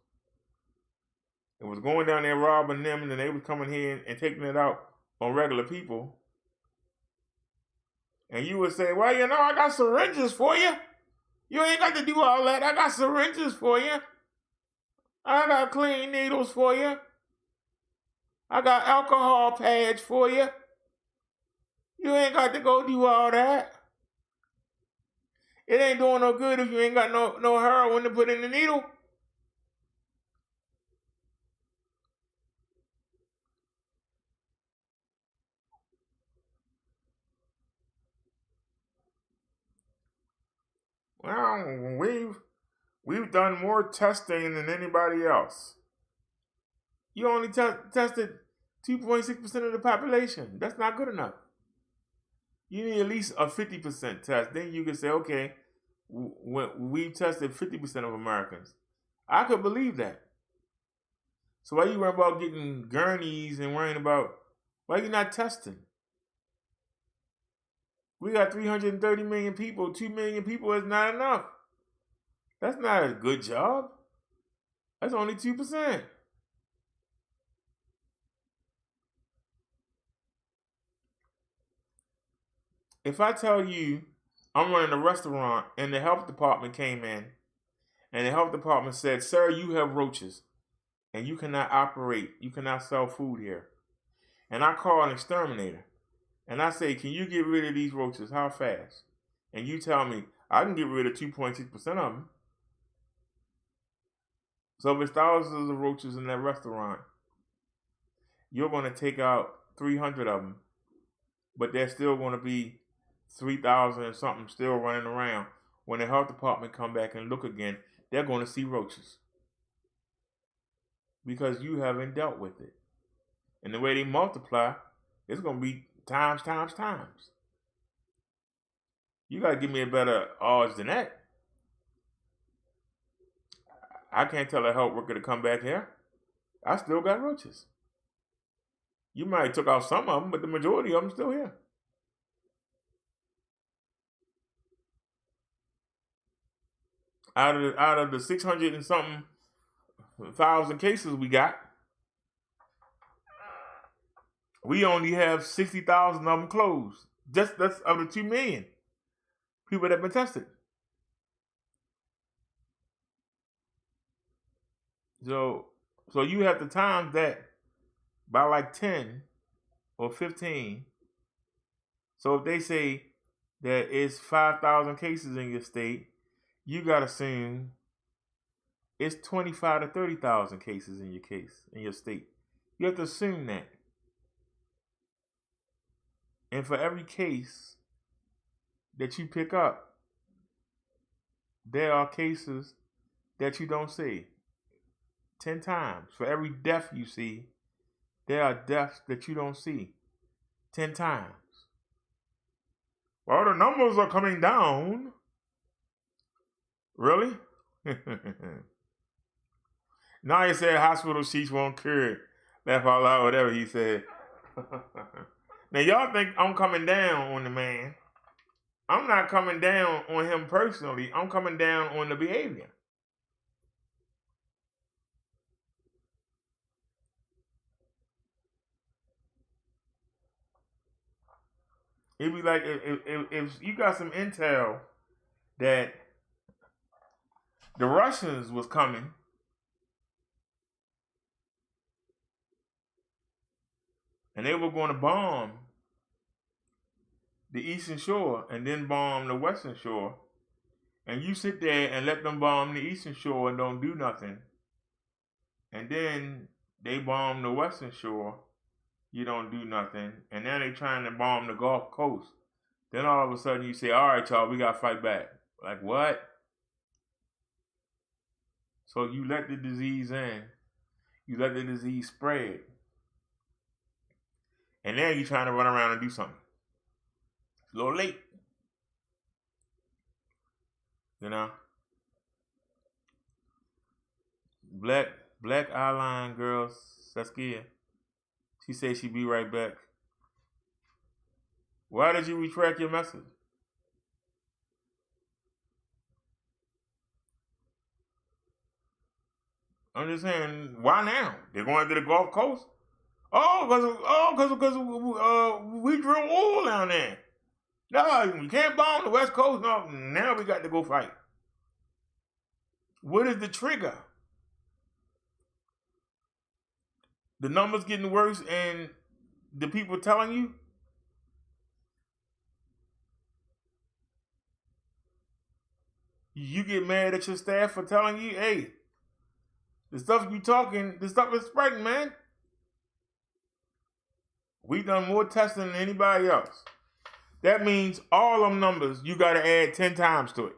Speaker 2: It was going down there robbing them, and then they was coming here and taking it out on regular people. And you would say, well, you know, I got syringes for you. You ain't got to do all that. I got syringes for you. I got clean needles for you. I got alcohol pads for you. You ain't got to go do all that. It ain't doing no good if you ain't got no heroin to put in the needle. Well, we've done more testing than anybody else. You only tested 2.6% of the population. That's not good enough. You need at least a 50% test. Then you can say, okay, we tested 50% of Americans. I could believe that. So why you worrying about getting gurneys and worrying about, why you not testing? We got 330 million people. 2 million people is not enough. That's not a good job. That's only 2%. If I tell you I'm running a restaurant and the health department came in and the health department said, sir, you have roaches and you cannot operate, you cannot sell food here. And I call an exterminator and I say, can you get rid of these roaches? How fast? And you tell me, I can get rid of 2.6% of them. So if it's thousands of roaches in that restaurant, you're going to take out 300 of them, but there's still going to be 3,000 and something still running around. When the health department come back and look again, they're going to see roaches because you haven't dealt with it. And the way they multiply, it's going to be times. You got to give me a better odds than that. I can't tell a health worker to come back here. I still got roaches. You might have took out some of them, but the majority of them still here. Out of the 600 and something thousand cases we got, we only have 60,000 of them closed. That's of the 2 million people that have been tested. So you have to times that by like 10 or 15. So if they say that it's 5,000 cases in your state, you got to assume it's 25 to 30,000 cases in your state. You have to assume that. And for every case that you pick up, there are cases that you don't see. 10 times. For every death you see, there are deaths that you don't see. 10 times. Well, the numbers are coming down. Really? Now he said hospital sheets won't cure it. Laugh out loud, whatever he said. Now y'all think I'm coming down on the man. I'm not coming down on him personally. I'm coming down on the behavior. It'd be like if you got some intel that the Russians was coming, and they were going to bomb the Eastern Shore and then bomb the Western Shore, and you sit there and let them bomb the Eastern Shore and don't do nothing, and then they bomb the Western Shore, you don't do nothing, and now they trying to bomb the Gulf Coast. Then all of a sudden you say, all right, y'all, we got to fight back. Like what? So you let the disease in. You let the disease spread. And now you're trying to run around and do something. It's a little late. You know? Black eyeline girl, Saskia. She said she'd be right back. Why did you retract your message? I'm just saying, why now? They're going to the Gulf Coast? Because we drill oil down there. No, you can't bomb the West Coast. No, now we got to go fight. What is the trigger? The numbers getting worse and the people telling you? You get mad at your staff for telling you, hey, the stuff you talking, the stuff is spreading, man. We done more testing than anybody else. That means all them numbers, you got to add 10 times to it.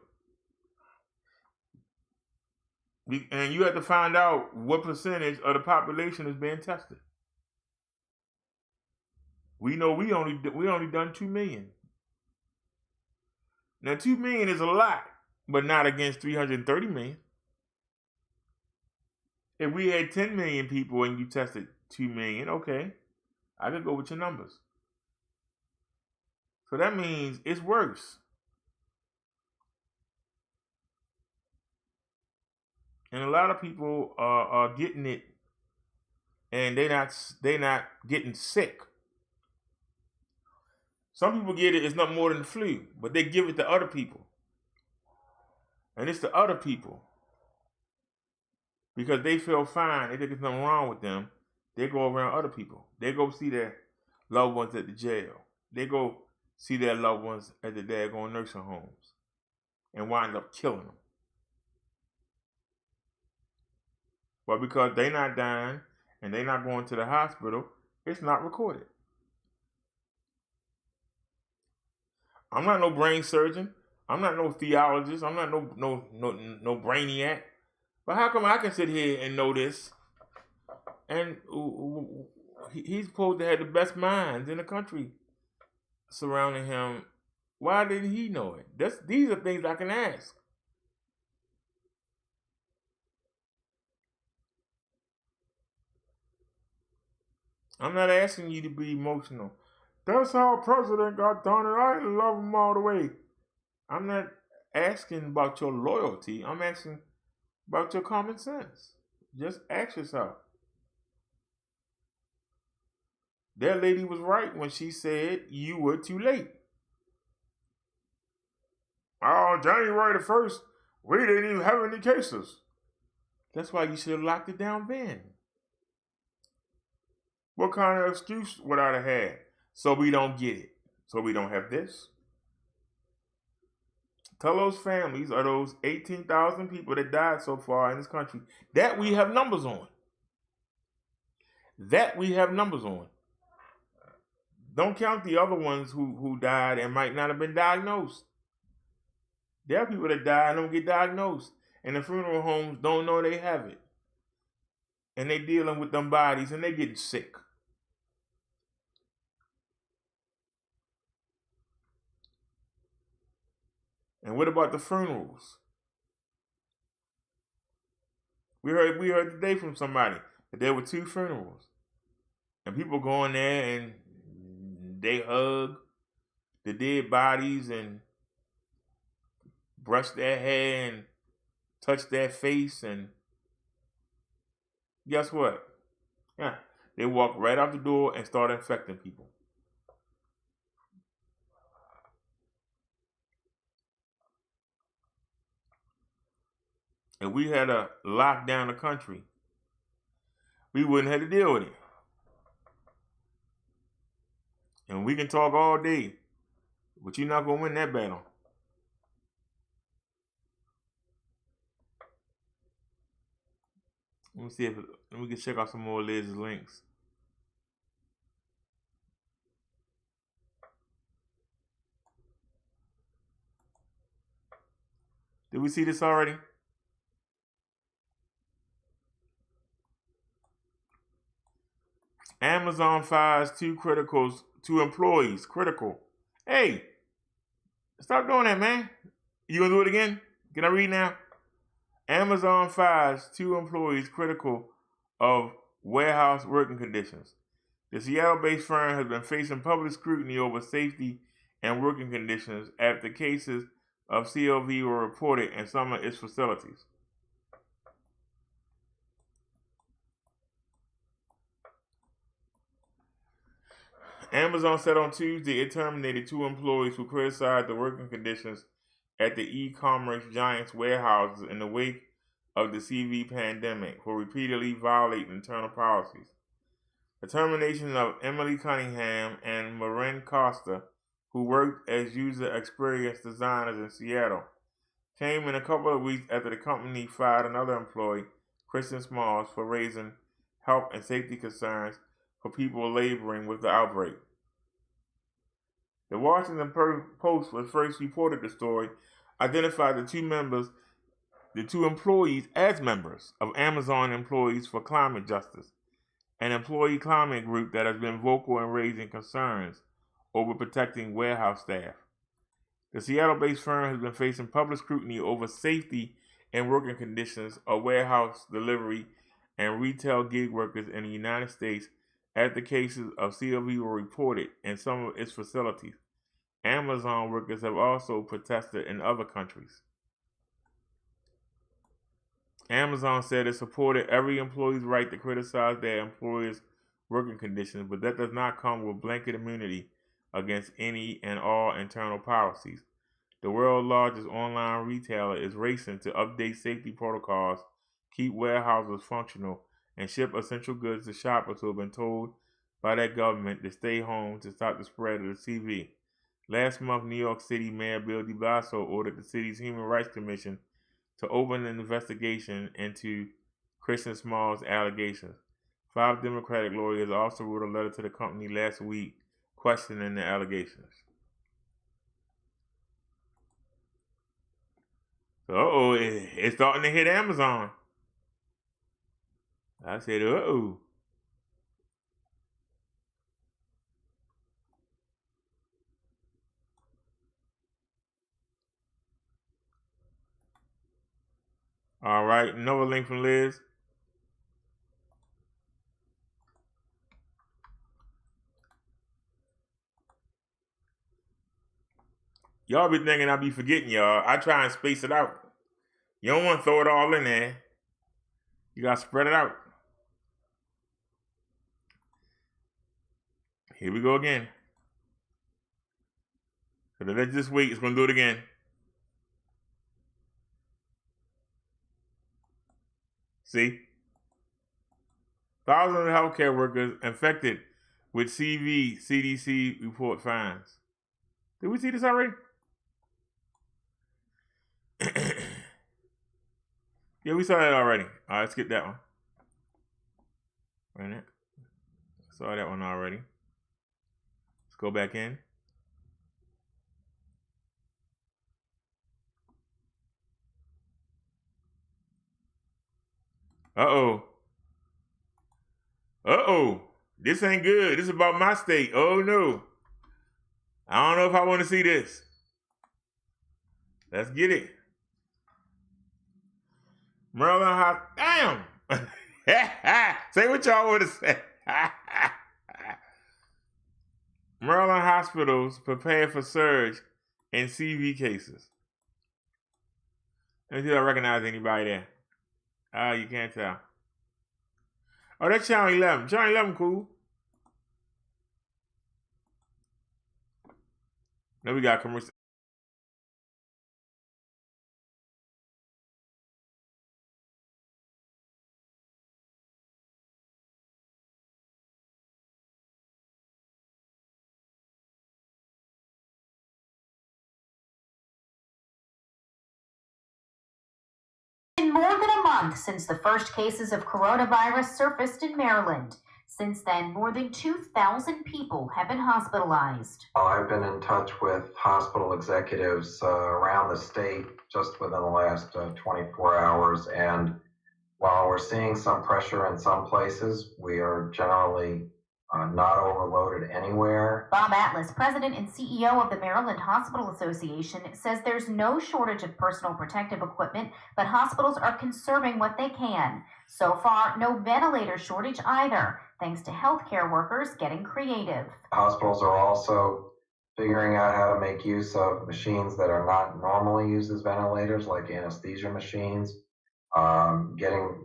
Speaker 2: And you have to find out what percentage of the population is being tested. We know we only done 2 million. Now 2 million is a lot, but not against 330 million. If we had 10 million people and you tested 2 million, okay, I could go with your numbers. So that means it's worse. And a lot of people are getting it, and they're not getting sick. Some people get it, it's not more than the flu, but they give it to other people. And it's the other people. Because they feel fine, they think there's nothing wrong with them. They go around other people. They go see their loved ones at the jail. They go see their loved ones at the daggone nursing homes and wind up killing them. But because they're not dying and they're not going to the hospital, it's not recorded. I'm not no brain surgeon. I'm not no theologist. I'm not no brainiac. But how come I can sit here and know this? And he's supposed to have the best minds in the country surrounding him. Why didn't he know it? These are things I can ask. I'm not asking you to be emotional. That's how President got done, and I love him all the way. I'm not asking about your loyalty. I'm asking about your common sense. Just ask yourself. That lady was right when she said you were too late. Oh, January the 1st, we didn't even have any cases. That's why you should have locked it down then. What kind of excuse would I have had? So we don't get it. So we don't have this. Tell those families or those 18,000 people that died so far in this country that we have numbers on. That we have numbers on. Don't count the other ones who died and might not have been diagnosed. There are people that die and don't get diagnosed. And the funeral homes don't know they have it. And they dealing with them bodies and they getting sick. And what about the funerals? We heard today from somebody that there were 2 funerals. And people go in there and they hug the dead bodies and brush their hair and touch their face, and guess what? Yeah, they walk right out the door and start infecting people. If we had to lock down the country, we wouldn't have to deal with it. And we can talk all day, but you're not going to win that battle. Let me see if we can check out some more Liz's links. Did we see this already? Amazon fires two employees. Critical. Hey, stop doing that, man. You gonna do it again? Can I read now? Amazon fires two employees critical of warehouse working conditions. The Seattle-based firm has been facing public scrutiny over safety and working conditions after cases of CLV were reported in some of its facilities. Amazon said on Tuesday it terminated two employees who criticized the working conditions at the e-commerce giant's warehouses in the wake of the CV pandemic for repeatedly violating internal policies. The termination of Emily Cunningham and Maureen Costa, who worked as user experience designers in Seattle, came in a couple of weeks after the company fired another employee, Kristen Smalls, for raising health and safety concerns for people laboring with the outbreak. The Washington Post, which first reported the story, identified the two employees as members of Amazon Employees for Climate Justice, an employee climate group that has been vocal in raising concerns over protecting warehouse staff. The Seattle-based firm has been facing public scrutiny over safety and working conditions of warehouse delivery and retail gig workers in the United States after cases of CLV were reported in some of its facilities. Amazon workers have also protested in other countries. Amazon said it supported every employee's right to criticize their employer's working conditions, but that does not come with blanket immunity against any and all internal policies. The world's largest online retailer is racing to update safety protocols, keep warehouses functional, and ship essential goods to shoppers who have been told by their government to stay home to stop the spread of the CV. Last month, New York City Mayor Bill de Blasio ordered the city's Human Rights Commission to open an investigation into Kristen Small's allegations. 5 Democratic lawyers also wrote a letter to the company last week questioning the allegations. So, it's starting to hit Amazon. I said, uh-oh. All right, another link from Liz. Y'all be thinking I be forgetting y'all. I try and space it out. You don't want to throw it all in there. You got to spread it out. Here we go again. So let's just wait. It's going to do it again. See? Thousands of healthcare workers infected with CV CDC report finds. Did we see this already? Yeah, we saw that already. All right, skip that one. Wait a minute. Saw that one already. Let's go back in. Uh-oh. Uh-oh. This ain't good. This is about my state. Oh, no. I don't know if I want to see this. Let's get it. Maryland damn. Say what y'all want to say. Maryland hospitals prepare for surge in CV cases. Let me see if I recognize anybody there. You can't tell. Oh, that's Channel 11. Channel 11 cool. Now we got commercial.
Speaker 12: More than a month since the first cases of coronavirus surfaced in Maryland. Since then, more than 2,000 people have been hospitalized.
Speaker 13: I've been in touch with hospital executives around the state just within the last 24 hours, and while we're seeing some pressure in some places, we are generally not overloaded anywhere.
Speaker 12: Bob Atlas, president and CEO of the Maryland Hospital Association, says there's no shortage of personal protective equipment, but hospitals are conserving what they can. So far, no ventilator shortage either, thanks to healthcare workers getting creative.
Speaker 13: Hospitals are also figuring out how to make use of machines that are not normally used as ventilators, like anesthesia machines, getting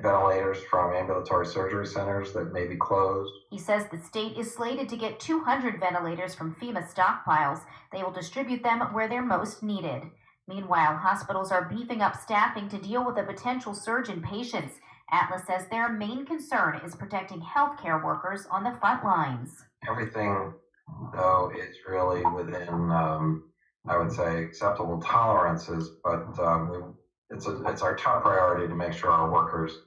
Speaker 13: ventilators from ambulatory surgery centers that may be closed.
Speaker 12: He says the state is slated to get 200 ventilators from FEMA stockpiles. They will distribute them where they're most needed. Meanwhile, hospitals are beefing up staffing to deal with a potential surge in patients. Atlas says their main concern is protecting healthcare workers on the front lines.
Speaker 13: Everything, though, is really within, I would say, acceptable tolerances, but it's our top priority to make sure our workers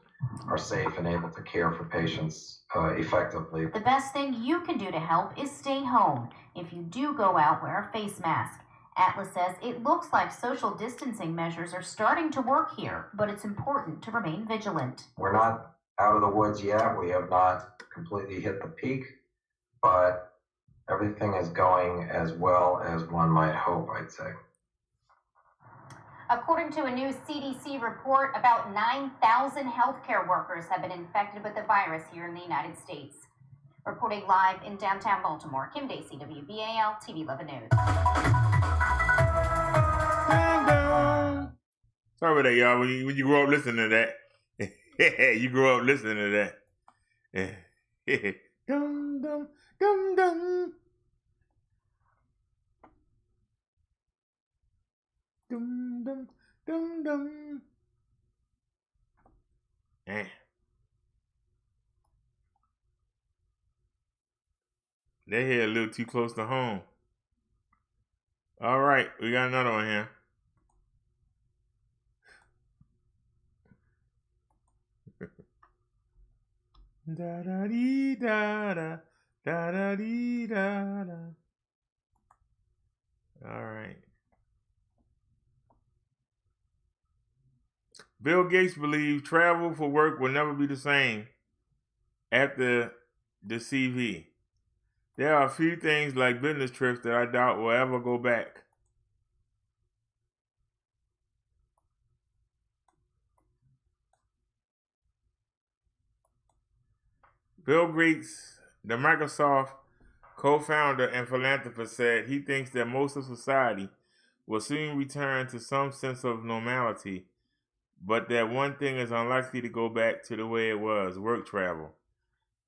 Speaker 13: are safe and able to care for patients effectively.
Speaker 12: The best thing you can do to help is stay home. If you do go out, wear a face mask. Atlas says it looks like social distancing measures are starting to work here, but it's important to remain vigilant.
Speaker 13: We're not out of the woods yet. We have not completely hit the peak, but everything is going as well as one might hope, I'd say.
Speaker 12: According to a new CDC report, about 9,000 healthcare workers have been infected with the virus here in the United States. Reporting live in downtown Baltimore, Kim Dacey, WBAL TV 11 News.
Speaker 2: Sorry about that, y'all. When you grow up listening to that, you grow up listening to that. Dum dum dum dum. Dum dum dum dum. They hit a little too close to home. All right, we got another one here. Da da dee da da da da dee da da. All right. Bill Gates believes travel for work will never be the same after the CV. There are a few things like business trips that I doubt will ever go back. Bill Gates, the Microsoft co-founder and philanthropist, said he thinks that most of society will soon return to some sense of normality, but that one thing is unlikely to go back to the way it was, work travel.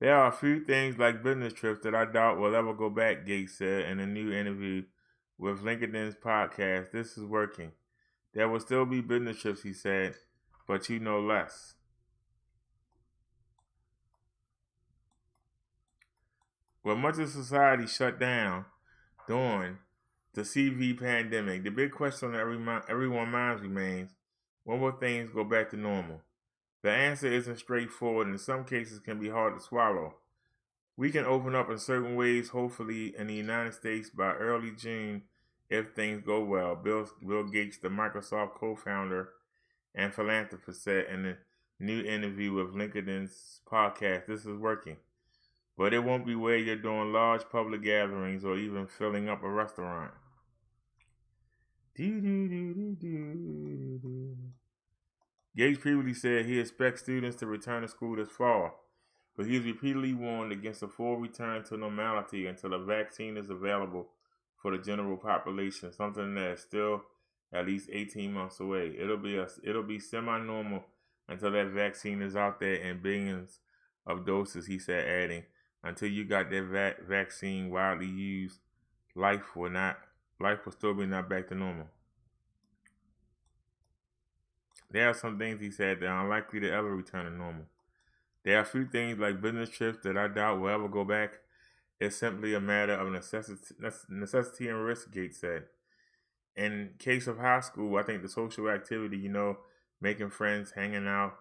Speaker 2: There are a few things like business trips that I doubt will ever go back, Gates said in a new interview with LinkedIn's podcast, This Is Working. There will still be business trips, he said, but you know less. With much of society shut down during the CV pandemic, the big question on everyone's minds remains, when will things go back to normal? The answer isn't straightforward and in some cases can be hard to swallow. We can open up in certain ways, hopefully in the United States by early June if things go well, Bill Gates, the Microsoft co-founder and philanthropist, said in a new interview with LinkedIn's podcast, This Is Working. But it won't be where you're doing large public gatherings or even filling up a restaurant. Gates previously said he expects students to return to school this fall, but he's repeatedly warned against a full return to normality until a vaccine is available for the general population, something that is still at least 18 months away. It'll be semi-normal until that vaccine is out there in billions of doses, he said, adding, until you got that vaccine widely used, life will still be not back to normal. There are some things, he said, that are unlikely to ever return to normal. There are a few things like business trips that I doubt will ever go back. It's simply a matter of necessity and risk, Gates said. In case of high school, I think the social activity, making friends, hanging out,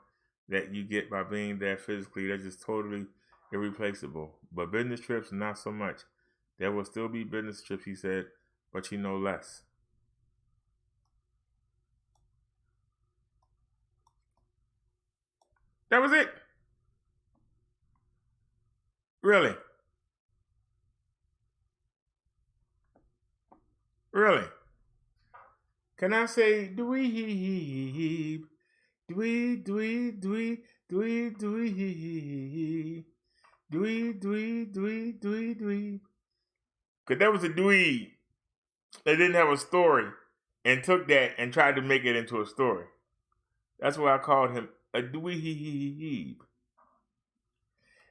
Speaker 2: that you get by being there physically, that's just totally irreplaceable. But business trips, not so much. There will still be business trips, he said, but you know less. That was it. Really? Really? Can I say dweeb, dweeb, dweeb, dweeb, dweeb, dweeb, dweeb, dweeb, dweeb, dweeb, dweeb? Because that was a dweeb that didn't have a story and took that and tried to make it into a story. That's why I called him a dweeb.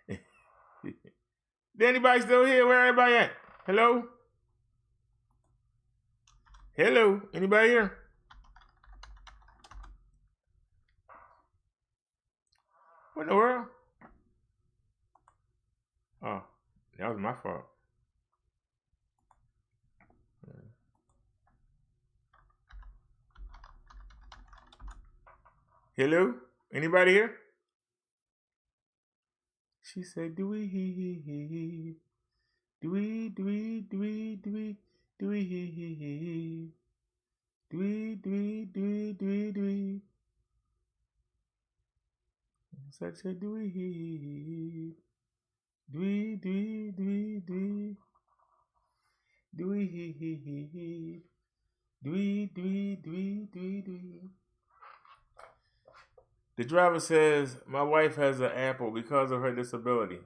Speaker 2: Is anybody still here? Where everybody at? Hello? Hello? Anybody here? What in the world? Oh, that was my fault. Hello? Anybody here? She said, dweeb, dweeb, dweeb, dweeb, dweeb, dweeb, dweeb, dweeb, dweeb, dweeb, dweeb. Such a dweeb, dweeb, dweeb, dweeb, dweeb, dweeb, dweeb, dweeb, dweeb, dweeb. The driver says, my wife has an apple because of her disability.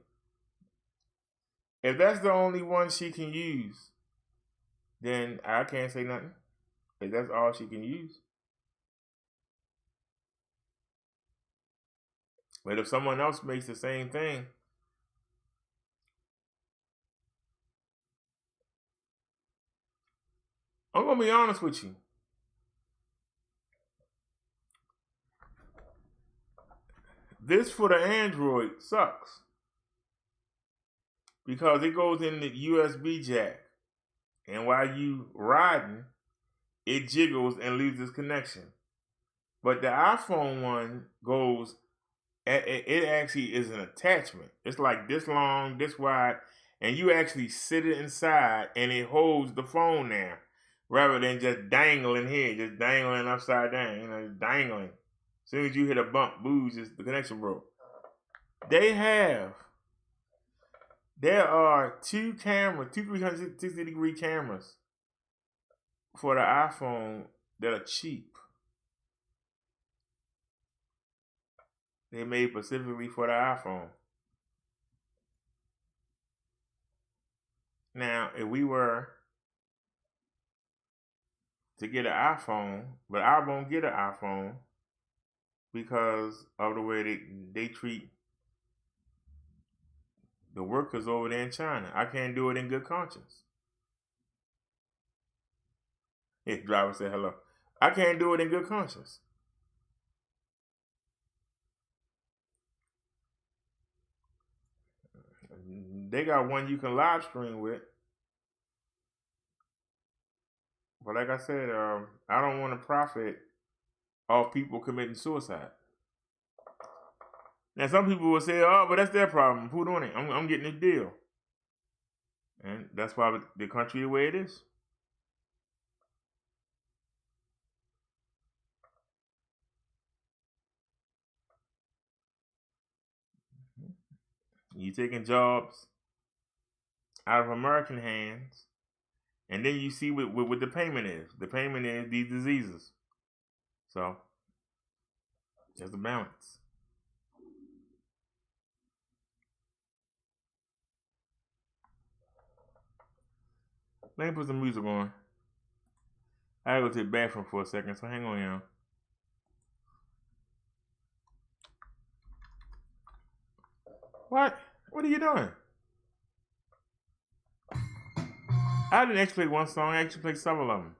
Speaker 2: If that's the only one she can use, then I can't say nothing. If that's all she can use. But if someone else makes the same thing, I'm going to be honest with you. This for the Android sucks. Because it goes in the USB jack. And while you riding, it jiggles and loses connection. But the iPhone one goes, it actually is an attachment. It's like this long, this wide, and you actually sit it inside and it holds the phone there rather than just dangling here, just dangling upside down, just dangling. As soon as you hit a bump, booze, the connection broke. There are two 360-degree cameras for the iPhone that are cheap. They're made specifically for the iPhone. Now, if we were to get an iPhone, but I won't get an iPhone because of the way they treat the workers over there in China. I can't do it in good conscience. Hey, driver said hello. I can't do it in good conscience. They got one you can live stream with. But like I said, I don't want to profit off people committing suicide. Now, some people will say, oh, but that's their problem. Who doing it? I'm getting a deal. And that's why the country the way it is. You taking jobs out of American hands, and then you see what the payment is. The payment is these diseases. So, there's a balance. Let me put some music on. I gotta go to the bathroom for a second, so hang on, y'all. What? What are you doing? I didn't actually play one song, I actually played several of them.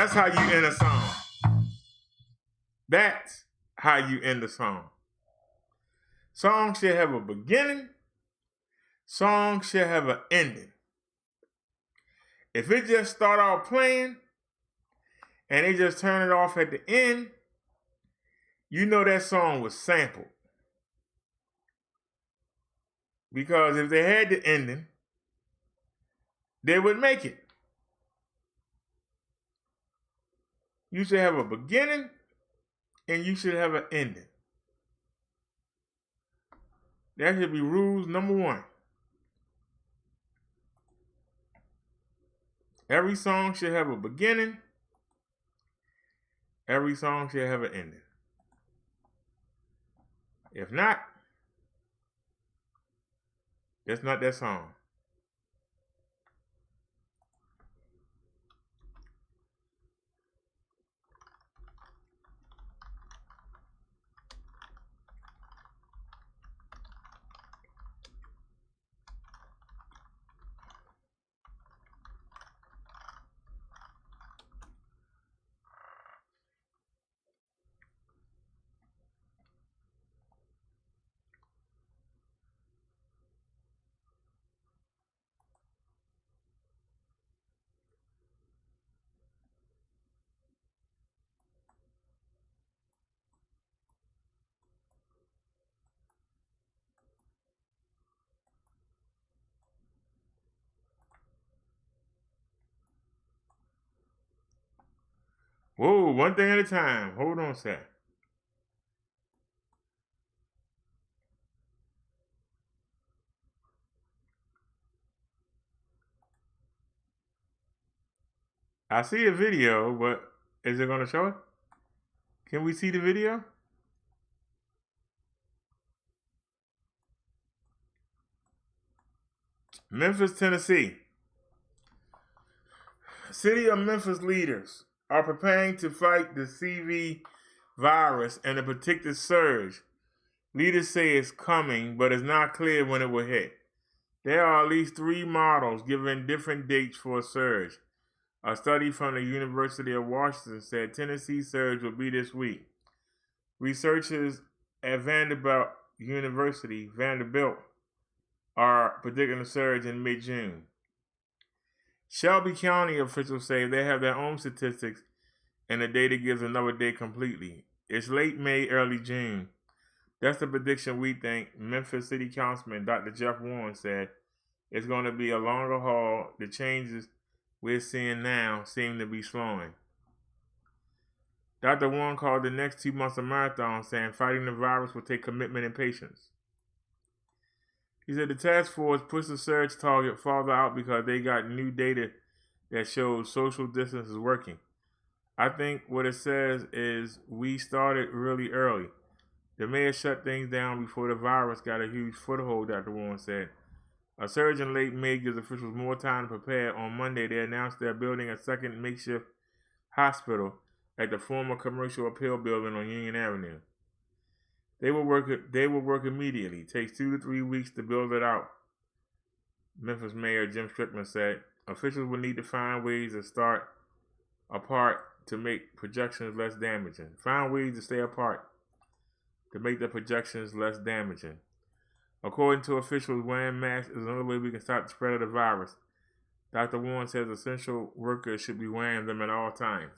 Speaker 2: That's how you end a song. That's how you end a song. Song should have a beginning. Song should have an ending. If it just start out playing and they just turn it off at the end, you know that song was sampled. Because if they had the ending, they would make it. You should have a beginning and you should have an ending. That should be rules number 1. Every song should have a beginning. Every song should have an ending. If not, that's not that song. Whoa, one thing at a time. Hold on a sec. I see a video, but is it going to show it? Can we see the video? Memphis, Tennessee. City of Memphis leaders are preparing to fight the CV virus and a particular surge. Leaders say it's coming, but it's not clear when it will hit. There are at least 3 models giving different dates for a surge. A study from the University of Washington said Tennessee surge will be this week. Researchers at Vanderbilt are predicting a surge in mid-June. Shelby County officials say they have their own statistics and the data gives another day completely. It's late May, early June. That's the prediction we think. Memphis City Councilman Dr. Jeff Warren said it's going to be a longer haul. The changes we're seeing now seem to be slowing. Dr. Warren called the next 2 months a marathon, saying fighting the virus will take commitment and patience. He said the task force pushed the surge target farther out because they got new data that shows social distance is working. I think what it says is we started really early. The mayor shut things down before the virus got a huge foothold, Dr. Warren said. A surge in late May gives officials more time to prepare. On Monday, they announced they're building a second makeshift hospital at the former commercial appeal building on Union Avenue. They will work immediately. It takes 2 to 3 weeks to build it out. Memphis Mayor Jim Strickland said officials will need to find ways to start apart to make projections less damaging. Find ways to stay apart to make the projections less damaging. According to officials, wearing masks is another way we can stop the spread of the virus. Dr. Warren says essential workers should be wearing them at all times.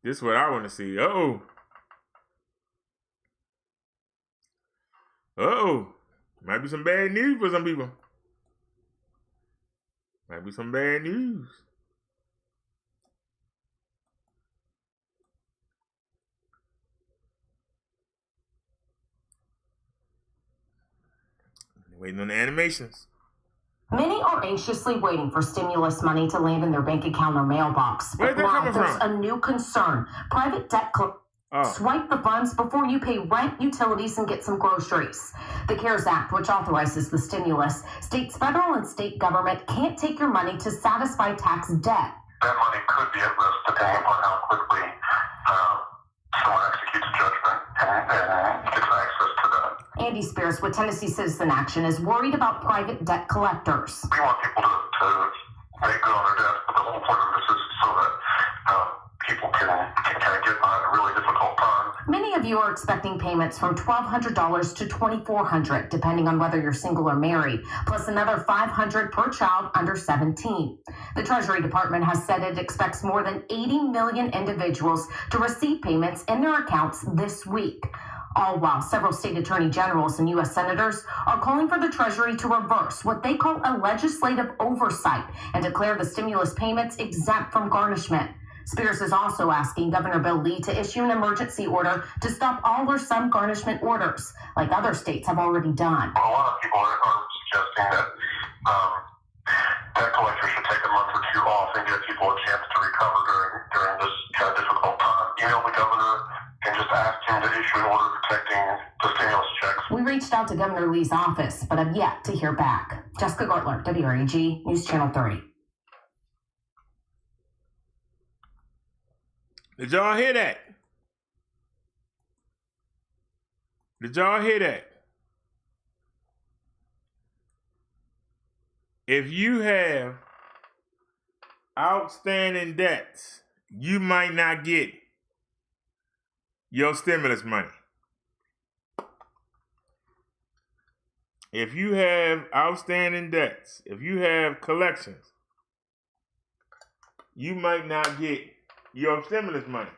Speaker 2: This is what I want to see. Uh-oh. Might be some bad news for some people. Might be some bad news. Waiting on the animations.
Speaker 14: Many are anxiously waiting for stimulus money to land in their bank account or mailbox.
Speaker 2: Where's that coming
Speaker 14: there's
Speaker 2: from?
Speaker 14: a new concern. Private debt swipe the funds before you pay rent, utilities, and get some groceries. The CARES Act, which authorizes the stimulus, states federal and state government can't take your money to satisfy tax debt.
Speaker 15: That money could be at risk depending upon how quickly someone executes a judgment and gets access to that.
Speaker 14: Andy Spears with Tennessee Citizen Action is worried about private debt collectors.
Speaker 15: We want people to make good on their debt, but the whole point of this is so that people can kind of get by a really difficult time.
Speaker 14: Many of you are expecting payments from $1,200 to $2,400, depending on whether you're single or married, plus another $500 per child under 17. The Treasury Department has said it expects more than 80 million individuals to receive payments in their accounts this week. All while several state attorney generals and U.S. senators are calling for the Treasury to reverse what they call a legislative oversight and declare the stimulus payments exempt from garnishment. Spears is also asking Governor Bill Lee to issue an emergency order to stop all or some garnishment orders, like other states have already done.
Speaker 15: A lot of people are suggesting that debt collectors should take a month or two off and give people a chance to recover during this kind of difficult time. Email the governor and just ask him to issue an order protecting the stimulus checks.
Speaker 14: We reached out to Governor Lee's office, but have yet to hear back. Jessica Gortler, WREG, News Channel 3.
Speaker 2: Did y'all hear that? Did y'all hear that? If you have outstanding debts, you might not get your stimulus money. If you have outstanding debts, if you have collections, you might not get your stimulus money.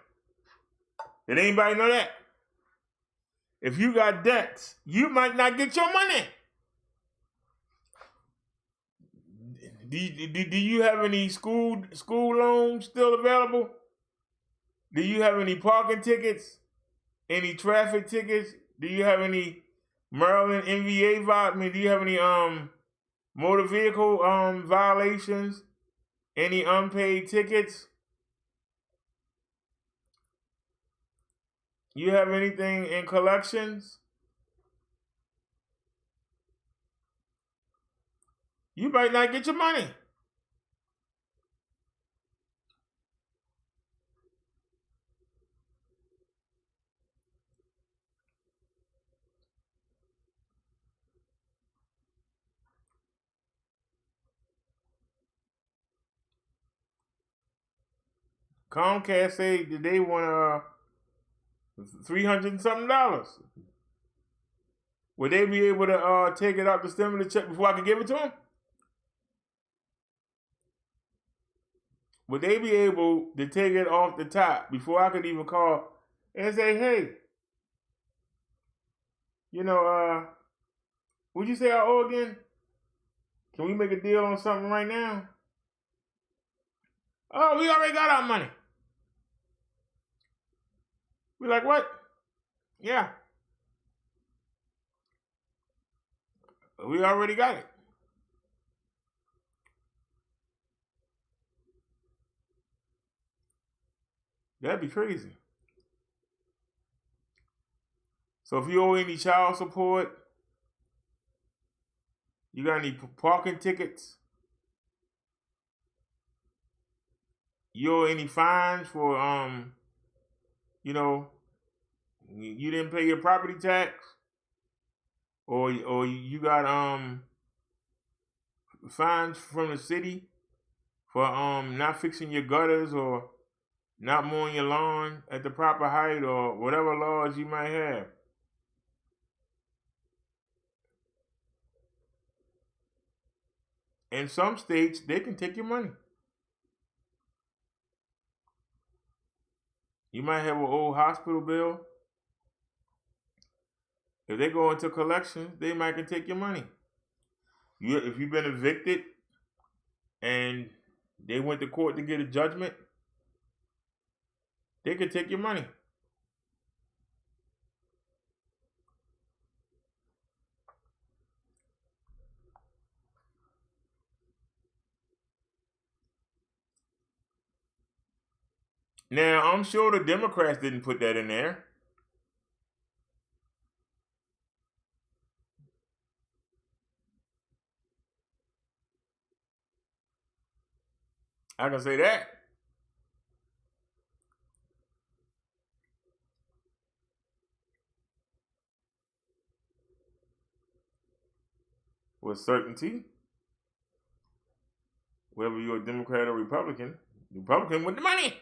Speaker 2: Did anybody know that? If you got debts, you might not get your money. Do you have any school loans still available? Do you have any parking tickets? Any traffic tickets? Do you have any Maryland MVA do you have any motor vehicle violations? Any unpaid tickets? You have anything in collections? You might not get your money. Comcast say that they want $300 and something. Would they be able to take it out the stimulus check before I could give it to them? Would they be able to take it off the top before I could even call and say, hey, would you say I owe again? Can we make a deal on something right now? Oh, we already got our money. We're like, what? Yeah. We already got it. That'd be crazy. So if you owe any child support, you got any parking tickets, you owe any fines for, you didn't pay your property tax, or you got fines from the city for not fixing your gutters or not mowing your lawn at the proper height or whatever laws you might have. In some states, they can take your money. You might have an old hospital bill. If they go into collections, they might can take your money. If you've been evicted and they went to court to get a judgment, they could take your money. Now, I'm sure the Democrats didn't put that in there. I can say that. with certainty. Whether you're a Democrat or Republican with the money.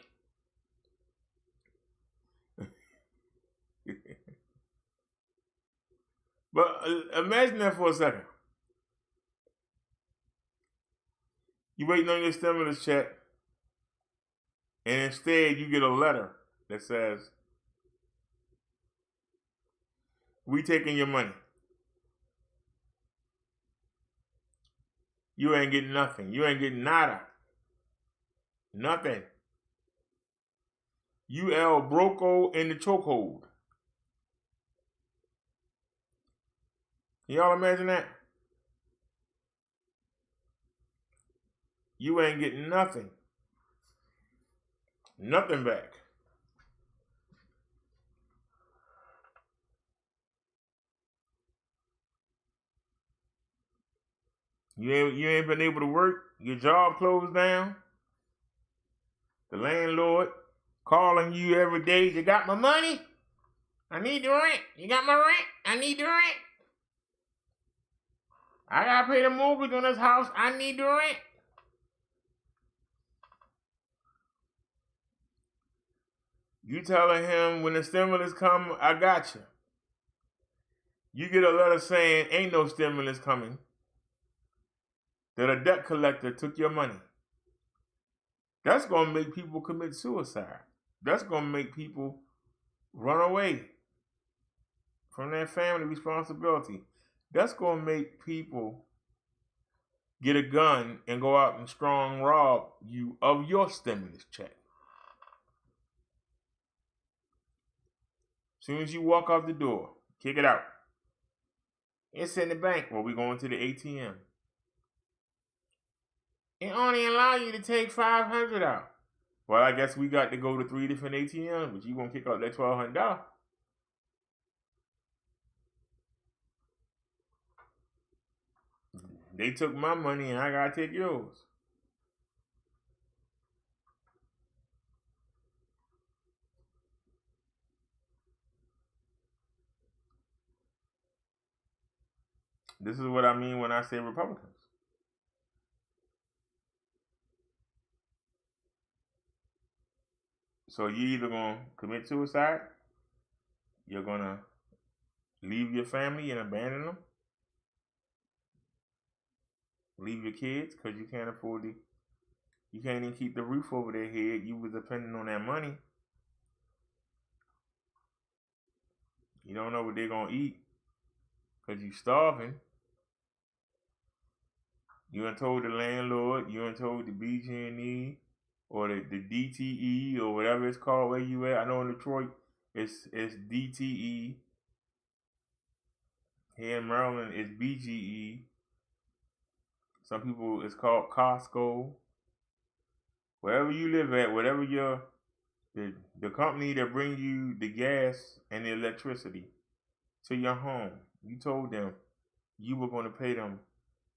Speaker 2: But imagine that for a second. You waiting on your stimulus check, and instead you get a letter that says, "We taking your money. You ain't getting nothing. You ain't getting nada. Nothing. You el broco in the chokehold." Y'all imagine that? You ain't getting nothing. Nothing back. You ain't been able to work. Your job closed down. The landlord calling you every day. "You got my money? I need the rent. You got my rent? I need the rent. I gotta pay the mortgage on this house. I need the rent." You telling him, "When the stimulus come, I got you." You get a letter saying ain't no stimulus coming. That a debt collector took your money. That's going to make people commit suicide. That's going to make people run away from their family responsibility. That's going to make people get a gun and go out and strong rob you of your stimulus check. As soon as you walk out the door, kick it out. It's in the bank. Well, we're going to the ATM. It only allow you to take $500 out. Well, I guess we got to go to 3 different ATMs, but you gonna kick out that $1,200. They took my money and I gotta take yours. This is what I mean when I say Republicans. So you either gonna commit suicide, you're gonna leave your family and abandon them, leave your kids because you can't afford it. You can't even keep the roof over their head. You was depending on that money. You don't know what they're gonna eat because you starving. You done told the landlord, you done told the BG&E or the DTE or whatever it's called where you at. I know in Detroit it's DTE. Here in Maryland it's BGE. Some people it's called Costco. Wherever you live at, whatever the company that brings you the gas and the electricity to your home, you told them you were going to pay them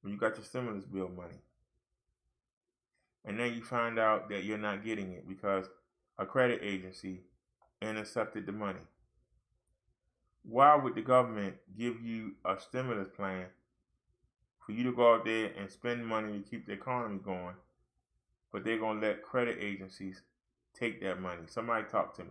Speaker 2: when you got your stimulus bill money. And then you find out that you're not getting it because a credit agency intercepted the money. Why would the government give you a stimulus plan for you to go out there and spend money to keep the economy going, but they're going to let credit agencies take that money? Somebody talk to me.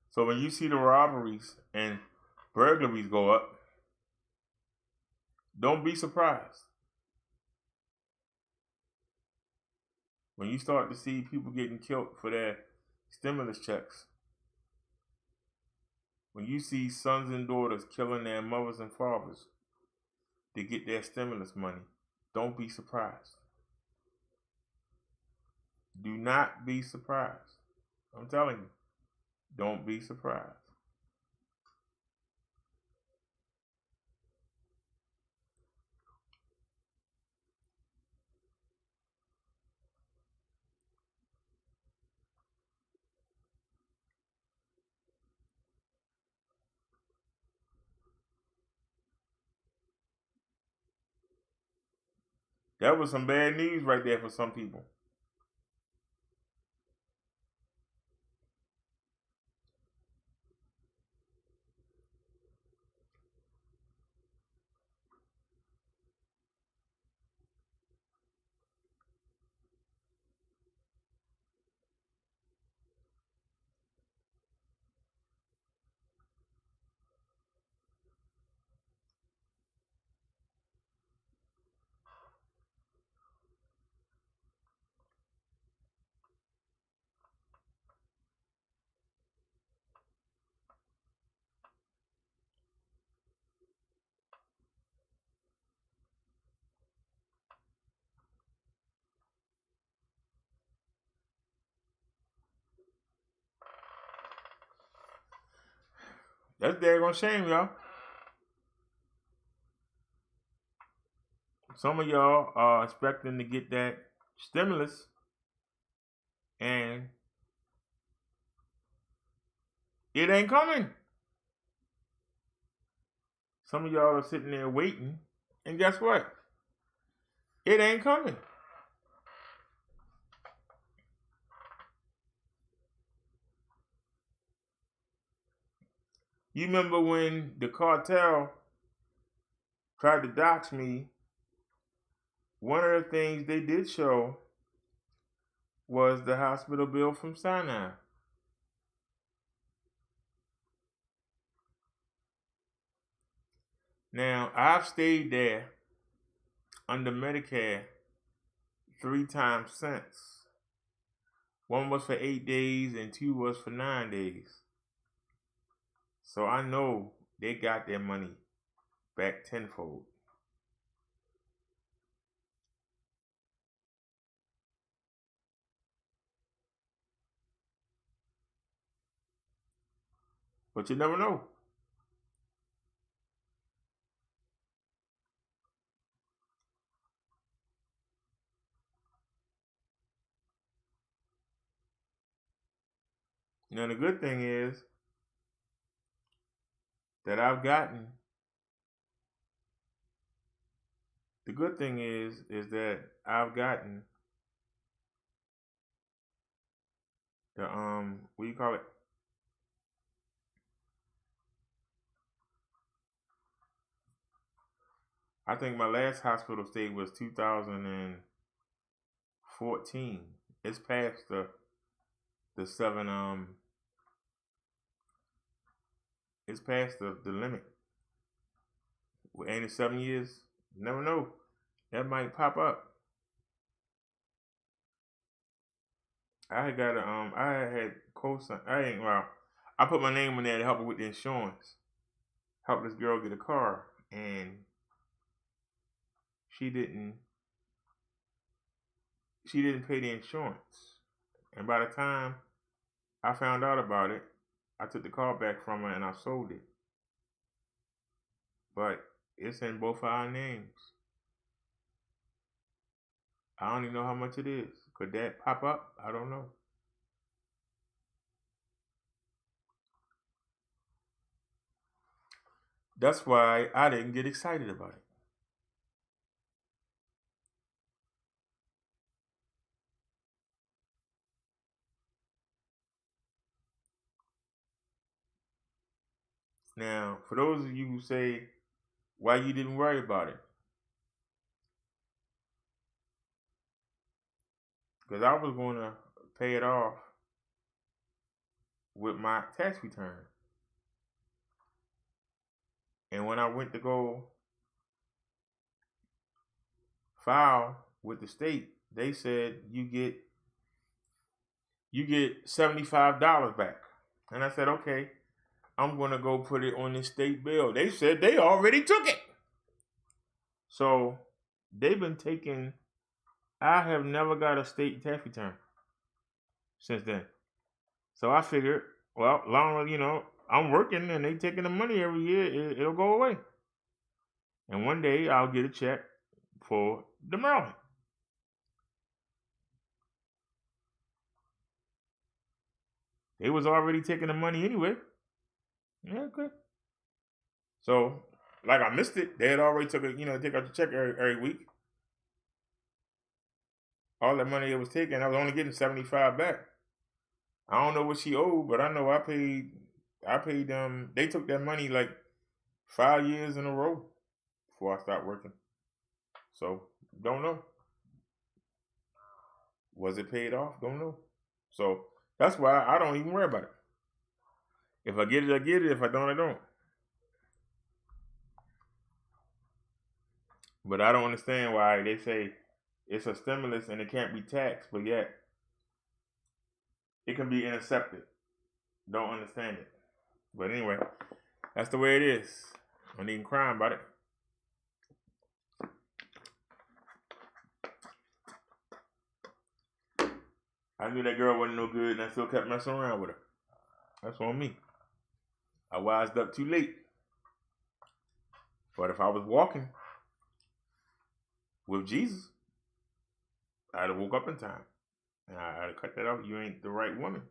Speaker 2: So when you see the robberies and burglaries go up, don't be surprised. When you start to see people getting killed for their stimulus checks, when you see sons and daughters killing their mothers and fathers to get their stimulus money, don't be surprised. Do not be surprised. I'm telling you. Don't be surprised. That was some bad news right there for some people. That's daggone shame, y'all. Some of y'all are expecting to get that stimulus, and it ain't coming. Some of y'all are sitting there waiting, and guess what? It ain't coming. You remember when the cartel tried to dox me? One of the things they did show was the hospital bill from Sinai. Now, I've stayed there under Medicare 3 times since. One was for 8 days and 2 was for 9 days. So I know they got their money back tenfold. But you never know. Now the good thing is that I've gotten. The good thing is that I've gotten the what do you call it? I think my last hospital stay was 2014. It's past the 7 it's past the limit. Ain't it 7 years? You never know. That might pop up. I got I had co-sign. I put my name on there to help her with the insurance. Help this girl get a car, and she didn't pay the insurance. And by the time I found out about it, I took the car back from her and I sold it. But it's in both of our names. I don't even know how much it is. Could that pop up? I don't know. That's why I didn't get excited about it. Now, for those of you who say why you didn't worry about it, because I was going to pay it off with my tax return. And when I went to go file with the state, they said you get $75 back. And I said, okay, I'm going to go put it on the state bill. They said they already took it. So they've been taking, I have never got a state tax return since then. So I figured, well, long as, I'm working and they taking the money every year, it'll go away. And one day I'll get a check for the Maryland. They was already taking the money anyway. Yeah, okay. So, like I missed it. They had already took it, take out the check every week. all that money it was taken, I was only getting 75 back. I don't know what she owed, but I know I paid them. They took that money like 5 years in a row before I stopped working. So don't know. Was it paid off? Don't know. So that's why I don't even worry about it. If I get it, I get it. If I don't, I don't. But I don't understand why they say it's a stimulus and it can't be taxed, but yet it can be intercepted. Don't understand it. But anyway, that's the way it is. I ain't even crying about it. I knew that girl wasn't no good and I still kept messing around with her. That's on me. I wised up too late. But if I was walking with Jesus, I'd have woke up in time. And I'd have cut that out. You ain't the right woman.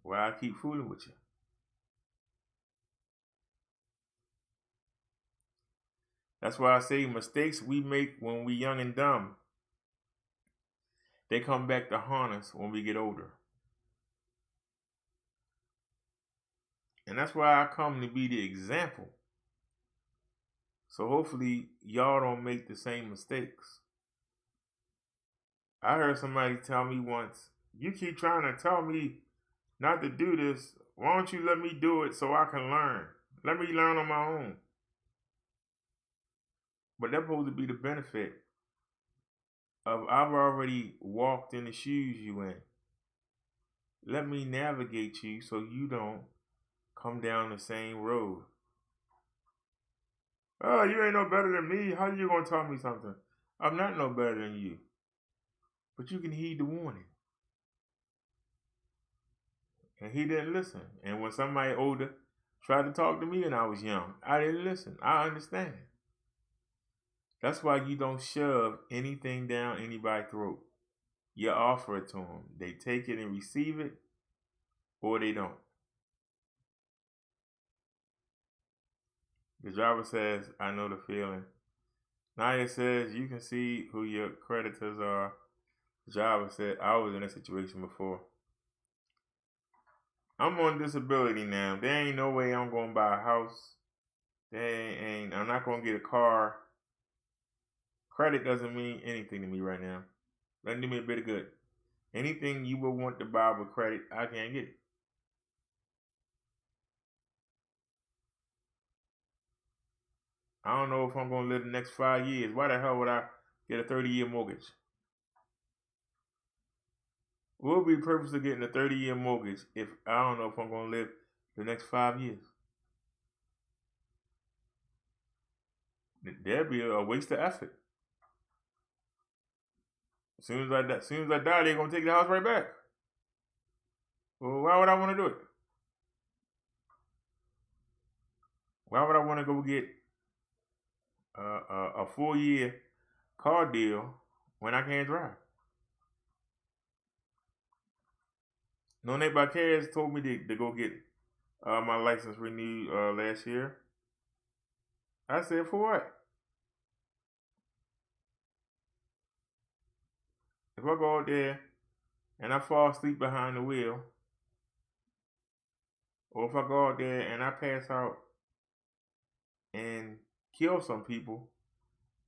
Speaker 2: Why I keep fooling with you? That's why I say mistakes we make when we young and dumb, they come back to haunt us when we get older. And that's why I come to be the example. So hopefully y'all don't make the same mistakes. I heard somebody tell me once, you keep trying to tell me not to do this. Why don't you let me do it so I can learn? Let me learn on my own. But that's supposed to be the benefit of I've already walked in the shoes you in. Let me navigate you so you don't come down the same road. Oh, you ain't no better than me. How you gonna tell me something? I'm not no better than you. But you can heed the warning. And he didn't listen. And when somebody older tried to talk to me and I was young, I didn't listen. I understand. That's why you don't shove anything down anybody's throat. You offer it to them. They take it and receive it, or they don't. The driver says, I know the feeling. Naya says, you can see who your creditors are. The driver said, I was in a situation before. I'm on disability now. There ain't no way I'm going to buy a house. I'm not going to get a car. Credit doesn't mean anything to me right now. Doesn't do me a bit of good. Anything you would want to buy with credit, I can't get it. I don't know if I'm going to live the next 5 years. Why the hell would I get a 30-year mortgage? What would be the purpose of getting a 30-year mortgage if I don't know if I'm going to live the next 5 years? That'd be a waste of effort. As soon as I die, they're going to take the house right back. Well, why would I want to do it? Why would I want to go get a 4-year car deal when I can't drive? No Nate by Cares told me to go get my license renewed last year. I said, for what? If I go out there and I fall asleep behind the wheel, or if I go out there and I pass out and kill some people,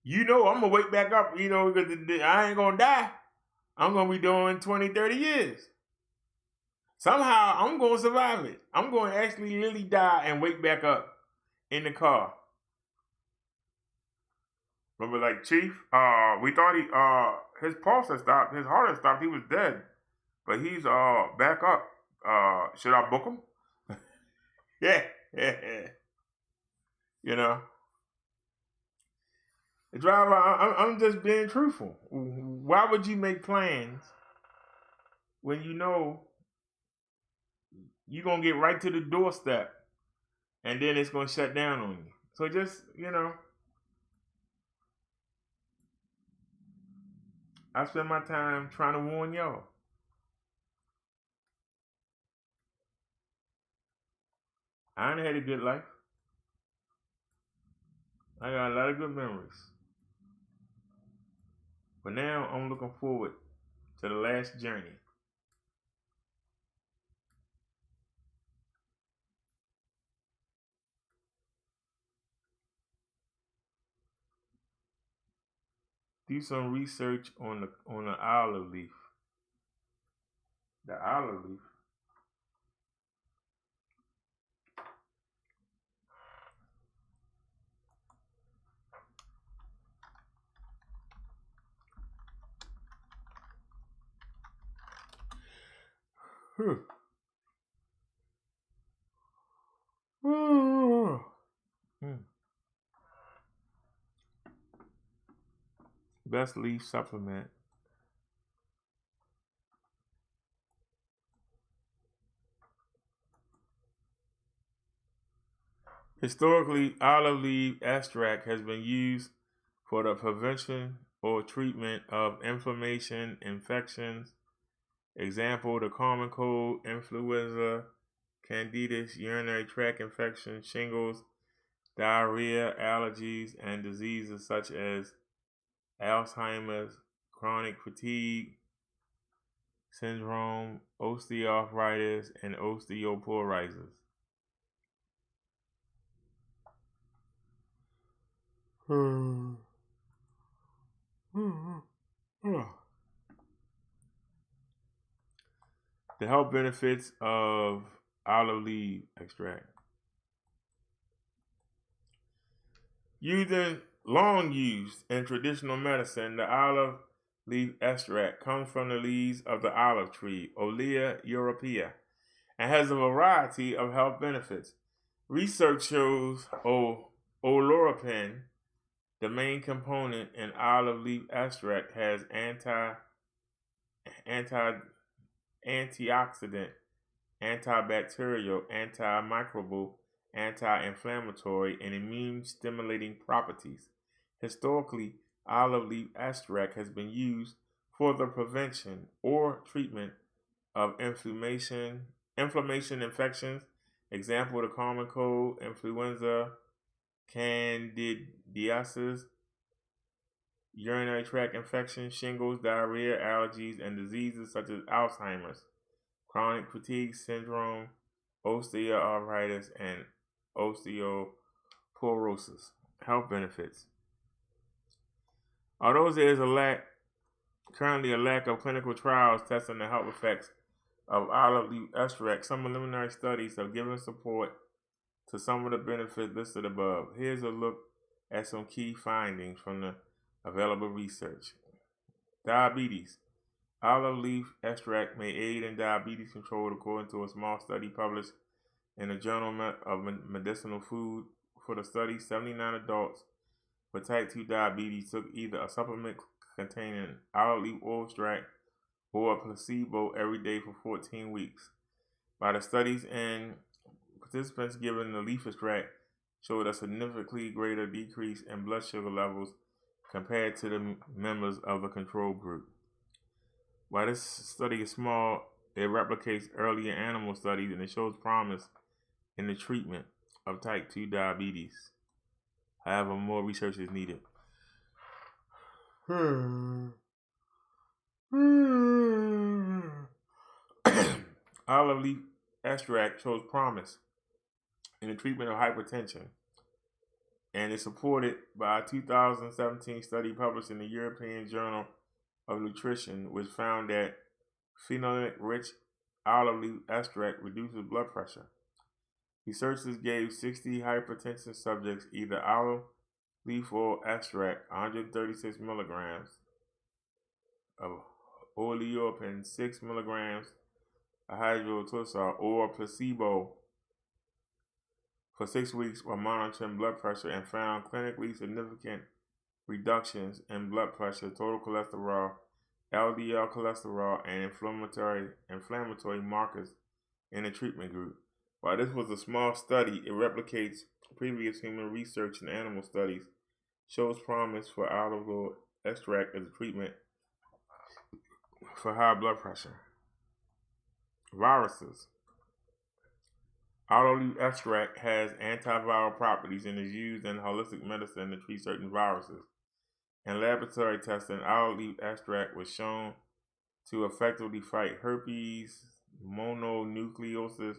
Speaker 2: I'm going to wake back up, because I ain't going to die. I'm going to be doing 20, 30 years. Somehow, I'm going to survive it. I'm going to actually really die and wake back up in the car. But we're like, Chief, we thought his pulse had stopped, his heart had stopped, he was dead. But he's back up. Should I book him? Yeah. The driver, I'm just being truthful. Why would you make plans when you know you're going to get right to the doorstep and then it's going to shut down on you? So just, I spend my time trying to warn y'all. I ain't had a good life. I got a lot of good memories. But now I'm looking forward to the last journey. Do some research on the olive leaf. The olive leaf. Best leaf supplement. Historically, olive leaf extract has been used for the prevention or treatment of inflammation, infections. Example, the common cold, influenza, candidus, urinary tract infection, shingles, diarrhea, allergies, and diseases such as Alzheimer's, chronic fatigue syndrome, osteoarthritis, and osteoporosis. The health benefits of olive leaf extract. Long used in traditional medicine, the olive leaf extract comes from the leaves of the olive tree, Olea europea, and has a variety of health benefits. Research shows oleuropein, the main component in olive leaf extract, has antioxidant, antibacterial, antimicrobial, anti-inflammatory, and immune-stimulating properties. Historically, olive leaf extract has been used for the prevention or treatment of inflammation, infections. Example, the common cold, influenza, candidiasis, urinary tract infection, shingles, diarrhea, allergies, and diseases such as Alzheimer's, chronic fatigue syndrome, osteoarthritis, and osteoporosis. Health benefits. Although there is currently a lack of clinical trials testing the health effects of olive leaf extract, some preliminary studies have given support to some of the benefits listed above. Here's a look at some key findings from the available research. Diabetes. Olive leaf extract may aid in diabetes control according to a small study published in the Journal of Medicinal Food. For the study, 79 adults with type 2 diabetes took either a supplement containing olive leaf oil extract or a placebo every day for 14 weeks. By the studies and participants given the leaf extract showed a significantly greater decrease in blood sugar levels compared to the members of the control group. While this study is small, it replicates earlier animal studies and it shows promise in the treatment of type 2 diabetes. However, more research is needed. Olive leaf extract shows promise in the treatment of hypertension and is supported by a 2017 study published in the European Journal of Nutrition, which found that phenolic-rich olive leaf extract reduces blood pressure. Researchers gave 60 hypertension subjects either olive leaf oil extract, 136 milligrams of oleuropein, 6 milligrams of hydroxystrobin, or placebo for 6 weeks while monitoring blood pressure, and found clinically significant reductions in blood pressure, total cholesterol, LDL cholesterol, and inflammatory markers in the treatment group. While this was a small study, it replicates previous human research and animal studies, shows promise for olive oil extract as a treatment for high blood pressure. Viruses. Olive leaf extract has antiviral properties and is used in holistic medicine to treat certain viruses. In laboratory testing, olive leaf extract was shown to effectively fight herpes, mononucleosis,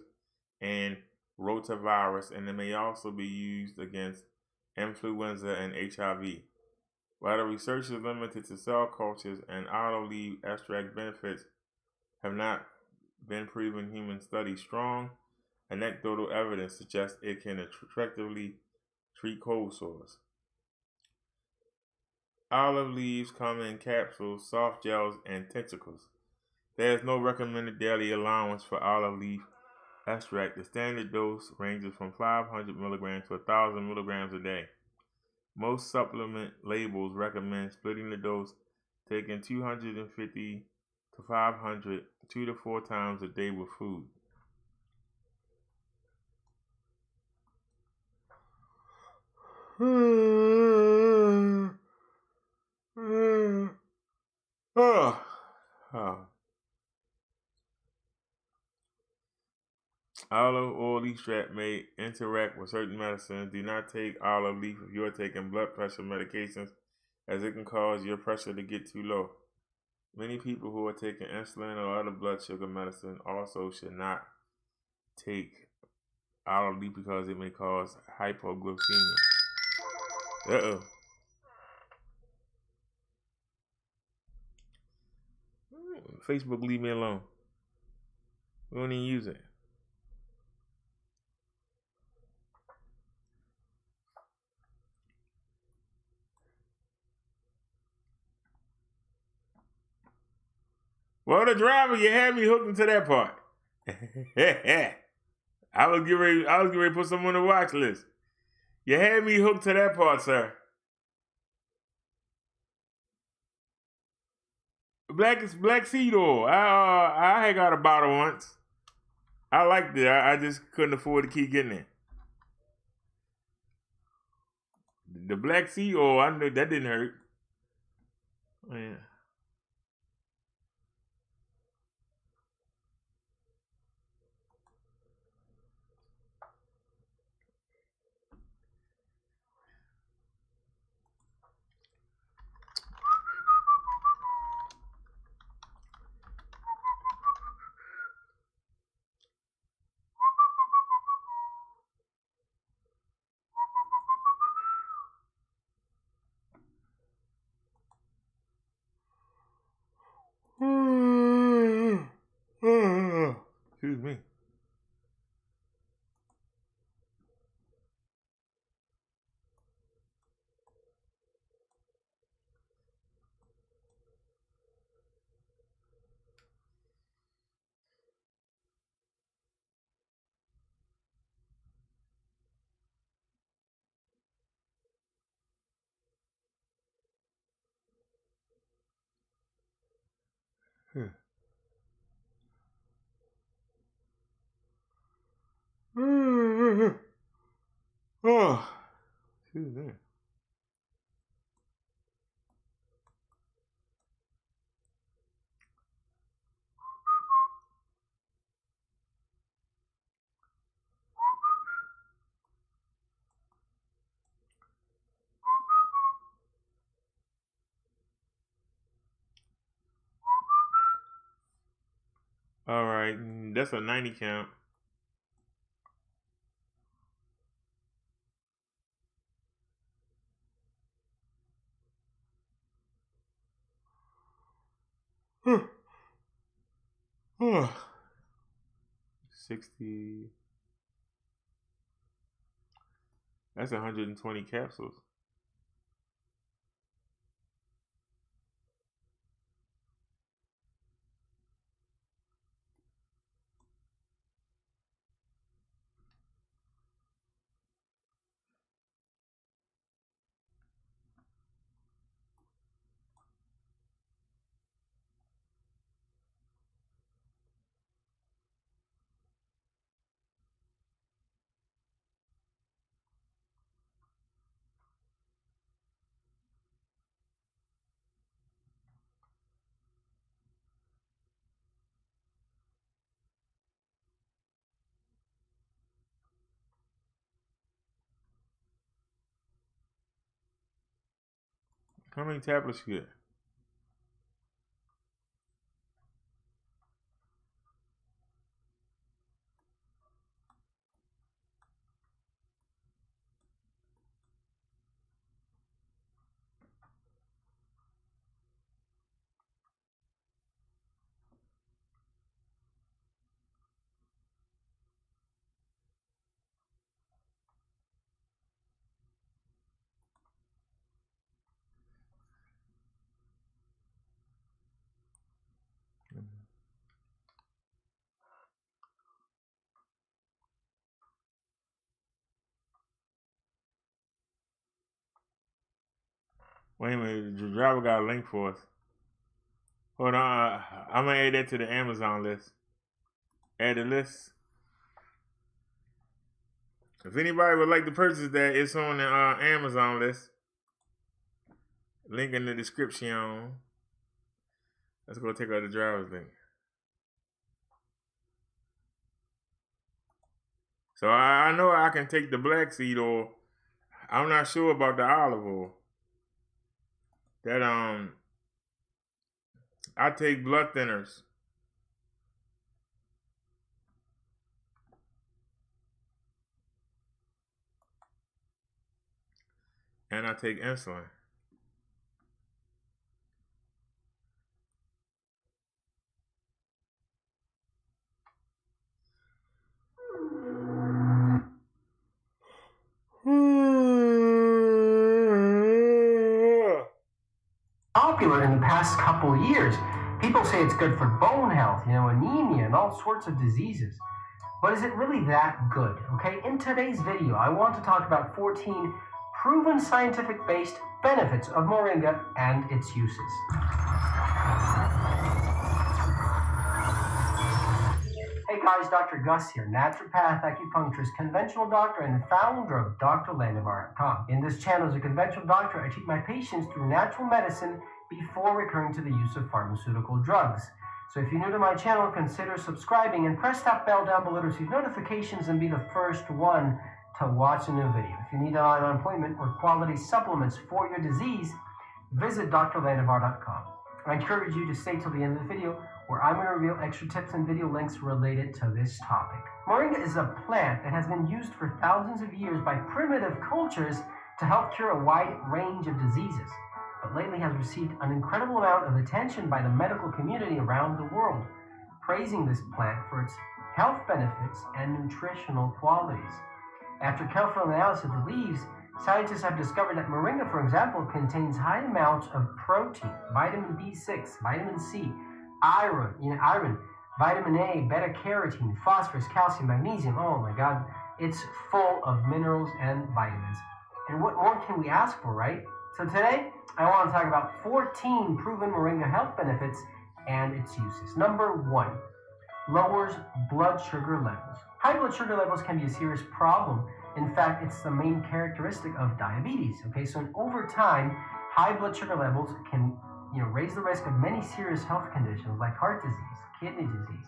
Speaker 2: and rotavirus, and it may also be used against influenza and HIV. While the research is limited to cell cultures and olive leaf extract benefits have not been proven in human studies, strong anecdotal evidence suggests it can effectively treat cold sores. Olive leaves come in capsules, soft gels, and tinctures. There is no recommended daily allowance for olive leaf extract. The standard dose ranges from 500 milligrams to 1,000 milligrams a day. Most supplement labels recommend splitting the dose, taking 250 to 500 2 to 4 times a day with food. Olive oil extract may interact with certain medicines. Do not take olive leaf if you are taking blood pressure medications, as it can cause your pressure to get too low. Many people who are taking insulin or other blood sugar medicine also should not take olive leaf because it may cause hypoglycemia. Facebook, leave me alone. We don't even use it. Well, the driver, you had me hooked into that part. I was getting ready to put someone on the watch list. You had me hooked to that part, sir. Black seed oil. I had got a bottle once. I liked it. I just couldn't afford to keep getting it. The black seed oil, I knew that didn't hurt. Oh, yeah. Excuse me. Oh, excuse me. All right, that's a 90 count. Huh. 60. That's 120 capsules. How many tablets you get? Wait a minute, the driver got a link for us. Hold on, I'm gonna add that to the Amazon list. Add the list. If anybody would like to purchase that, it's on the Amazon list. Link in the description. Let's go take out the driver's link. So I know I can take the black seed oil. I'm not sure about the olive oil. That I take blood thinners. And I take insulin.
Speaker 16: Popular in the past couple of years. People say it's good for bone health, anemia and all sorts of diseases. But is it really that good? Okay, in today's video, I want to talk about 14 proven scientific-based benefits of moringa and its uses. Hey guys, Dr. Gus here, naturopath, acupuncturist, conventional doctor, and the founder of DRLandivar.com. In this channel, as a conventional doctor, I treat my patients through natural medicine before recurring to the use of pharmaceutical drugs. So if you're new to my channel, consider subscribing and press that bell down below to receive notifications and be the first one to watch a new video. If you need an online appointment or quality supplements for your disease, visit DRLandivar.com. I encourage you to stay till the end of the video, where I'm going to reveal extra tips and video links related to this topic. Moringa is a plant that has been used for thousands of years by primitive cultures to help cure a wide range of diseases, but lately has received an incredible amount of attention by the medical community around the world, praising this plant for its health benefits and nutritional qualities. After careful analysis of the leaves, scientists have discovered that moringa, for example, contains high amounts of protein, vitamin B6, vitamin C, iron, vitamin A, beta-carotene, phosphorus, calcium, magnesium. Oh my God, it's full of minerals and vitamins. And what more can we ask for, right? So today, I want to talk about 14 proven moringa health benefits and its uses. Number 1, lowers blood sugar levels. High blood sugar levels can be a serious problem. In fact, it's the main characteristic of diabetes. Okay, so over time, high blood sugar levels can raise the risk of many serious health conditions like heart disease, kidney disease,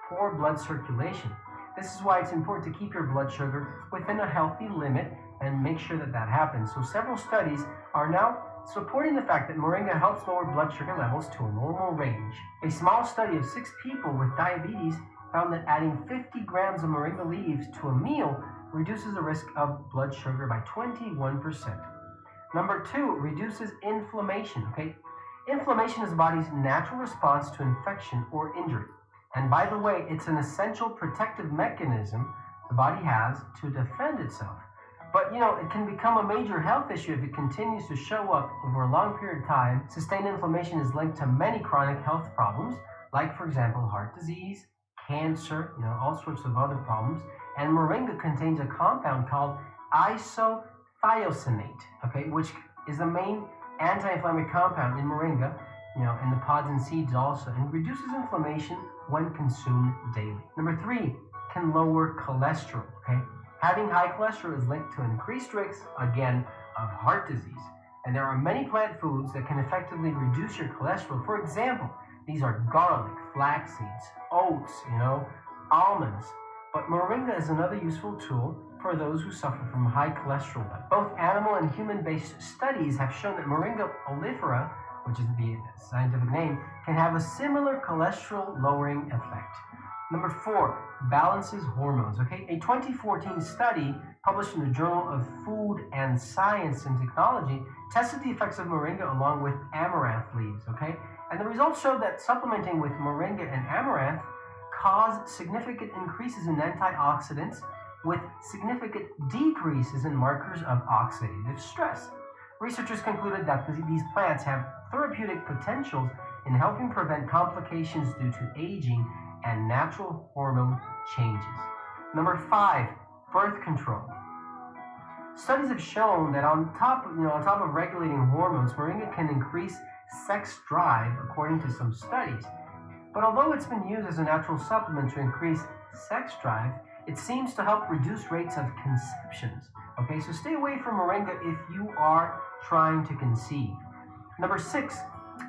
Speaker 16: poor blood circulation. This is why it's important to keep your blood sugar within a healthy limit and make sure that that happens. So several studies are now supporting the fact that moringa helps lower blood sugar levels to a normal range. A small study of 6 people with diabetes found that adding 50 grams of moringa leaves to a meal reduces the risk of blood sugar by 21%. Number 2, reduces inflammation. Okay, inflammation is the body's natural response to infection or injury. And by the way, it's an essential protective mechanism the body has to defend itself. But it can become a major health issue if it continues to show up over a long period of time. Sustained inflammation is linked to many chronic health problems, like, for example, heart disease, cancer, all sorts of other problems. And moringa contains a compound called isothiocyanate, okay, which is the main anti-inflammatory compound in moringa, in the pods and seeds also, and reduces inflammation when consumed daily. Number 3, can lower cholesterol, okay? Having high cholesterol is linked to increased risk, again, of heart disease. And there are many plant foods that can effectively reduce your cholesterol. For example, these are garlic, flax seeds, oats, almonds. But moringa is another useful tool for those who suffer from high cholesterol level. Both animal and human-based studies have shown that Moringa oleifera, which is the scientific name, can have a similar cholesterol-lowering effect. Number 4, balances hormones. Okay, a 2014 study published in the Journal of Food and Science and Technology tested the effects of moringa along with amaranth leaves. Okay, and the results showed that supplementing with moringa and amaranth caused significant increases in antioxidants with significant decreases in markers of oxidative stress. Researchers concluded that these plants have therapeutic potentials in helping prevent complications due to aging and natural hormone changes. Number 5, birth control. Studies have shown that on top of regulating hormones, moringa can increase sex drive, according to some studies. But although it's been used as a natural supplement to increase sex drive, it seems to help reduce rates of conceptions. Okay, so stay away from moringa if you are trying to conceive. Number 6,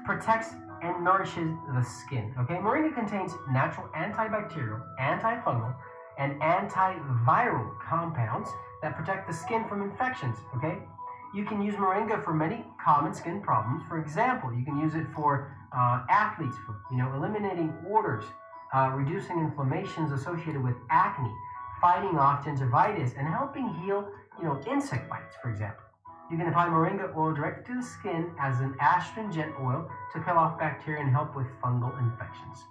Speaker 16: protects and nourishes the skin. Okay, moringa contains natural antibacterial, antifungal, and antiviral compounds that protect the skin from infections. Okay, you can use moringa for many common skin problems. For example, you can use it for athletes, for eliminating odors, reducing inflammations associated with acne, fighting off gingivitis, and helping heal insect bites, for example. You can apply moringa oil directly to the skin as an astringent oil to kill off bacteria and help with fungal infections.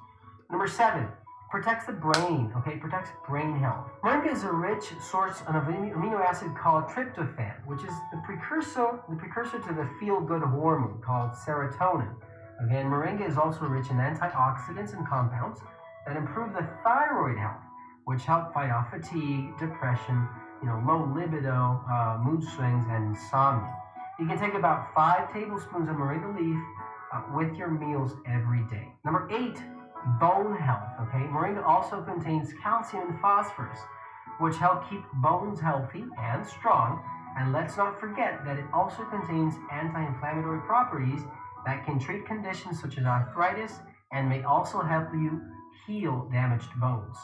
Speaker 16: Number 7, protects the brain. Okay, protects brain health. Moringa is a rich source of an amino acid called tryptophan, which is the precursor to the feel-good hormone called serotonin. Again, moringa is also rich in antioxidants and compounds that improve the thyroid health, which help fight off fatigue, depression, low libido, mood swings, and insomnia. You can take about 5 tablespoons of moringa leaf with your meals every day. Number 8, bone health. Okay, moringa also contains calcium and phosphorus, which help keep bones healthy and strong. And let's not forget that it also contains anti-inflammatory properties that can treat conditions such as arthritis and may also help you heal damaged bones.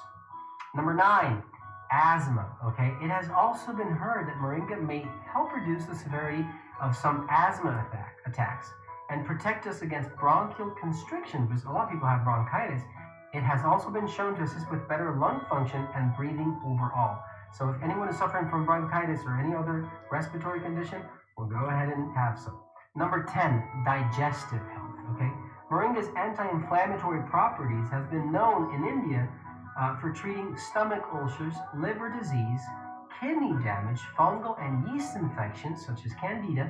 Speaker 16: Number 9, asthma. Okay, it has also been heard that moringa may help reduce the severity of some asthma attacks and protect us against bronchial constriction, because a lot of people have bronchitis. It has also been shown to assist with better lung function and breathing overall. So if anyone is suffering from bronchitis or any other respiratory condition, we'll go ahead and have some. Number 10, digestive health. Okay, moringa's anti-inflammatory properties have been known in India for treating stomach ulcers, liver disease, kidney damage, fungal and yeast infections such as candida,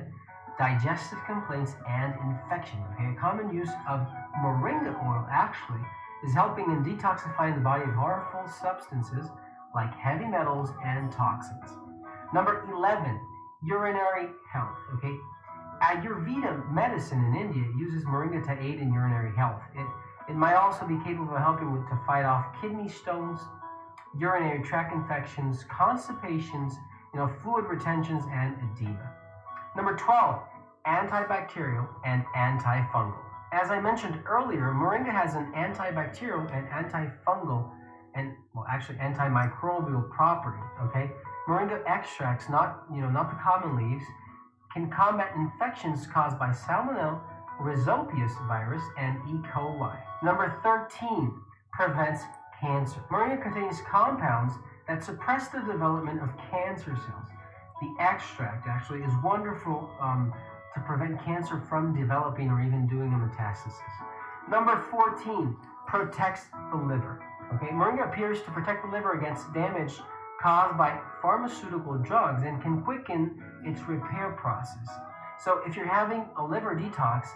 Speaker 16: digestive complaints, and infection. Okay, a common use of moringa oil actually is helping in detoxifying the body of harmful substances like heavy metals and toxins. Number 11, urinary health. Okay, Ayurveda medicine in India uses moringa to aid in urinary health. It might also be capable of helping to fight off kidney stones, urinary tract infections, constipations, fluid retentions, and edema. Number 12, antibacterial and antifungal. As I mentioned earlier, moringa has an antibacterial and antifungal and, actually antimicrobial property. Okay, moringa extracts, not the common leaves, can combat infections caused by Salmonella, Rhizopius virus, and E. coli. Number 13, prevents cancer. Moringa contains compounds that suppress the development of cancer cells. The extract actually is wonderful to prevent cancer from developing or even doing a metastasis. Number 14, protects the liver. Okay, moringa appears to protect the liver against damage caused by pharmaceutical drugs and can quicken its repair process. So if you're having a liver detox,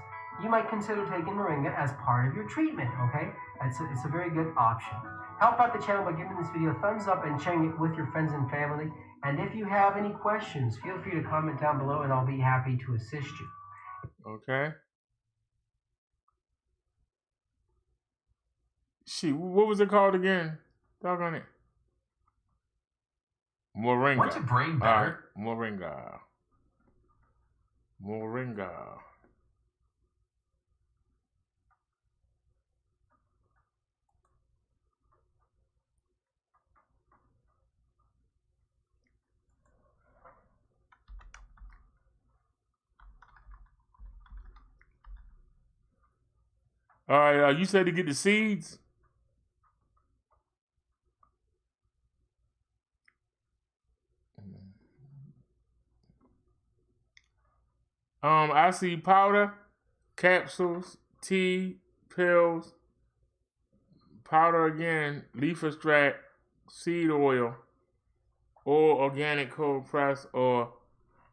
Speaker 16: you might consider taking moringa as part of your treatment. Okay, it's a very good option. Help out the channel by giving this video a thumbs up and sharing it with your friends and family. And if you have any questions, feel free to comment down below and I'll be happy to assist you.
Speaker 2: Okay. What was it called again? Doggone it. Moringa.
Speaker 11: What's your brain better?
Speaker 2: Moringa. Moringa. All right, you said to get the seeds. I see powder, capsules, tea, pills, powder again, leaf extract, seed oil, or organic cold press, or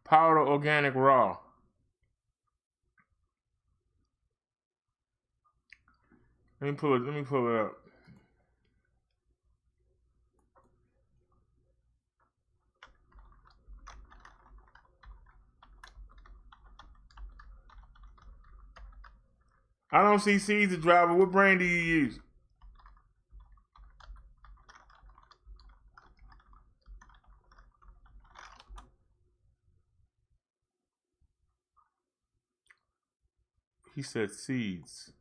Speaker 2: powder organic raw. Let me pull it up. I don't see seeds, driver. What brand do you use? He said seeds.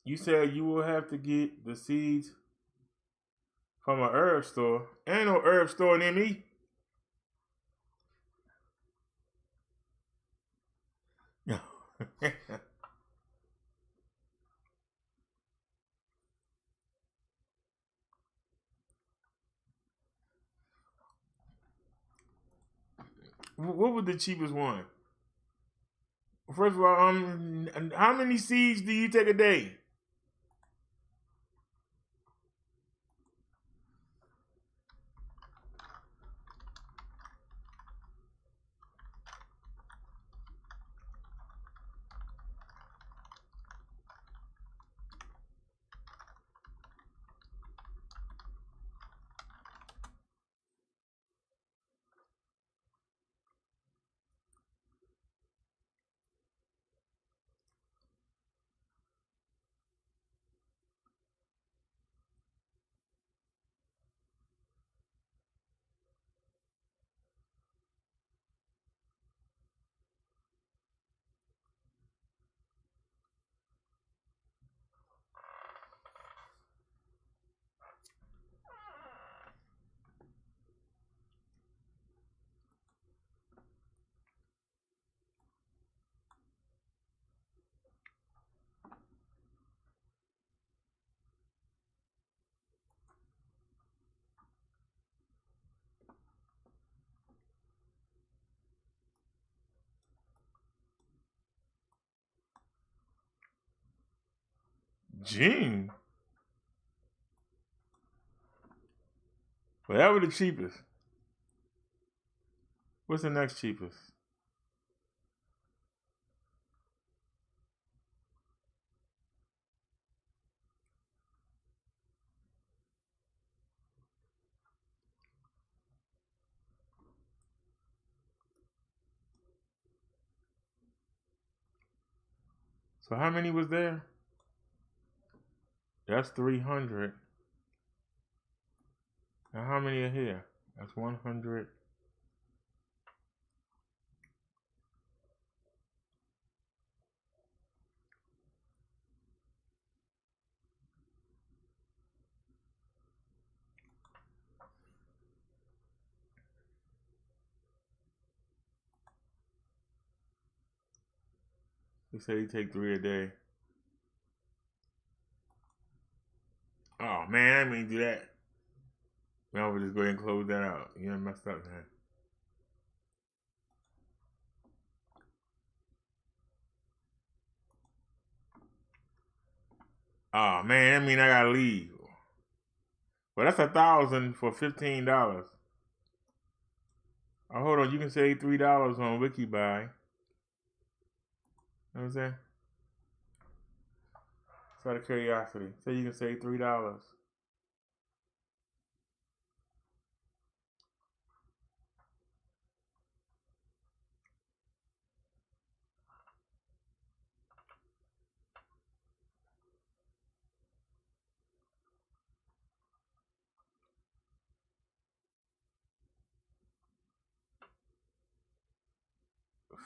Speaker 2: You said you will have to get the seeds from a herb store. Ain't no herb store near me. What was the cheapest one? First of all, how many seeds do you take a day? June. Whatever the cheapest. What's the next cheapest? So how many was there? That's 300. Now how many are here? That's 100. He said he take 3 a day. Oh, man, I didn't mean to do that. Now we'll just go ahead and close that out. You done messed up, man. Oh, man, that mean I gotta leave. Well, that's $1,000 for $15. Oh, hold on, you can save $3 on WikiBuy. You know what I'm saying? Just out of curiosity. Say you can save $3.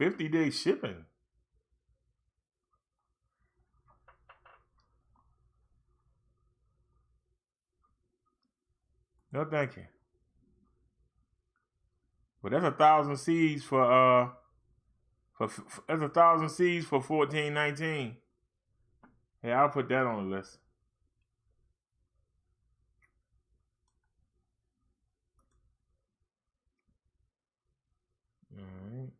Speaker 2: $50-day shipping. No, thank you. But that's 1,000 seeds for that's 1,000 seeds for $14.19. Hey, I'll put that on the list. All right.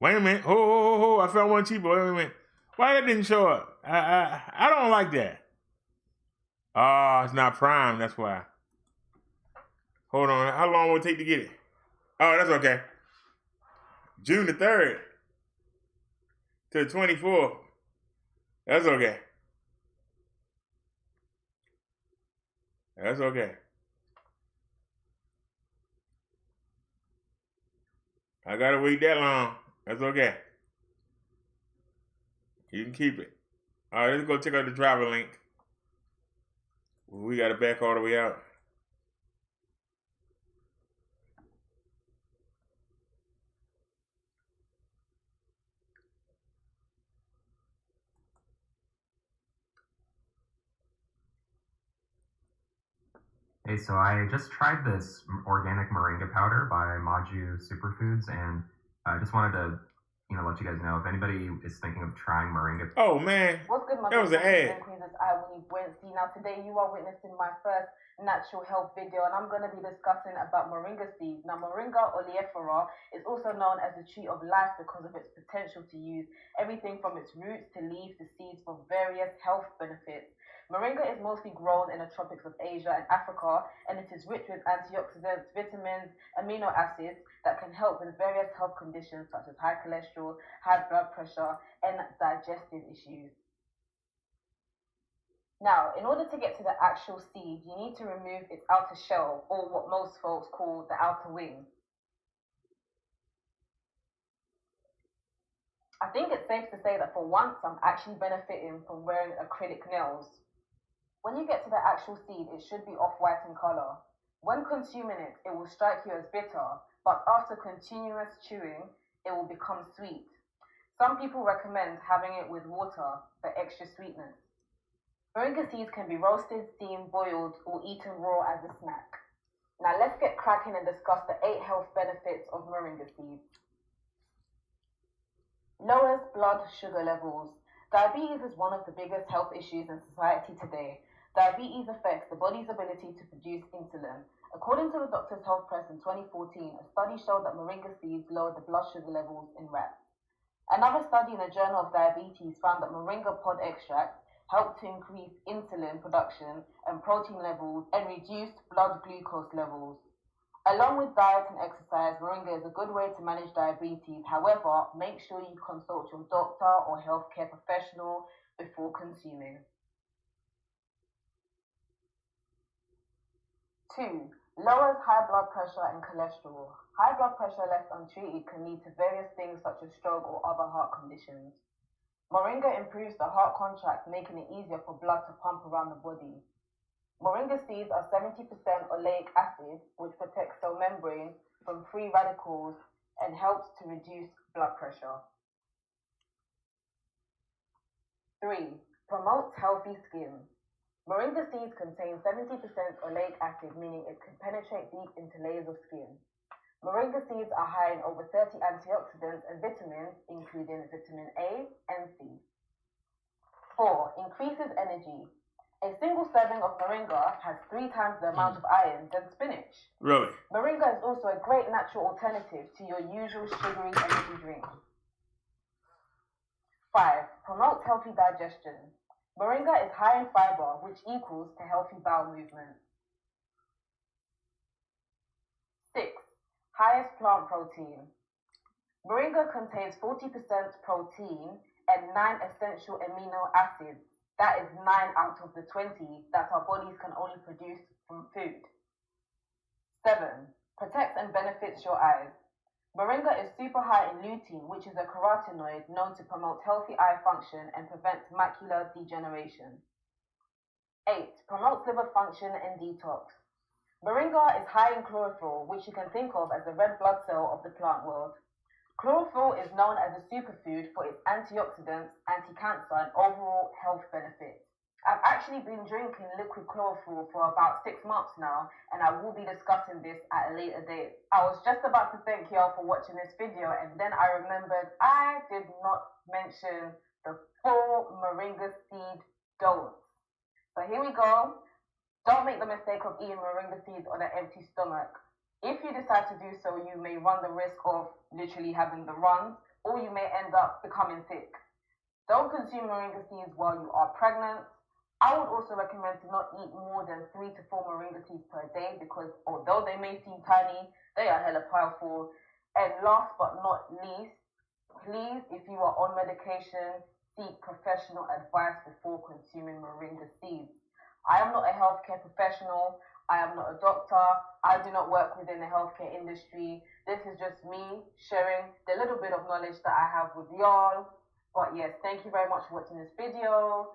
Speaker 2: Wait a minute. Oh, I found one cheaper. Wait a minute. Why that didn't show up? I don't like that. Oh, it's not Prime. That's why. Hold on. How long will it take to get it? Oh, that's okay. June the 3rd to the 24th. That's okay. That's okay. I gotta wait that long. That's okay. You can keep it. All right, let's go check out the driver link. We gotta back all the way out.
Speaker 17: Hey, so I just tried this organic moringa powder by Maju Superfoods, and I just wanted to, let you guys know if anybody is thinking of trying moringa.
Speaker 2: Oh man,
Speaker 10: What's good, my
Speaker 2: that was an ad.
Speaker 10: Now today you are witnessing my first natural health video, and I'm going to be discussing about moringa seeds. Now moringa oleifera is also known as the tree of life because of its potential to use everything from its roots to leaves to seeds for various health benefits. Moringa is mostly grown in the tropics of Asia and Africa, and it is rich with antioxidants, vitamins, amino acids that can help with various health conditions such as high cholesterol, high blood pressure, and digestive issues. Now, in order to get to the actual seed, you need to remove its outer shell, or what most folks call the outer wing. I think it's safe to say that for once, I'm actually benefiting from wearing acrylic nails. When you get to the actual seed, it should be off-white in color. When consuming it, it will strike you as bitter, but after continuous chewing, it will become sweet. Some people recommend having it with water for extra sweetness. Moringa seeds can be roasted, steamed, boiled, or eaten raw as a snack. Now let's get cracking and discuss the 8 health benefits of moringa seeds. Lowers blood sugar levels. Diabetes is one of the biggest health issues in society today. Diabetes affects the body's ability to produce insulin. According to the Doctor's Health Press in 2014, a study showed that moringa seeds lowered the blood sugar levels in rats. Another study in the Journal of Diabetes found that moringa pod extract helped to increase insulin production and protein levels and reduced blood glucose levels. Along with diet and exercise, moringa is a good way to manage diabetes. However, make sure you consult your doctor or healthcare professional before consuming. 2. Lowers high blood pressure and cholesterol. High blood pressure left untreated can lead to various things such as stroke or other heart conditions. Moringa improves the heart contract, making it easier for blood to pump around the body. Moringa seeds are 70% oleic acid, which protects cell membranes from free radicals and helps to reduce blood pressure. 3. Promotes healthy skin. Moringa seeds contain 70% oleic acid, meaning it can penetrate deep into layers of skin. Moringa seeds are high in over 30 antioxidants and vitamins, including vitamin A and C. 4. Increases energy. A single serving of moringa has 3 times the amount of iron than spinach.
Speaker 2: Really?
Speaker 10: Moringa is also a great natural alternative to your usual sugary energy drink. 5. Promotes healthy digestion. Moringa is high in fiber, which equals to healthy bowel movement. 6. Highest plant protein. Moringa contains 40% protein and 9 essential amino acids. That is 9 out of the 20 that our bodies can only produce from food. 7. Protects and benefits your eyes. Moringa is super high in lutein, which is a carotenoid known to promote healthy eye function and prevent macular degeneration. 8. Promotes liver function and detox. Moringa is high in chlorophyll, which you can think of as the red blood cell of the plant world. Chlorophyll is known as a superfood for its antioxidants, anti-cancer, and overall health benefits. I've actually been drinking liquid chlorophyll for about 6 months now, and I will be discussing this at a later date. I was just about to thank y'all for watching this video, and then I remembered I did not mention the 4 moringa seed don'ts. So here we go. Don't make the mistake of eating moringa seeds on an empty stomach. If you decide to do so, you may run the risk of literally having the runs, or you may end up becoming sick. Don't consume moringa seeds while you are pregnant. I would also recommend to not eat more than 3 to 4 moringa seeds per day, because although they may seem tiny, they are hella powerful. And last but not least, please, if you are on medication, seek professional advice before consuming moringa seeds. I am not a healthcare professional. I am not a doctor. I do not work within the healthcare industry. This is just me sharing the little bit of knowledge that I have with y'all. But yes, thank you very much for watching this video.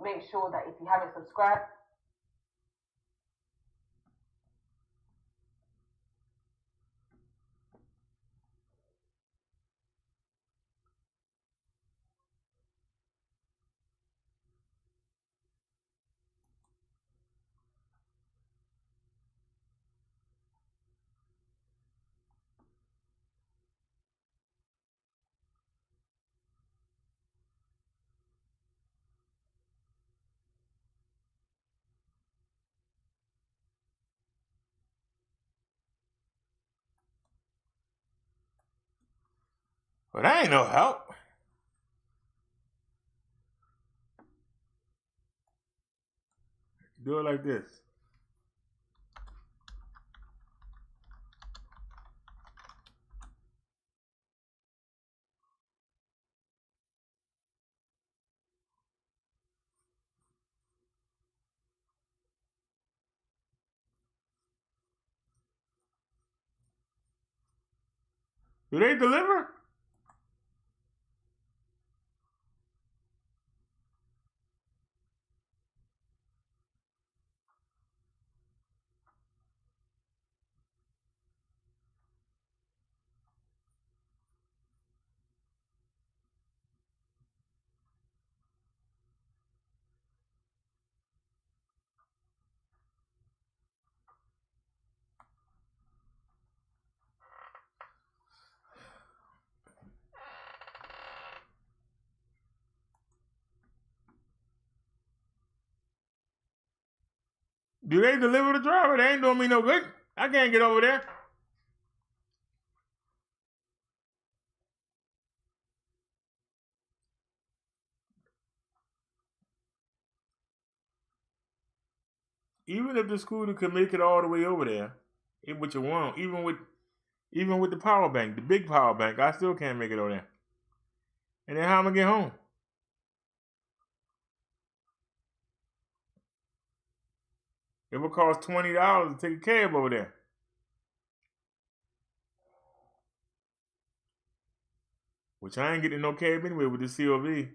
Speaker 10: Make sure that if you haven't subscribed,
Speaker 2: But that ain't no help. Do it like this. Do they deliver? Do they deliver the driver? They ain't doing me no good. I can't get over there. Even if the scooter could make it all the way over there, which it won't, even with the power bank, the big power bank, I still can't make it over there. And then how am I gonna get home? It would cost $20 to take a cab over there. Which I ain't getting no cab anyway with the COV.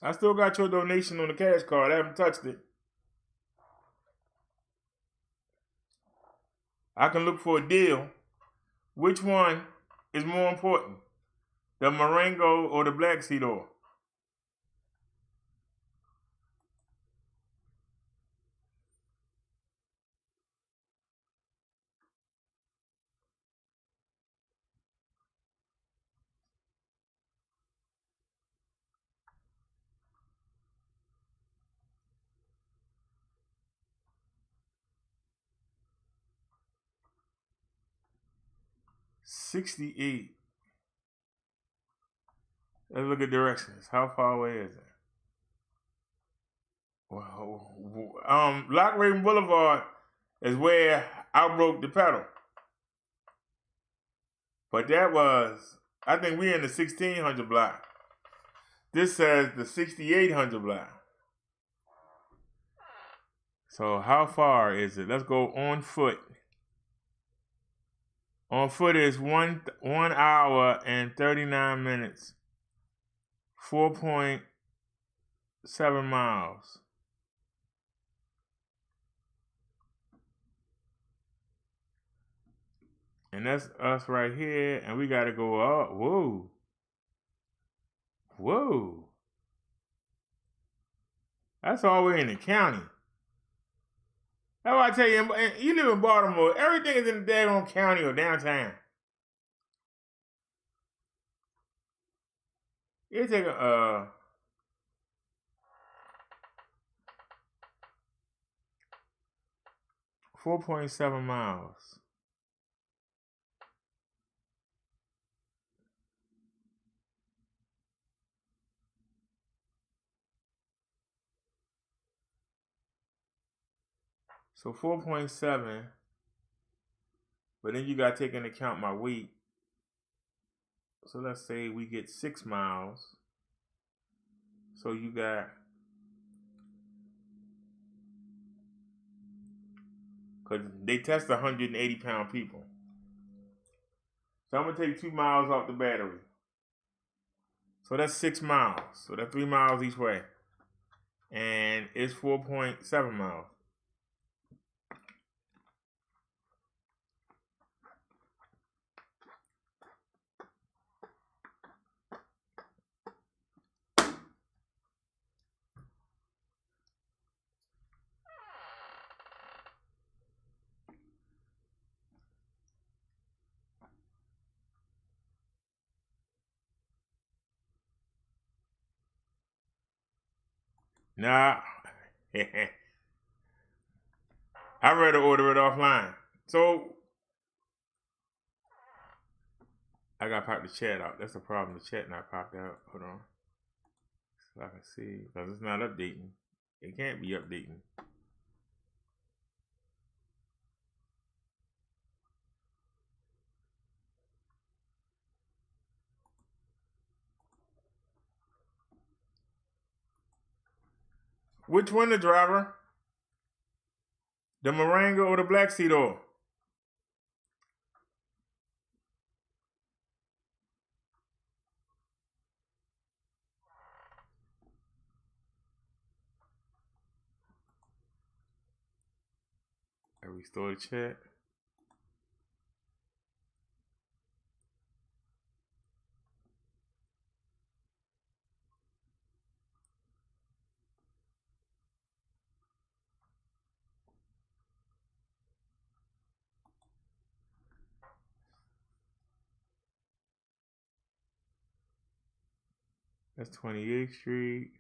Speaker 2: I still got your donation on the cash card. I haven't touched it. I can look for a deal. Which one is more important? The Marengo or the Black Seed oil? $68. Let's look at directions. How far away is it? Well, Lock Raven Boulevard is where I broke the pedal. But that was, I think we're in the 1600 block. This says the 6800 block. So how far is it? Let's go on foot. On foot is 1 hour and 39 minutes. 4.7 miles. And that's us right here. And we got to go up. Whoa. Whoa. That's all the way in the county. That's why I tell you, you live in Baltimore, everything is in the daggone county or downtown. You take a 4.7 miles. So 4.7, but then you got to take into account my weight. So let's say we get 6 miles. So you got, because they test 180-pound people. So I'm going to take 2 miles off the battery. So that's 6 miles. So that's 3 miles each way. And it's 4.7 miles. Nah, I'd rather order it offline. So I got to pop the chat out. That's the problem. The chat not popped out. Hold on. So I can see, because it's not updating. It can't be updating. Which one, the driver? The Marengo or the Black Seed oil? I restore the chat. That's 28th Street.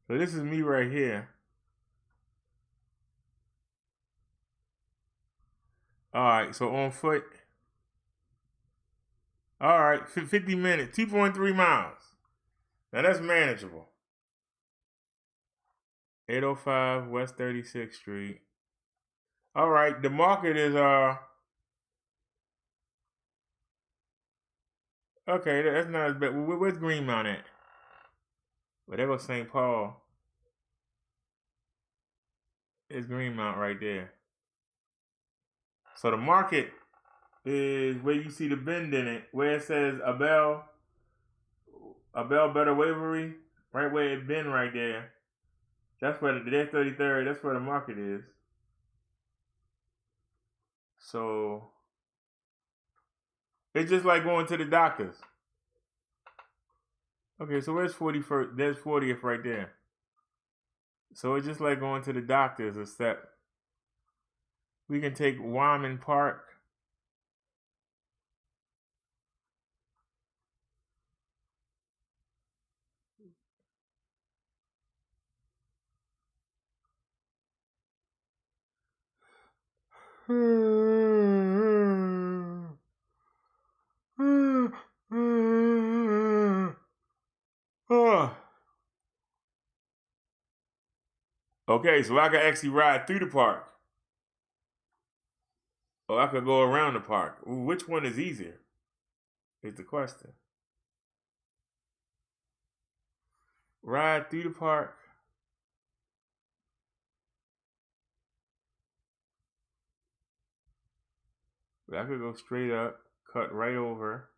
Speaker 2: So this is me right here. All right, so on foot. All right, 50 minutes, 2.3 miles. Now that's manageable. 805 West 36th Street. All right, the market is okay, that's not as bad. Where's Greenmount at? Well, there goes St. Paul. It's Greenmount right there. So the market is where you see the bend in it, where it says Abel Better Wavery, right where it bend right there. That's where their 33rd, that's where the market is. So it's just like going to the doctors. Okay, so where's 41st? There's 40th right there. So it's just like going to the doctors, except we can take Wyman Park. Okay, so I can actually ride through the park. Or I could go around the park. Ooh, which one is easier? Is the question. Ride through the park. But I could go straight up, cut right over.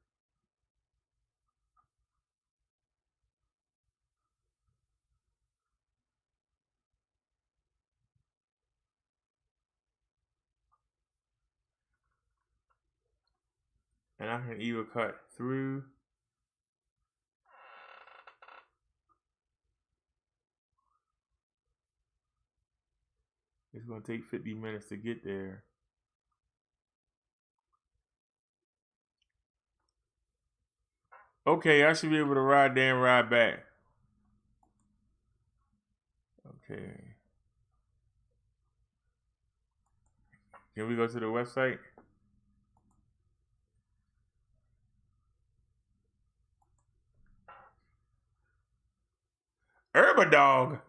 Speaker 2: And I can either cut through. It's going to take 50 minutes to get there. Okay, I should be able to ride there and ride back. Okay. Can we go to the website? Herbadog.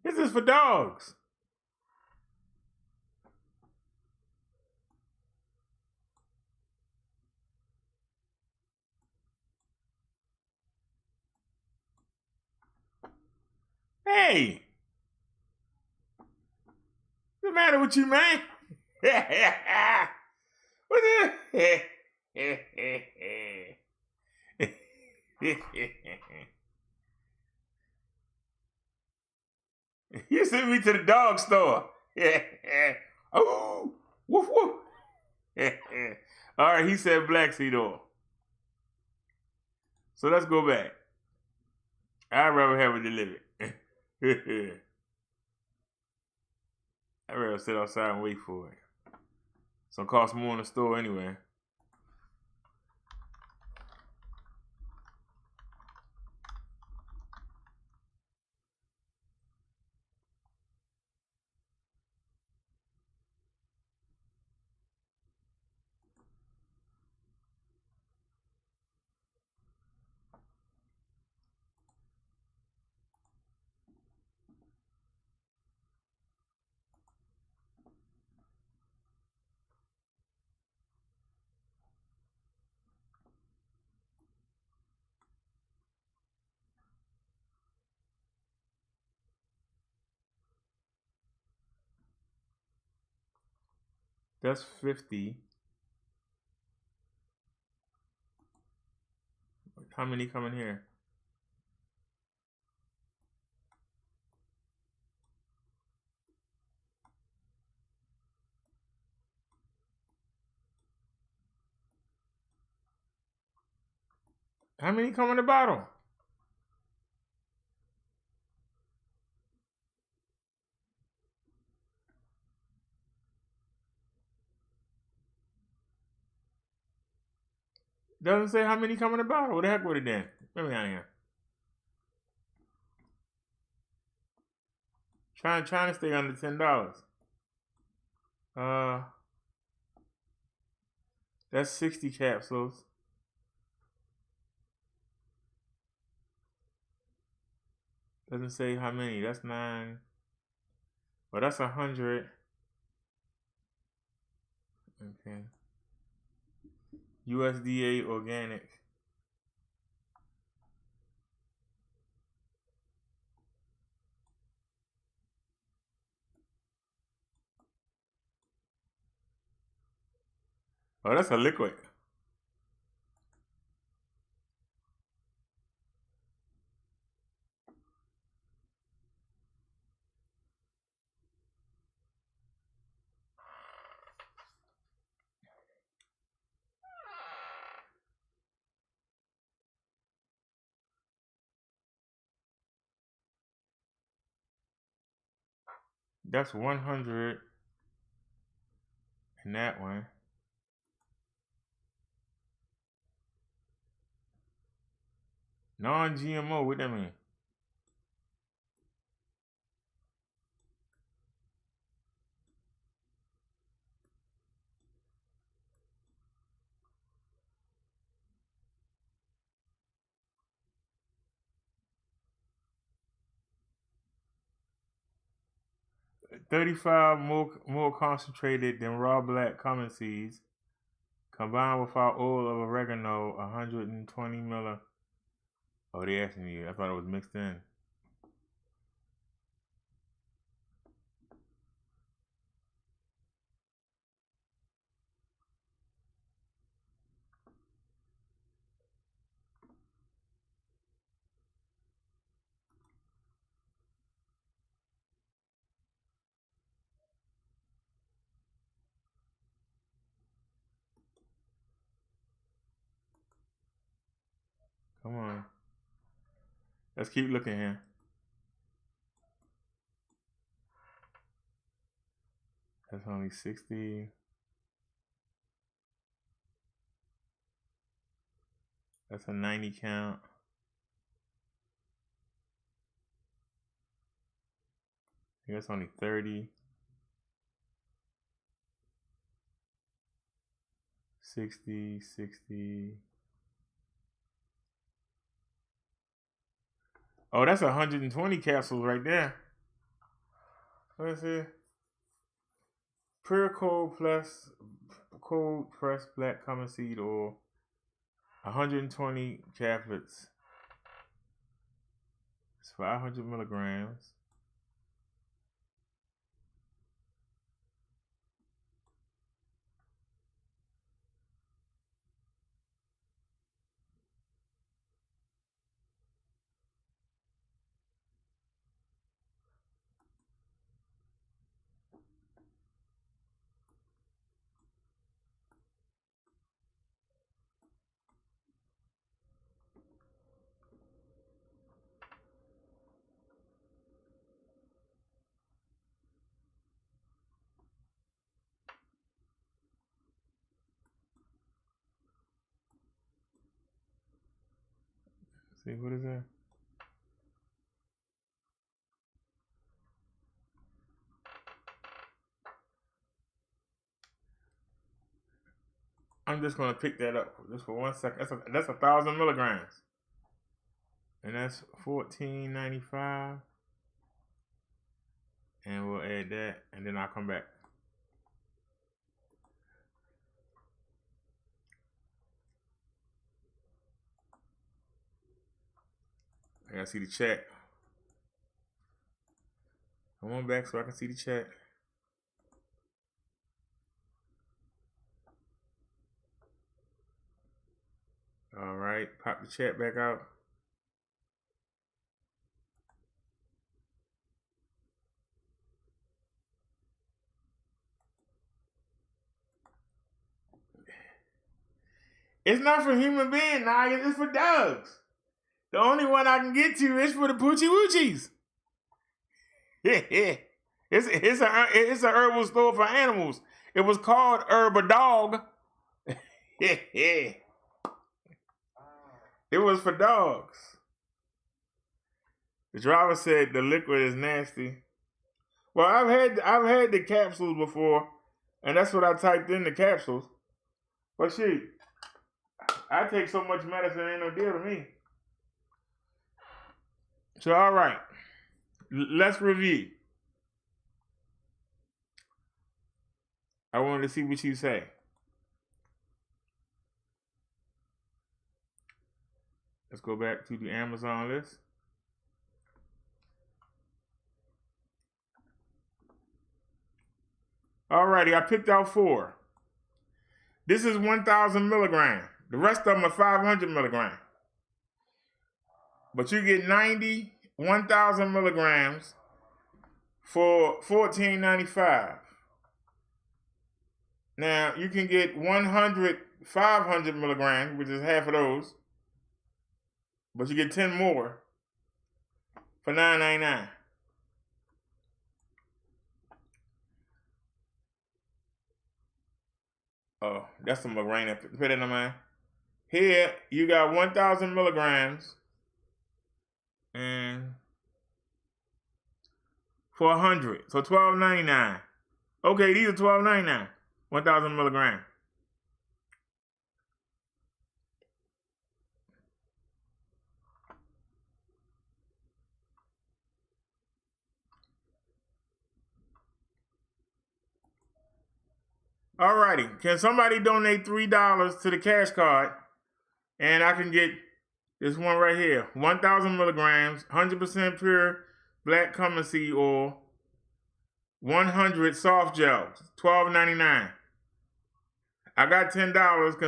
Speaker 2: This is for dogs. Hey. What's the matter with you, man? What's the... You sent me to the dog store. Oh, woof woof. All right, he said black seed oil. So let's go back. I'd rather have it delivered. I'd rather sit outside and wait for it. So it costs more in the store anyway. That's 50. How many come in here? How many come in the bottle? Doesn't say how many come in the bottle. What the heck with it then? Let me out of here. Trying to stay under $10. That's 60 capsules. Doesn't say how many. That's 9. Well, that's 100. Okay. USDA organic. Oh, that's a liquid. That's 100 in that one. Non-GMO, what that mean? $35 more concentrated than raw black cumin seeds, combined with our oil of oregano, 120 milli. Oh, they asking you. I thought it was mixed in. Come on. Let's keep looking here. That's only 60. That's a 90 count. I think that's only 30. 60, 60. Oh, that's 120 capsules right there. Let's see. Pure cold pressed black cumin seed oil. 120 tablets. It's 500 milligrams. See, what is that? I'm just gonna pick that up just for 1 second. That's 1,000 milligrams, and that's $14.95. And we'll add that, and then I'll come back. I gotta see the chat. Come on back so I can see the chat. All right, pop the chat back out. It's not for human beings, nah, it's for dogs. The only one I can get to is for the Poochie Woochies. It's a herbal store for animals. It was called Herb a Dog. It was for dogs. The driver said the liquid is nasty. Well, I've had the capsules before, and that's what I typed in, the capsules. But shit, I take so much medicine, ain't no deal to me. So, all right, let's review. I wanted to see what you say. Let's go back to the Amazon list. Alrighty, I picked out 4. This is 1,000 milligrams. The rest of them are 500 milligrams. But you get 1,000 milligrams for $14.95. Now, you can get 500 milligrams, which is half of those, but you get 10 more for $9.99. Oh, that's some Lorraine. Put it in mind. Here, you got 1,000 milligrams and for 100. So $12.99. Okay, these are $12.99. 1,000 milligrams. Alrighty, can somebody donate $3 to the cash card? And I can get this one right here. 1,000 milligrams, 100% pure black cumin seed oil, 100 soft gels, $12.99. I got $10.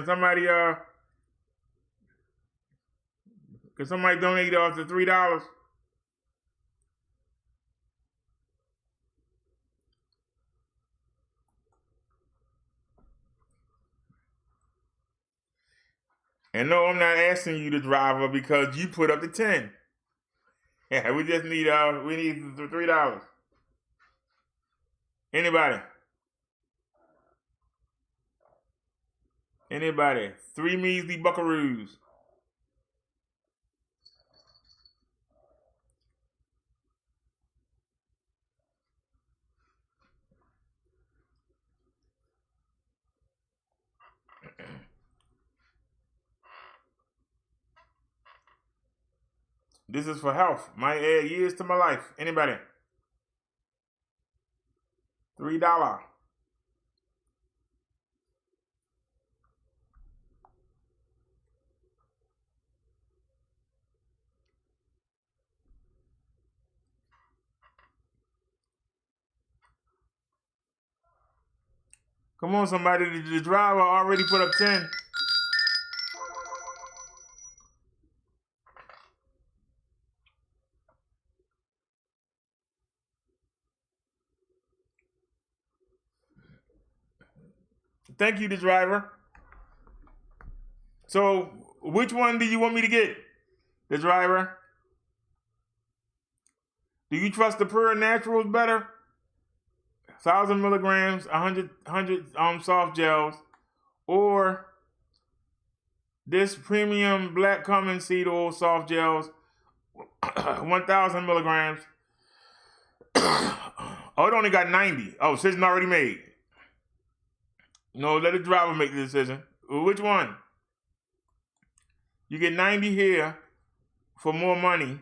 Speaker 2: Can somebody donate off to $3? And no, I'm not asking you to driver because you put up the 10. Yeah, we just need we need $3. Anybody? Anybody? 3 measly buckaroos. This is for health. Might add years to my life. Anybody? $3. Come on, somebody. The driver already put up 10. Thank you, the driver. So, which one do you want me to get? The driver? Do you trust the Pure Naturals better? 1,000 milligrams, 100 soft gels, or this premium black cumin seed oil soft gels, 1,000 milligrams. Oh, it only got 90. Oh, decision already made. No, let the driver make the decision. Which one? You get 90 here for more money.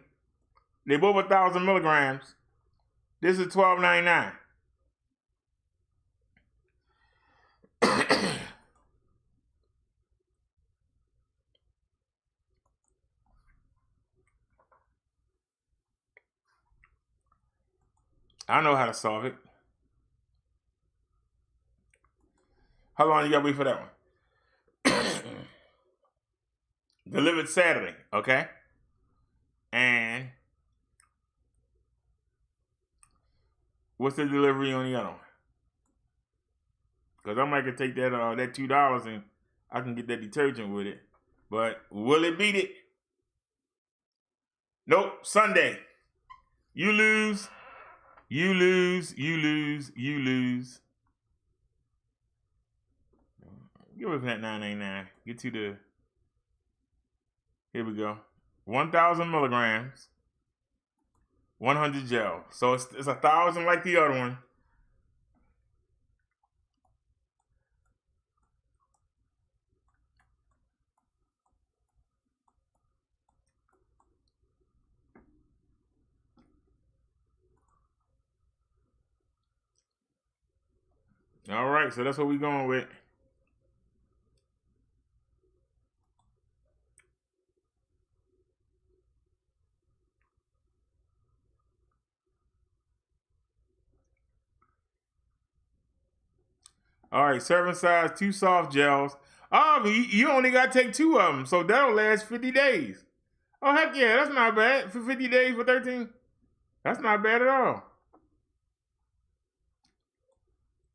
Speaker 2: They both 1,000 milligrams. This is $12.99. I know how to solve it. How long you gotta wait for that one? Delivered Saturday, okay? And what's the delivery on the other one? Because I might could take that $2 and I can get that detergent with it. But will it beat it? Nope, Sunday. You lose. You lose. You lose. You lose. Get away from that $9.99. Get to the. Here we go. 1,000 milligrams. 100 gel. So it's 1,000 like the other one. All right, so that's what we're going with. All right, serving size, 2 soft gels. Oh, you only got to take 2 of them, so that'll last 50 days. Oh, heck yeah, that's not bad. For 50 days for 13, that's not bad at all.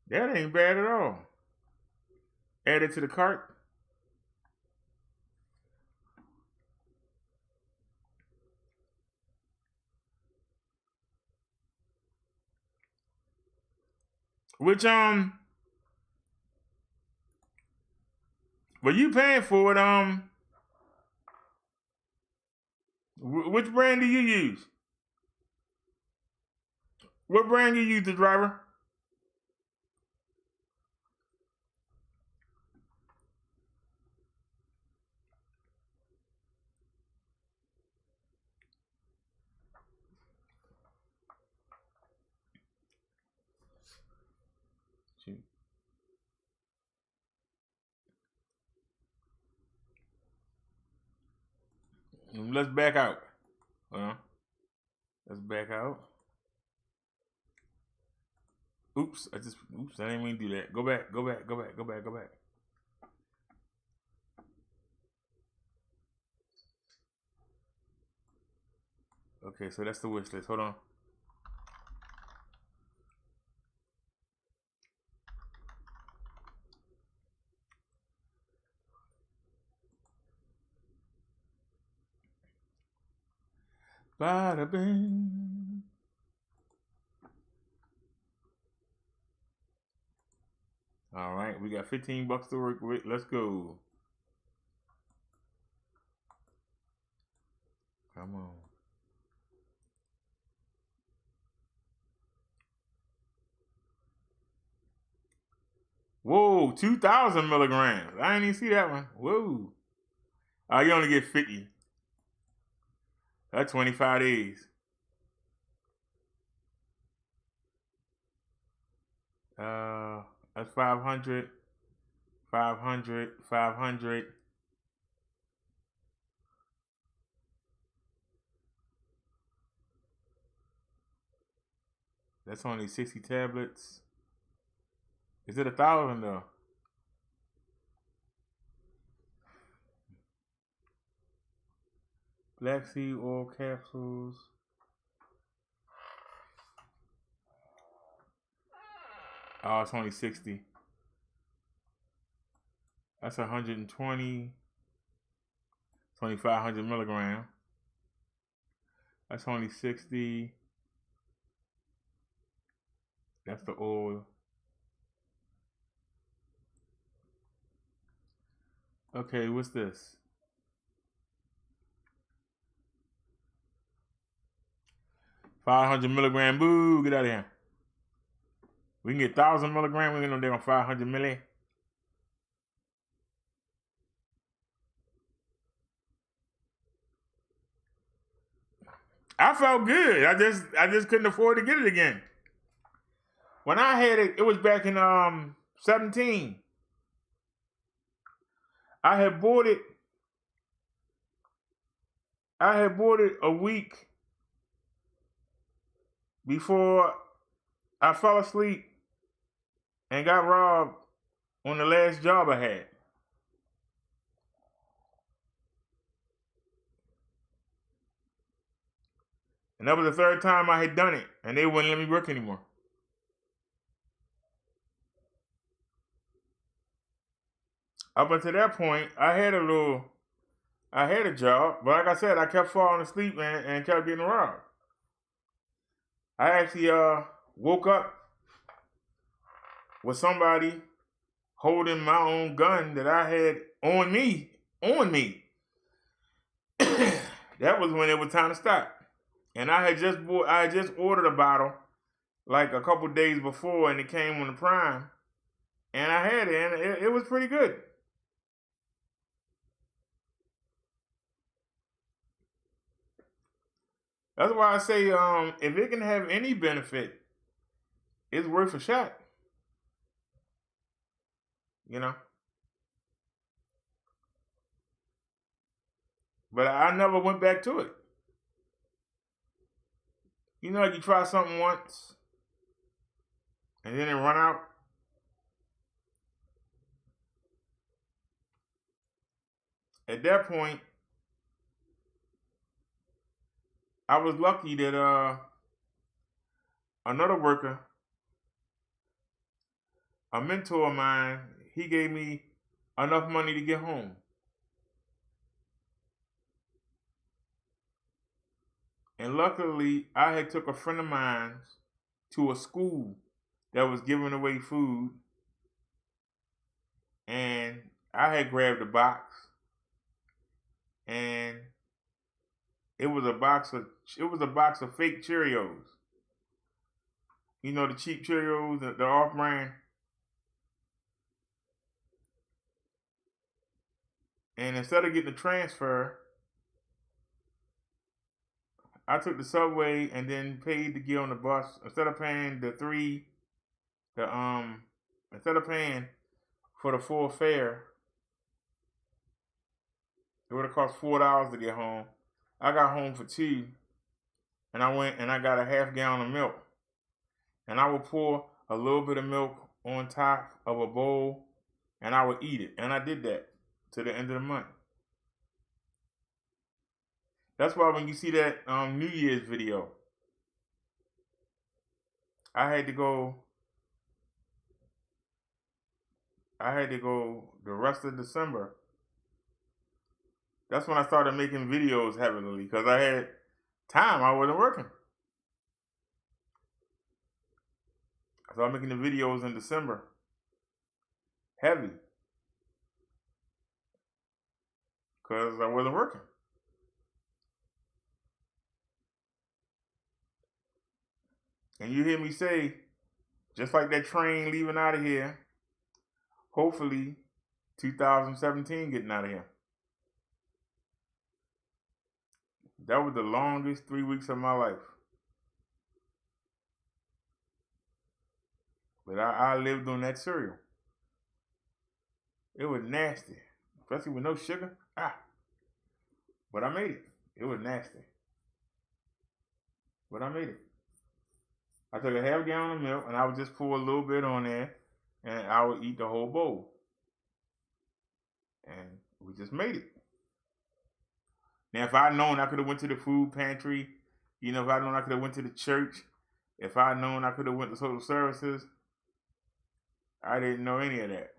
Speaker 2: That ain't bad at all. Add it to the cart. Which, but you paying for it, which brand do you use? What brand you use, the driver? Let's back out. Let's back out. Oops, I didn't mean to do that. Go back. Okay, so that's the wish list. Hold on. Bada bing. All right, we got $15 to work with. Let's go. Come on. Whoa, 2,000 milligrams. I didn't even see that one. Whoa. Oh, you only get 50. That's 25 days. That's 500. 500. That's only 60 tablets. Is it 1,000 though? Black seed oil capsules. Oh, it's only 60. That's 120. It's only 500 milligrams. That's only 60. That's the oil. Okay, what's this? $500 milligram. Boo, get out of here. We can get 1,000 milligrams. We can get on 500 milli. I felt good. I just couldn't afford to get it again. When I had it, it was back in 17. I had bought it a week before I fell asleep and got robbed on the last job I had. And that was the third time I had done it, and they wouldn't let me work anymore. Up until that point, I had a job, but like I said, I kept falling asleep and kept getting robbed. I actually woke up with somebody holding my own gun that I had on me. That was when it was time to stop. And I had just ordered a bottle like a couple days before, and it came on the Prime, and I had it, and it was pretty good. That's why I say, if it can have any benefit, it's worth a shot. You know? But I never went back to it. You know, like you try something once, and then it run out. at that point, I was lucky that another worker, a mentor of mine, he gave me enough money to get home. And luckily, I had took a friend of mine to a school that was giving away food, and I had grabbed a box, and it was a box of fake Cheerios. You know, the cheap Cheerios, the off-brand. And instead of getting the transfer, I took the subway and then paid to get on the bus. Instead of paying instead of paying for the full fare, it would have cost $4 to get home. I got home for $2, and I went and I got a half gallon of milk. And I would pour a little bit of milk on top of a bowl, and I would eat it. And I did that to the end of the month. That's why when you see that New Year's video, I had to go the rest of December. That's when I started making videos heavily, because I had time. I wasn't working. I started making the videos in December. Heavy. Because I wasn't working. And you hear me say, just like that train leaving out of here, hopefully 2017 getting out of here. That was the longest 3 weeks of my life. But I lived on that cereal. It was nasty, especially with no sugar. But I made it. It was nasty. But I made it. I took a half gallon of milk and I would just pour a little bit on there and I would eat the whole bowl. And we just made it. Now, if I'd known I could have went to the food pantry, if I'd known I could have went to the church, if I'd known I could have went to social services, I didn't know any of that.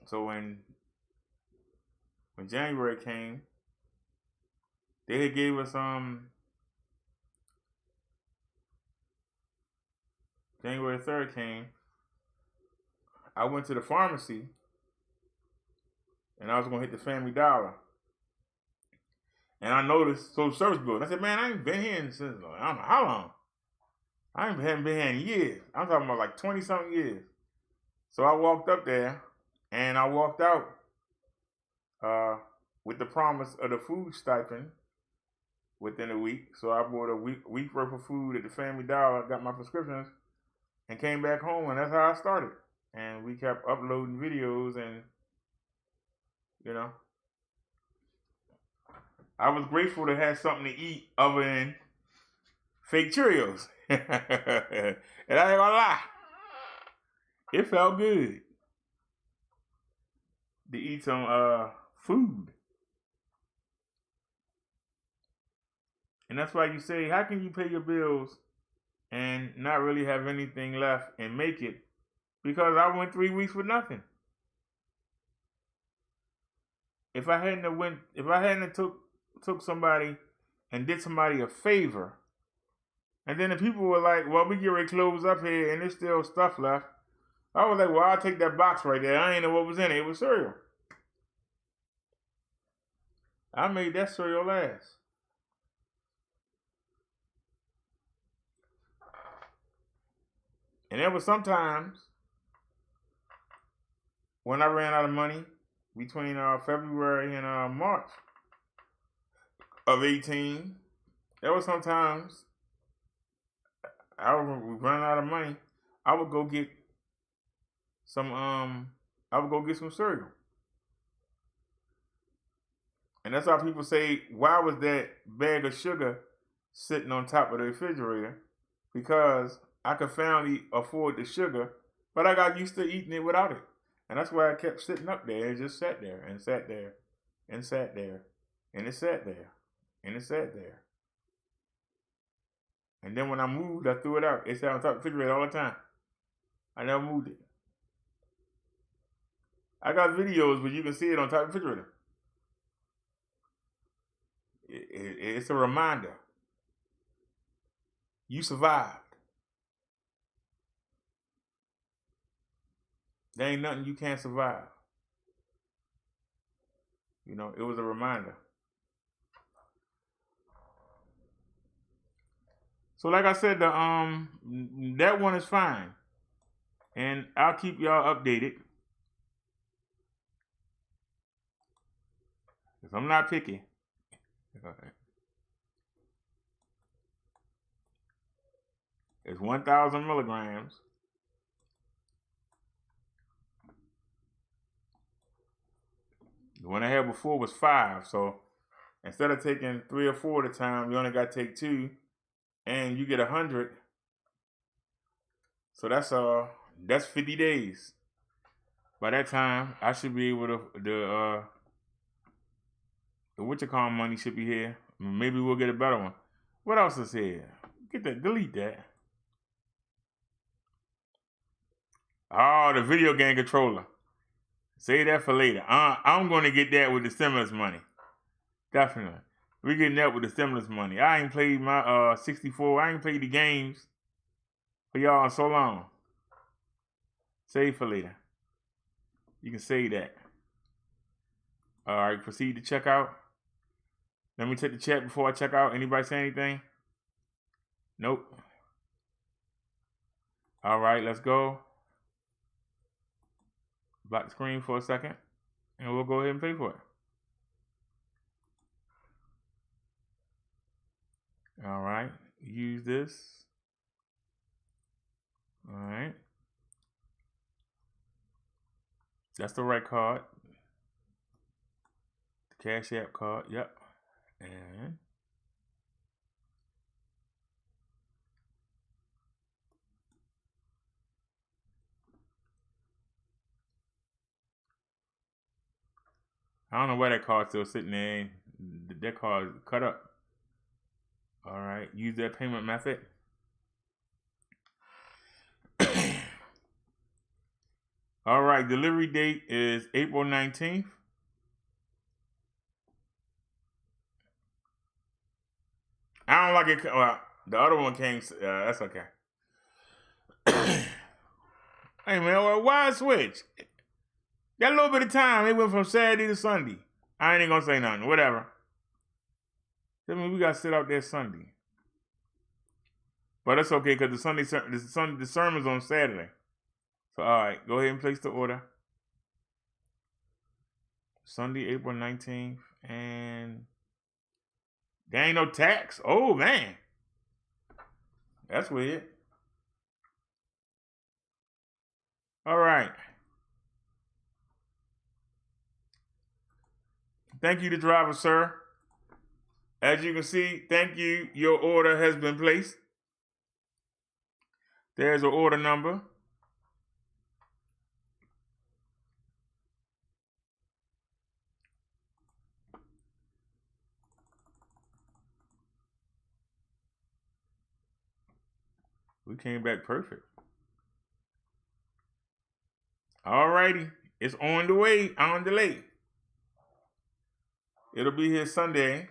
Speaker 2: So when January came, they had gave us January 3rd came, I went to the pharmacy and I was gonna hit the Family Dollar. And I noticed social service bill. And I said, man, I ain't been here since I don't know how long. I haven't been here in years. I'm talking about like 20-something years. So I walked up there and I walked out with the promise of the food stipend within a week. So I bought a week worth of food at the Family Dollar, got my prescriptions, and came back home, and that's how I started. And we kept uploading videos, and I was grateful to have something to eat other than fake Cheerios. And I ain't gonna lie, it felt good to eat some food. And that's why you say, how can you pay your bills and not really have anything left and make it? Because I went 3 weeks with nothing. If I hadn't took somebody and did somebody a favor, and then the people were like, well, we get ready to close up here and there's still stuff left, I was like, well, I'll take that box right there. I ain't know what was in it. It was cereal. I made that cereal last. And there was sometimes when I ran out of money between February and March of 18, there was sometimes I would run out of money. I would go get some cereal. And that's why people say, why was that bag of sugar sitting on top of the refrigerator? Because I could finally afford the sugar But I got used to eating it without it. And that's why I kept sitting up there. It just sat there and sat there and sat there. And it sat there. And it sat there. And then when I moved, I threw it out. It sat on top of the refrigerator all the time. I never moved it. I got videos where you can see it on top of the refrigerator. It's a reminder. You survived. There ain't nothing you can't survive. You know, it was a reminder. So like I said, that one is fine. And I'll keep y'all updated. Because I'm not picky. It's 1,000 milligrams. The one I had before was 5. So instead of taking 3 or 4 at a time, you only got to take 2. And you get 100. So that's 50 days. By that time, I should be able to the whatchamacallit money should be here. Maybe we'll get a better one. What else is here? Get that, delete that. Oh, the video game controller. Save that for later. I'm going to get that with the stimulus money. Definitely. We're getting that with the stimulus money. I ain't played my 64. I ain't played the games for y'all in so long. Save for later. You can save that. All right, proceed to check out. Let me take the chat before I check out. Anybody say anything? Nope. All right, let's go. Black screen for a second, and we'll go ahead and pay for it. All right, use this. All right. That's the right card. The Cash App card, yep. And I don't know why that card's still sitting there. That card is cut up. All right, use that payment method. All right, delivery date is April 19th. I don't like it. Well, the other one came. That's okay. Hey, man, why switch? Got a little bit of time. It went from Saturday to Sunday. I ain't going to say nothing. Whatever. I mean, we got to sit out there Sunday. But that's okay because the sermon's on Saturday. So, all right, go ahead and place the order. Sunday, April 19th. And there ain't no tax. Oh, man. That's weird. All right. Thank you, the driver, sir. As you can see, thank you. Your order has been placed. There's an order number. We came back perfect. All righty. It's on the way, on delay. It'll be here Sunday.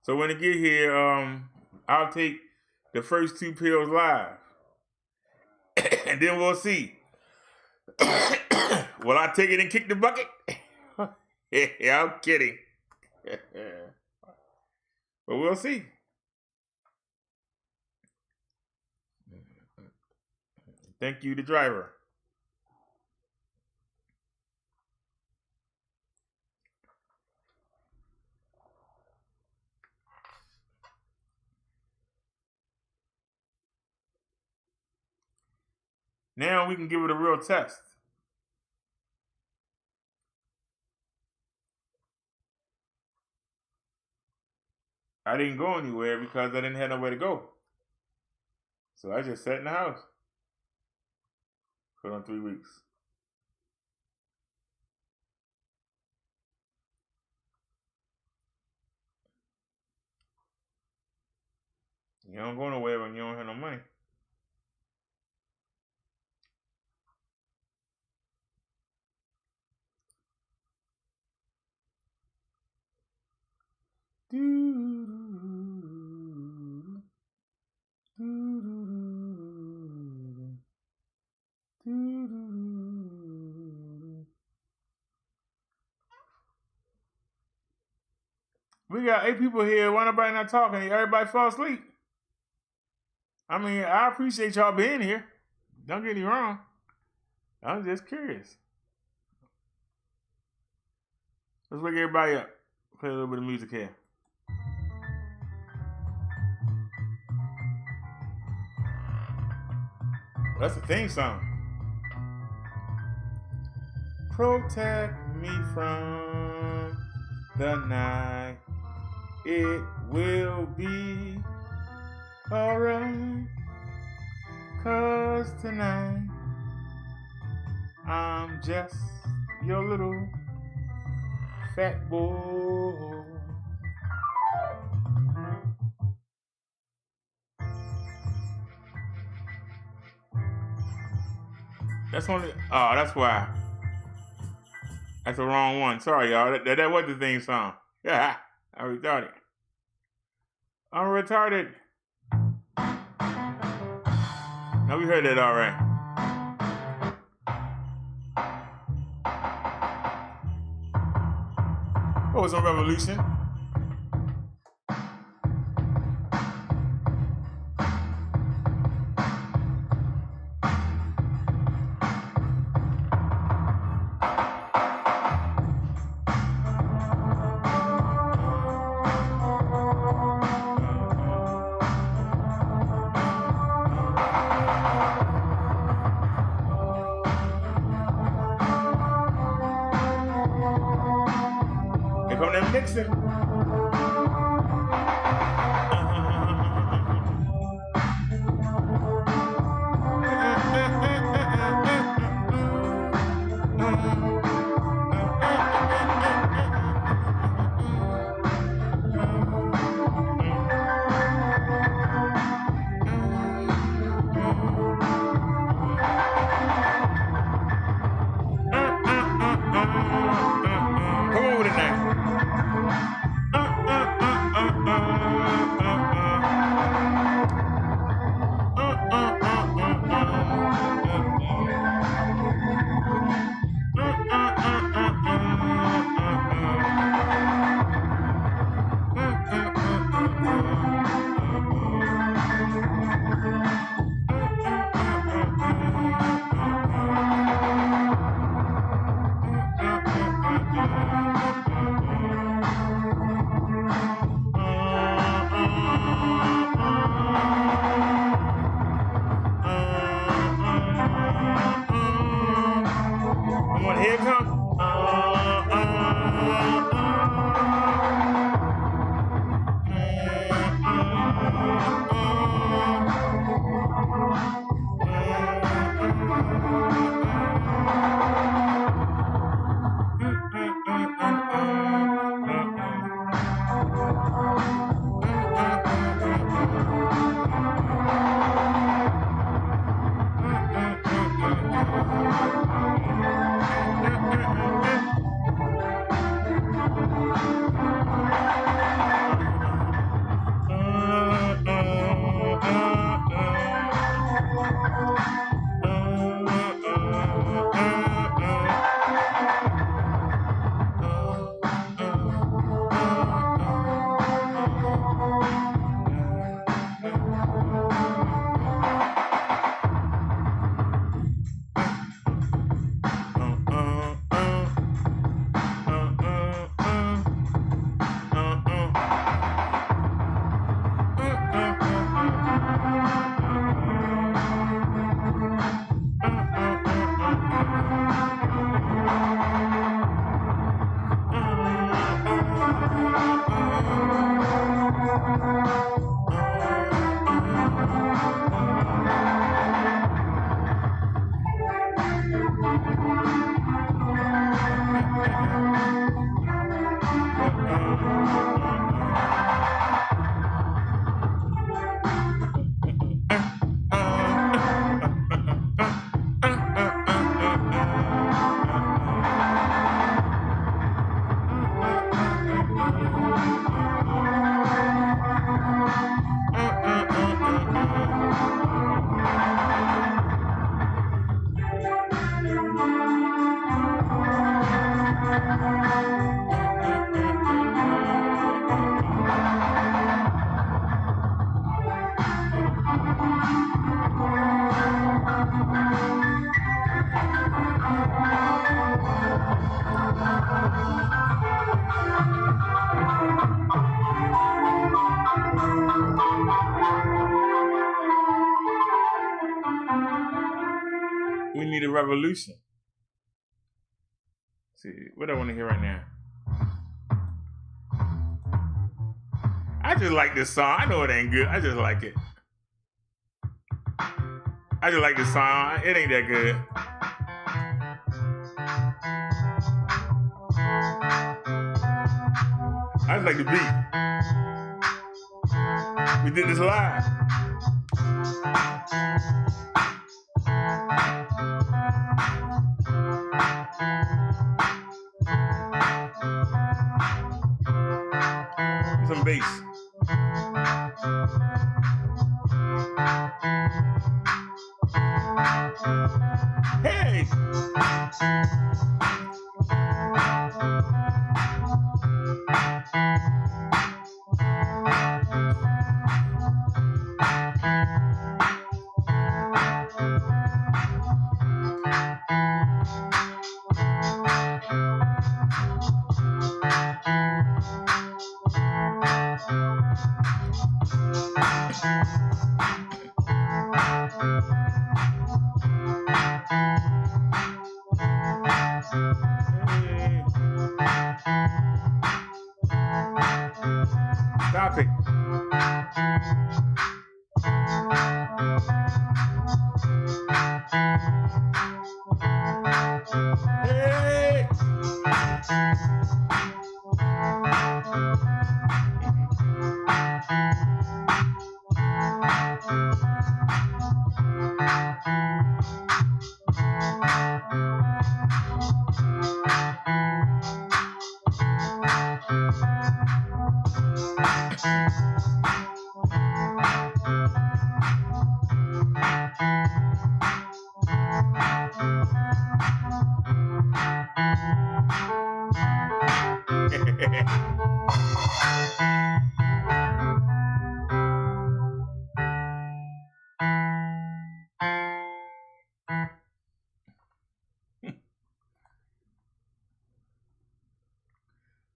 Speaker 2: So when it get here, I'll take the first 2 pills live. And then we'll see. Will I take it and kick the bucket? Yeah, I'm kidding. But we'll see. Thank you, the driver. Now we can give it a real test. I didn't go anywhere because I didn't have nowhere to go. So I just sat in the house. Put on 3 weeks. You don't go nowhere when you don't have no money. We got 8 people here. Why nobody not talking? Everybody fall asleep. I mean, I appreciate y'all being here. Don't get me wrong. I'm just curious. Let's wake everybody up. Play a little bit of music here. That's the theme song. Protect me from the night. It will be alright. 'Cause tonight I'm just your little fat boy. That's only. Oh, that's why. That's the wrong one. Sorry, y'all. That was the theme song. Yeah, I'm retarded. I'm retarded. Now we heard that all right. What was on Revolution? Nixon. Come over tonight. We need a revolution. Let's see, what do I want to hear right now? I just like this song. I know it ain't good. I just like it. I just like this song. It ain't that good. I just like the beat. We did this live. Some bass. Hey! Stop it. Hey!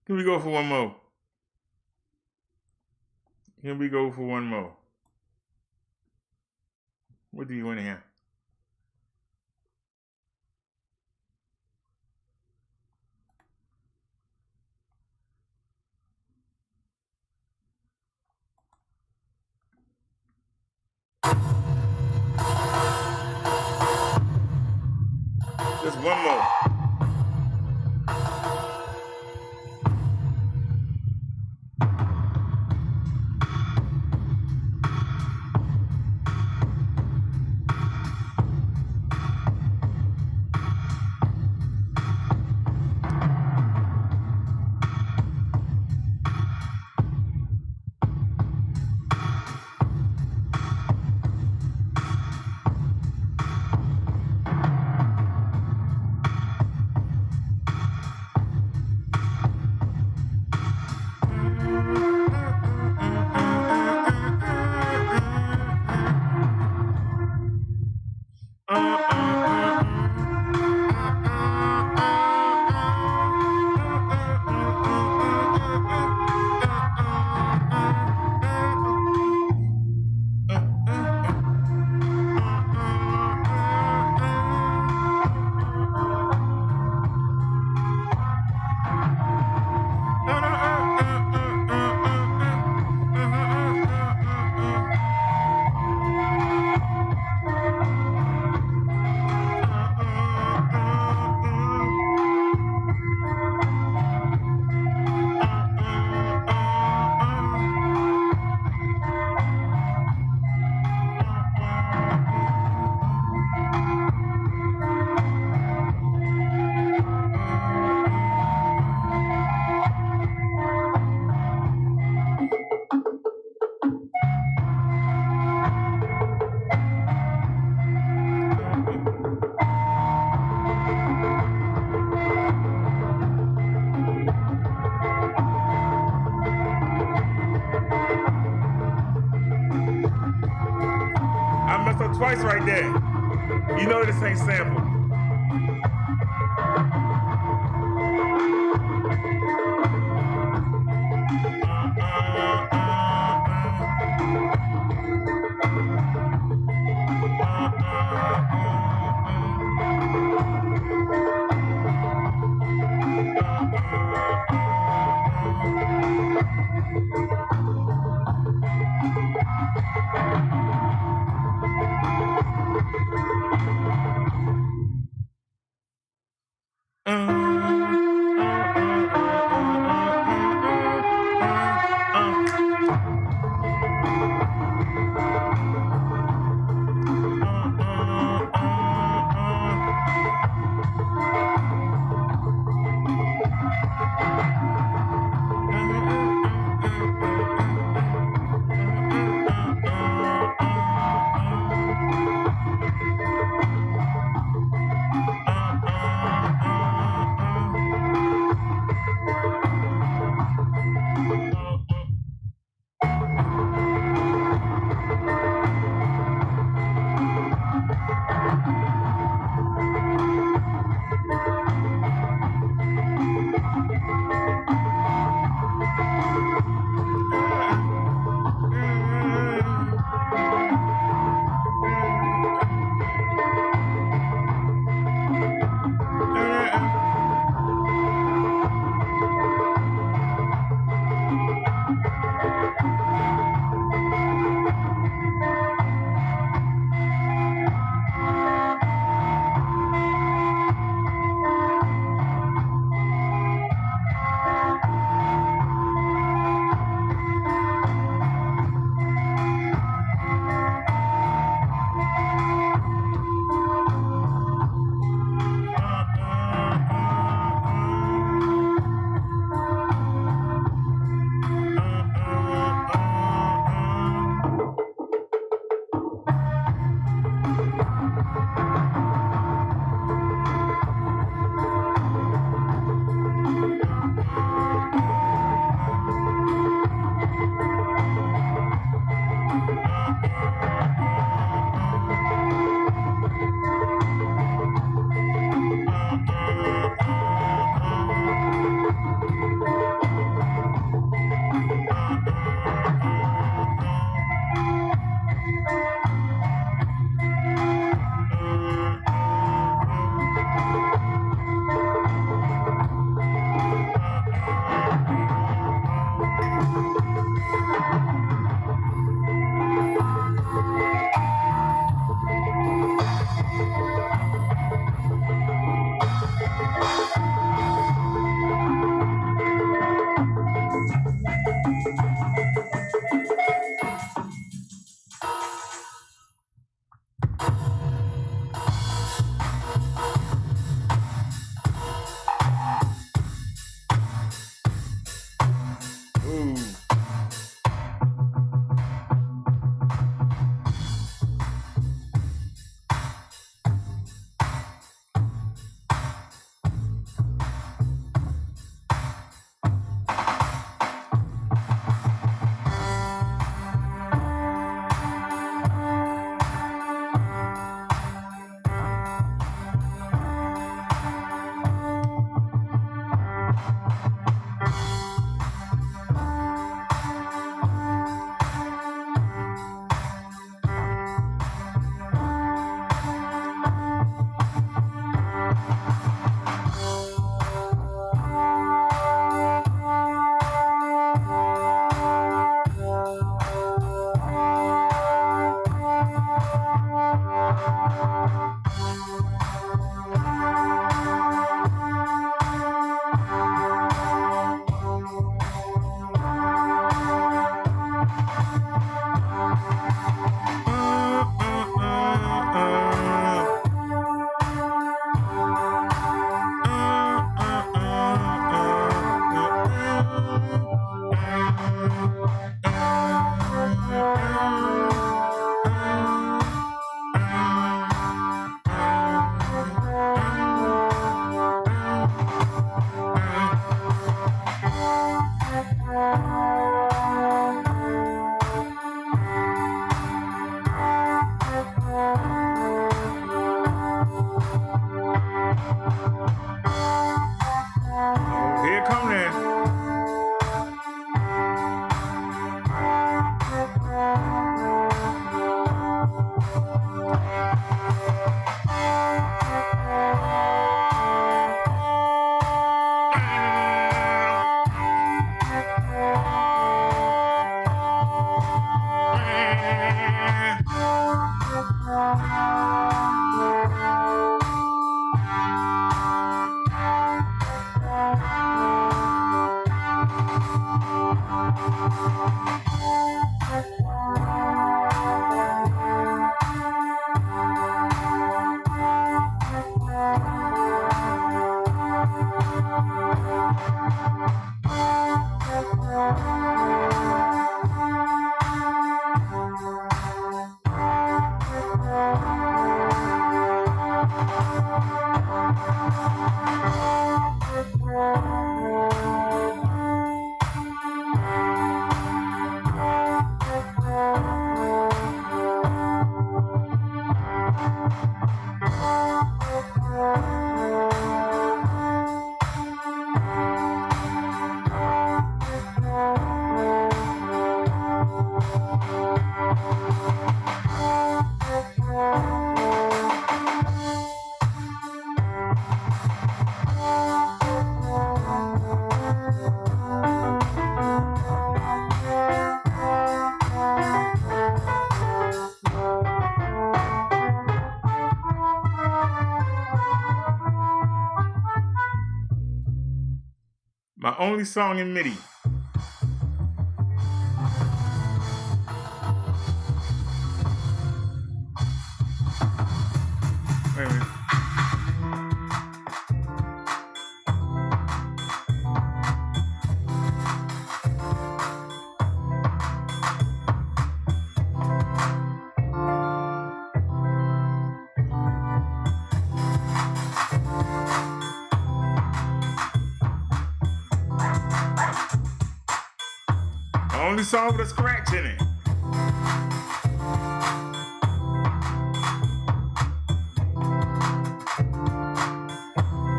Speaker 2: Here we go for one more. Here we go for one more. What do you want to hear? Just one more. Twice right there. You know this ain't sample. only song in MIDI. Wait a minute. Only song with a scratch in it.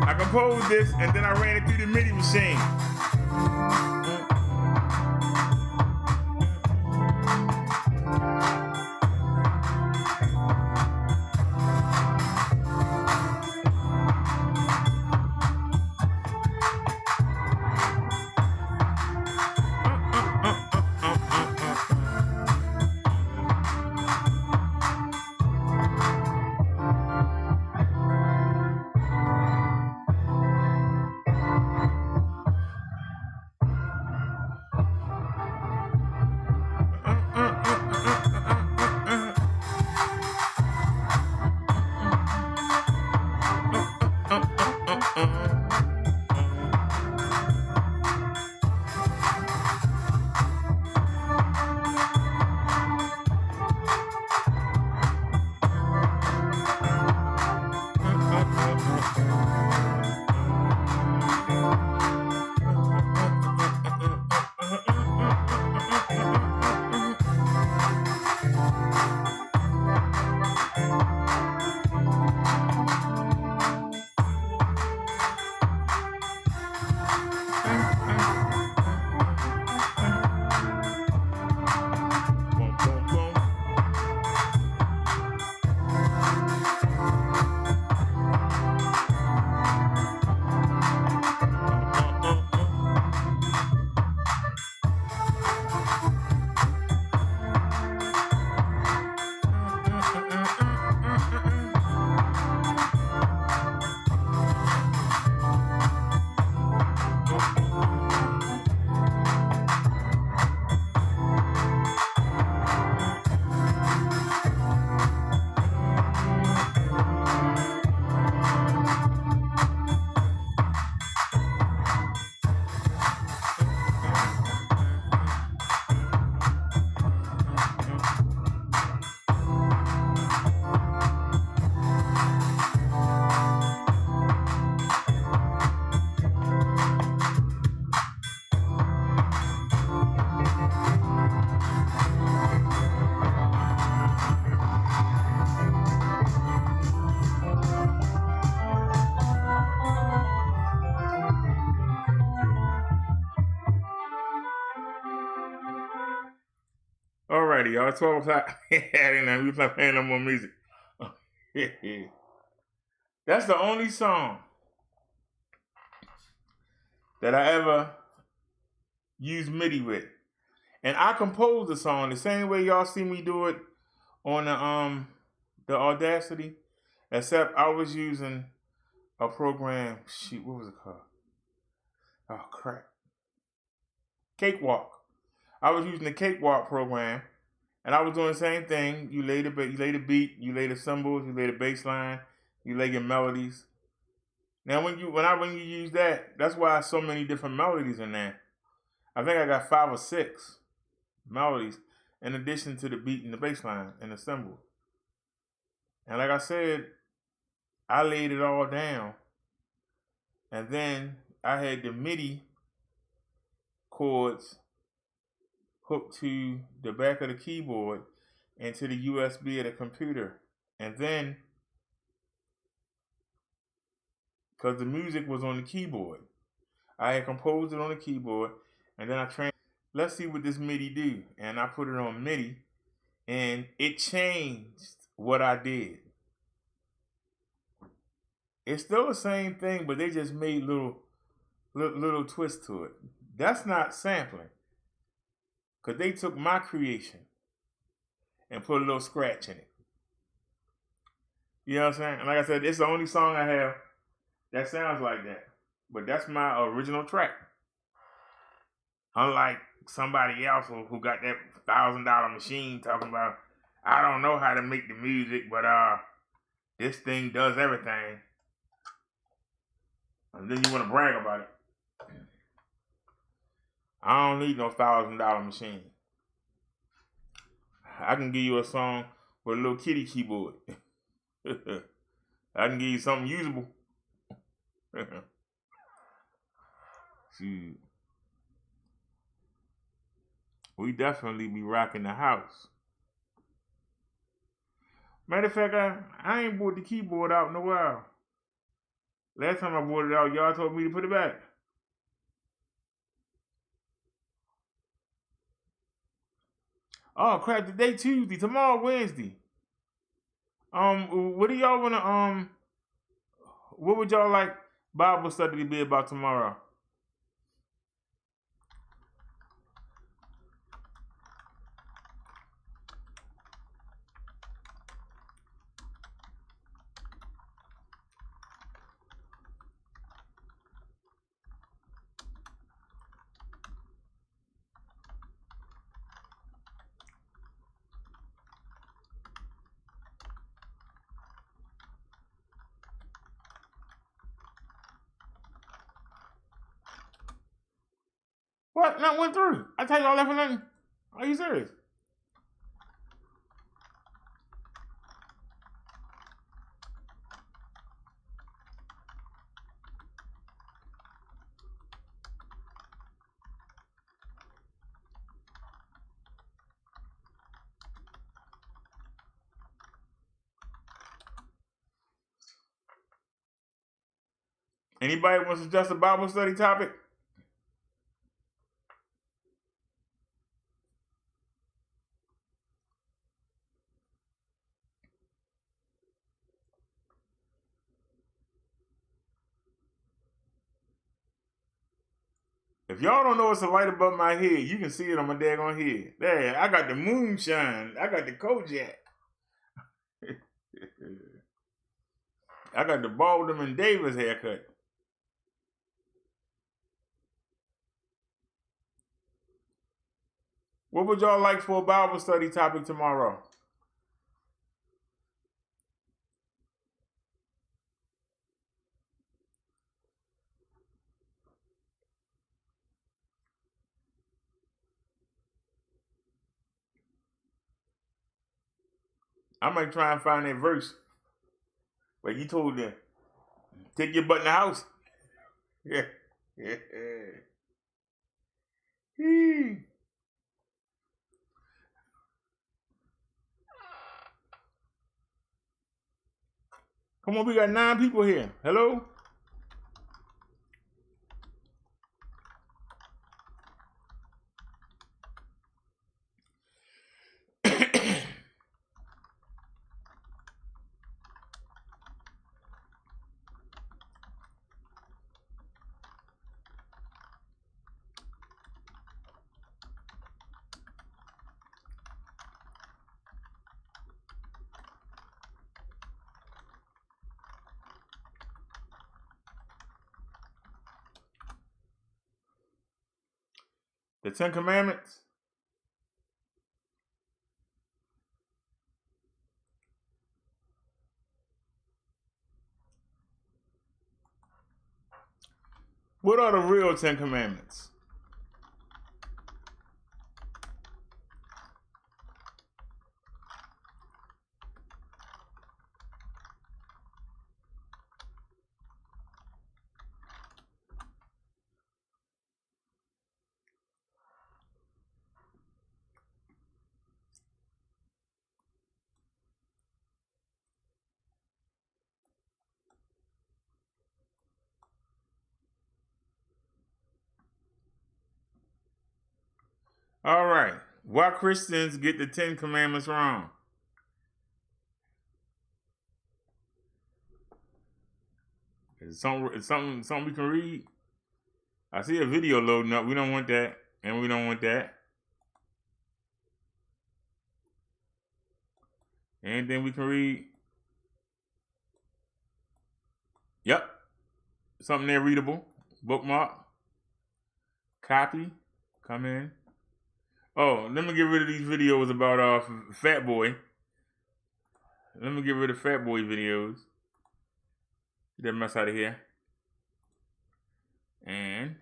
Speaker 2: I composed this and then I ran it through the MIDI machine. Alrighty, y'all. 12 o'clock. And we're not playing no more music. That's the only song that I ever used MIDI with. And I composed the song the same way y'all see me do it on the Audacity, except I was using a program. Shoot, what was it called? Oh crap. Cakewalk. I was using the Cakewalk program, and I was doing the same thing. You lay the beat, you lay the cymbals, you lay the bass line, you lay your melodies. Now when you use that, that's why so many different melodies in there. I think I got 5 or 6 melodies in addition to the beat and the bass line and the cymbal. And like I said, I laid it all down, and then I had the MIDI chords hooked to the back of the keyboard and to the USB of the computer. And then, because the music was on the keyboard, I had composed it on the keyboard, and then let's see what this MIDI do. And I put it on MIDI, and it changed what I did. It's still the same thing, but they just made little twists to it. That's not sampling, because they took my creation and put a little scratch in it. You know what I'm saying? And like I said, it's the only song I have that sounds like that. But that's my original track. Unlike somebody else who got that $1,000 machine talking about, I don't know how to make the music, but this thing does everything. And then you want to brag about it. I don't need no $1,000 machine. I can give you a song with a little kitty keyboard. I can give you something usable. Shoot. We definitely be rocking the house. Matter of fact, I ain't bought the keyboard out in a while. Last time I bought it out, y'all told me to put it back. Oh crap, today Tuesday, tomorrow Wednesday. What do y'all wanna what would y'all like Bible study to be about tomorrow? What? Not went through. I tell you all that for nothing. Are you serious? Anybody want to suggest a Bible study topic? If y'all don't know what's a light above my head, you can see it on my daggone head. There, I got the moonshine. I got the Kojak. I got the Baldwin and Davis haircut. What would y'all like for a Bible study topic tomorrow? I might try and find that verse. But you told them, take your butt in the house. Yeah. Come on, we got 9 people here. Hello? The 10 Commandments. What are the real 10 Commandments? All right. Why Christians get the 10 Commandments wrong? Is something we can read? I see a video loading up. We don't want that, and we don't want that. Anything we can read? Yep. Something there readable. Bookmark. Copy. Come in. Oh, let me get rid of these videos about Fat Boy. Let me get rid of Fat Boy videos. Get that mess out of here. And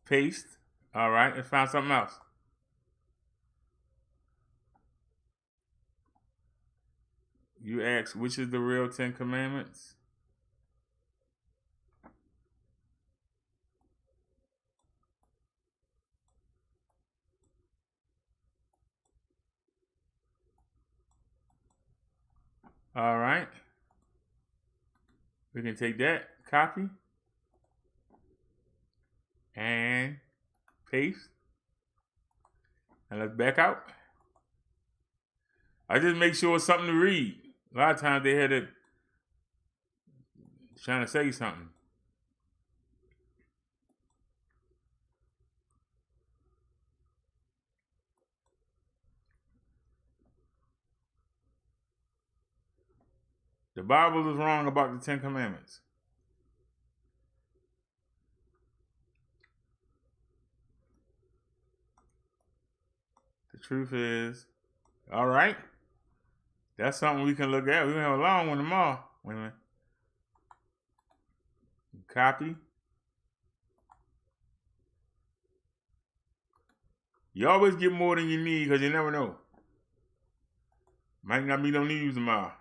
Speaker 2: paste. All right, let's find something else. You ask, which is the real 10 Commandments? All right. We can take that, copy, and paste. And let's back out. I just make sure it's something to read. A lot of times they had it trying to say something. The Bible is wrong about the 10 Commandments. The truth is, all right, that's something we can look at. We're going to have a long one tomorrow. Wait a minute. Copy. You always get more than you need because you never know. Might not be no news tomorrow.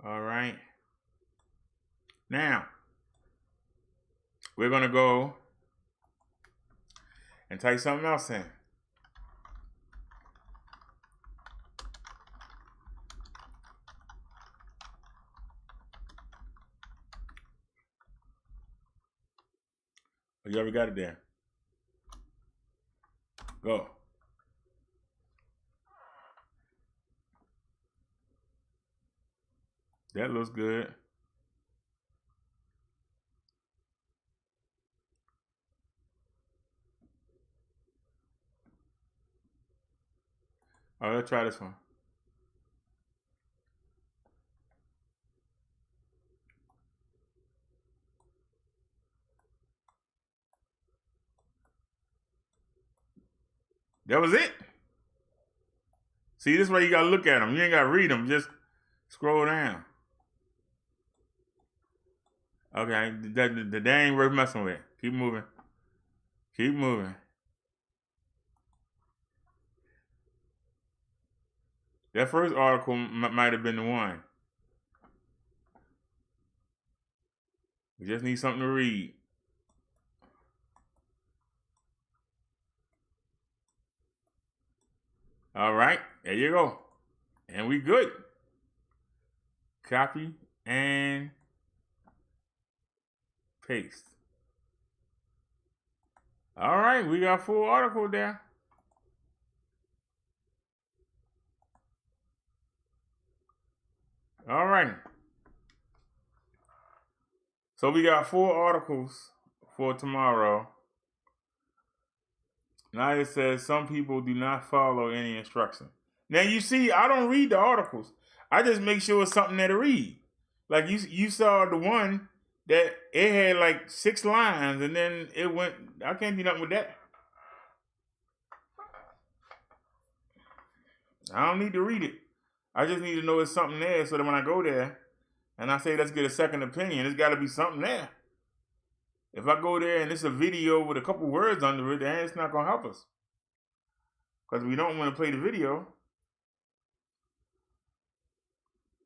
Speaker 2: All right. Now, we're going to go and type something else in. Oh, you already got it there. Go. That looks good. All right, let's try this one. That was it. See, this way you gotta look at them. You ain't gotta read them. Just scroll down. Okay, that ain't worth messing with. Keep moving. Keep moving. That first article might have been the one. We just need something to read. All right, there you go. And we good. Copy and paste. All right, we got full article there. All right. So we got 4 articles for tomorrow. Now it says some people do not follow any instruction. Now you see, I don't read the articles. I just make sure it's something there to read. Like you saw the one that it had like 6 lines and then it went, I can't do nothing with that. I don't need to read it. I just need to know it's something there so that when I go there and I say, let's get a second opinion, there's got to be something there. If I go there and it's a video with a couple words under it, then it's not going to help us. Because we don't want to play the video.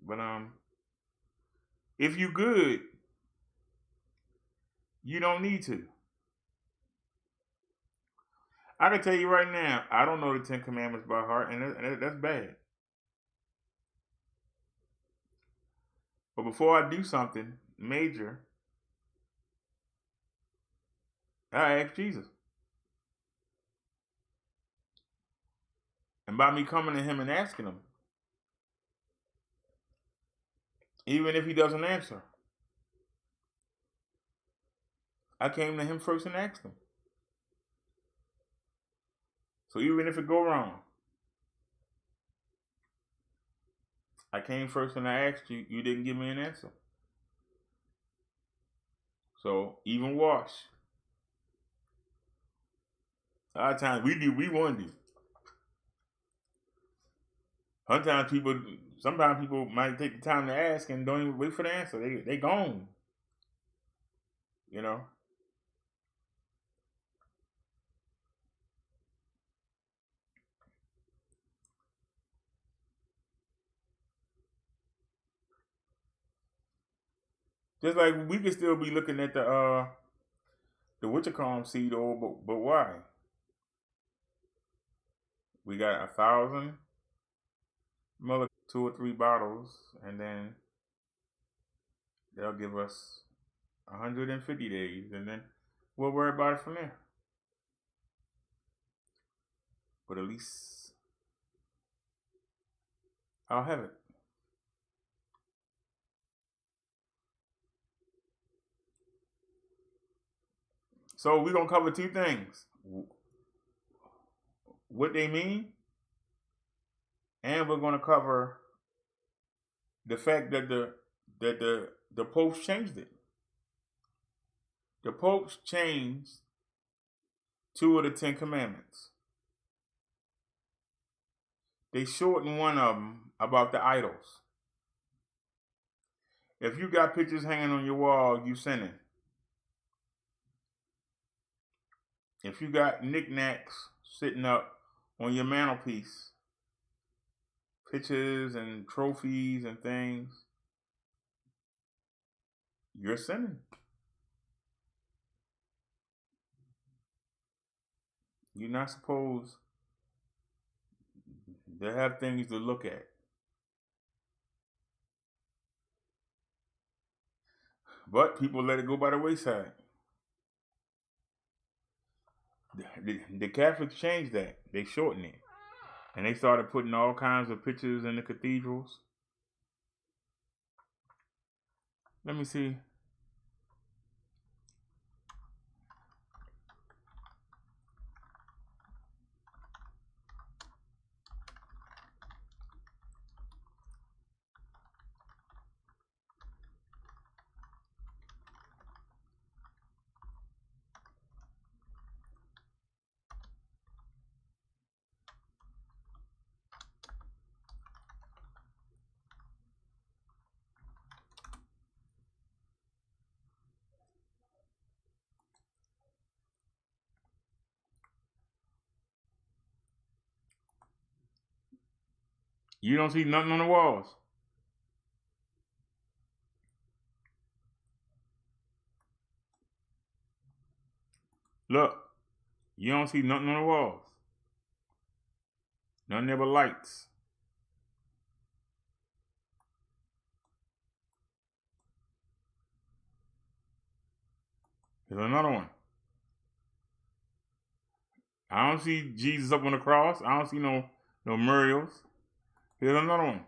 Speaker 2: But if you good, you don't need to. I can tell you right now, I don't know the 10 Commandments by heart, and that's bad. But before I do something major, I ask Jesus. And by me coming to him and asking him, even if he doesn't answer, I came to him first and asked him. So even if it go wrong, I came first and I asked you, you didn't give me an answer. So even wash. A lot of times we wonder. Sometimes people might take the time to ask and don't even wait for the answer. They gone. You know. Just like we could still be looking at the witchcom seed oil, but why? We got 1,000 milligrams, 2 or 3 bottles, and then they'll give us 150 days, and then we'll worry about it from there. But at least I'll have it. So we're gonna cover 2 things: what they mean, and we're gonna cover the fact that the popes changed it. The popes changed 2 of the 10 commandments. They shortened one of them about the idols. If you got pictures hanging on your wall, you sinning. If you got knickknacks sitting up on your mantelpiece, pictures and trophies and things, you're sinning. You're not supposed to have things to look at. But people let it go by the wayside. The Catholics changed that. They shortened it. And they started putting all kinds of pictures in the cathedrals. Let me see. You don't see nothing on the walls. Look, you don't see nothing on the walls. Nothing there but lights. There's another one. I don't see Jesus up on the cross. I don't see no murals. Here's another one.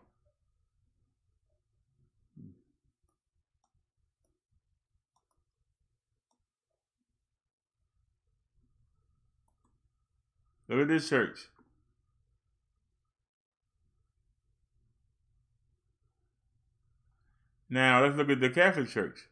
Speaker 2: Look at this church. Now let's look at the Catholic Church.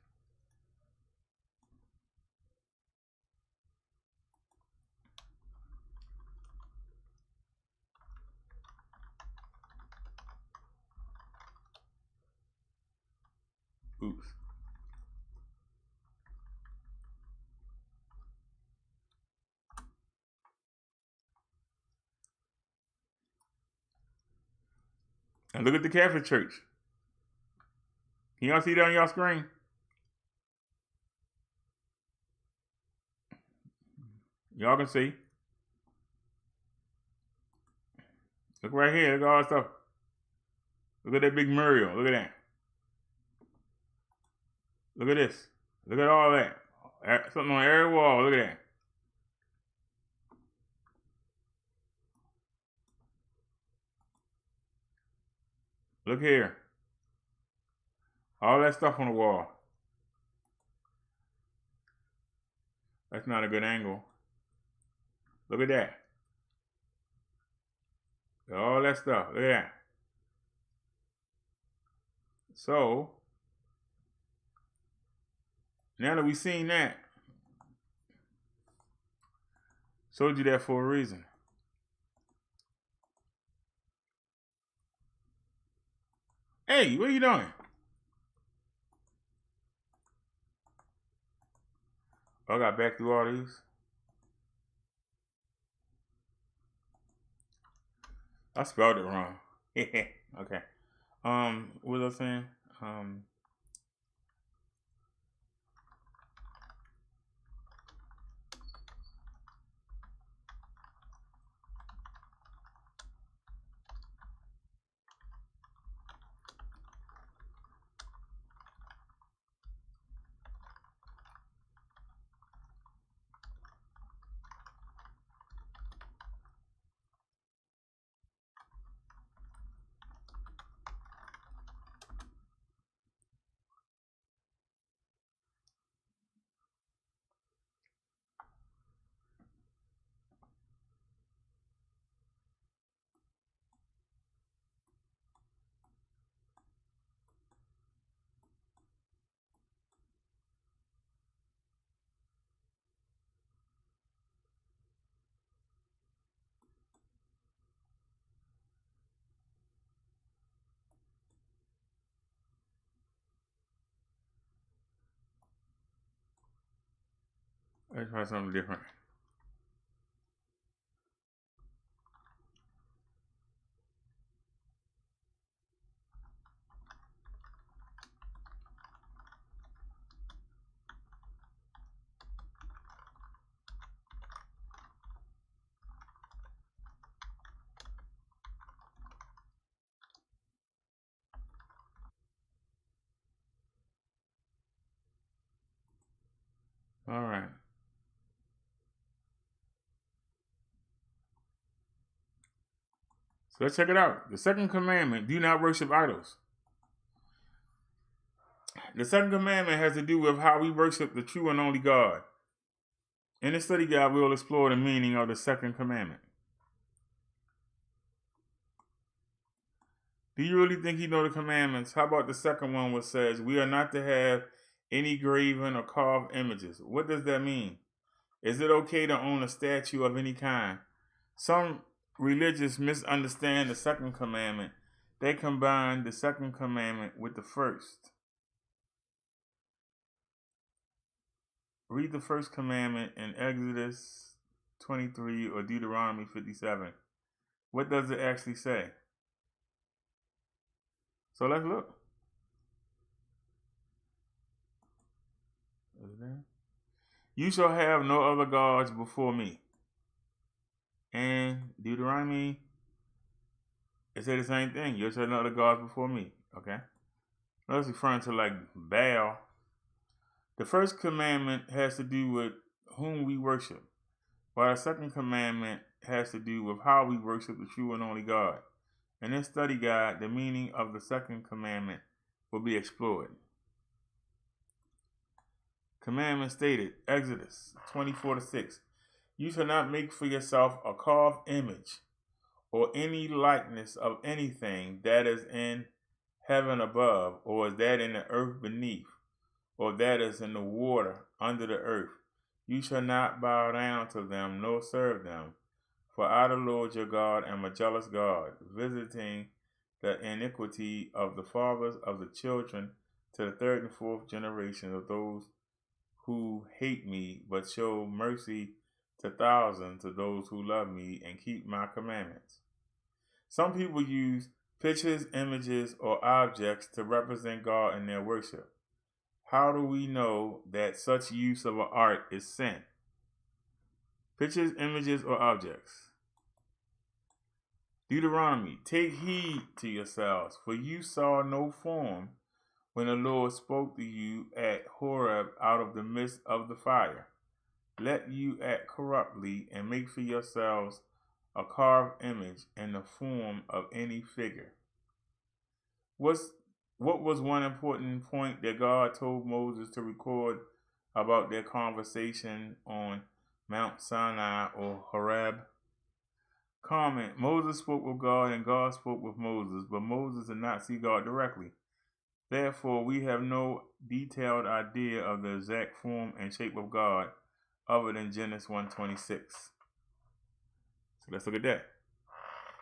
Speaker 2: Oops. And look at the Catholic Church. Can y'all see that on y'all screen? Y'all can see. Look right here. Look at all that stuff. Look at that big mural. Look at that. Look at this. Look at all that. Something on every wall. Look at that. Look here. All that stuff on the wall. That's not a good angle. Look at that. All that stuff. Look at that. So, Now that we've seen that, showed you that for a reason. Hey, what are you doing? Oh, I got back through all these. I spelled it wrong. Okay. What was I saying? Let's try something different. All right. So let's check it out. The second commandment, do not worship idols. The second commandment has to do with how we worship the true and only God. In this study guide, we will explore the meaning of the second commandment. Do you really think you know the commandments? How about the second one, which says, we are not to have any graven or carved images? What does that mean? Is it okay to own a statue of any kind? Some religious misunderstand the second commandment. They combine the second commandment with the first. Read the first commandment in Exodus 23 or Deuteronomy 57. What does it actually say? So let's look. You shall have no other gods before me. And Deuteronomy, it said the same thing. You shall have no other gods before me. Okay? That's referring to like Baal. The first commandment has to do with whom we worship, while the second commandment has to do with how we worship the true and only God. In this study guide, the meaning of the second commandment will be explored. Commandment stated, Exodus 24-6. You shall not make for yourself a carved image or any likeness of anything that is in heaven above, or is that in the earth beneath, or that is in the water under the earth. You shall not bow down to them, nor serve them. For I, the Lord your God, am a jealous God, visiting the iniquity of the fathers of the children to the third and fourth generation of those who hate me, but show mercy to thousands of those who love me and keep my commandments. Some people use pictures, images, or objects to represent God in their worship. How do we know that such use of an art is sin? Pictures, images, or objects. Deuteronomy, take heed to yourselves, for you saw no form when the Lord spoke to you at Horeb out of the midst of the fire. Let you act corruptly and make for yourselves a carved image in the form of any figure. What was one important point that God told Moses to record about their conversation on Mount Sinai or Horeb? Comment, Moses spoke with God and God spoke with Moses, but Moses did not see God directly. Therefore, we have no detailed idea of the exact form and shape of God other than Genesis 1:26. So let's look at that.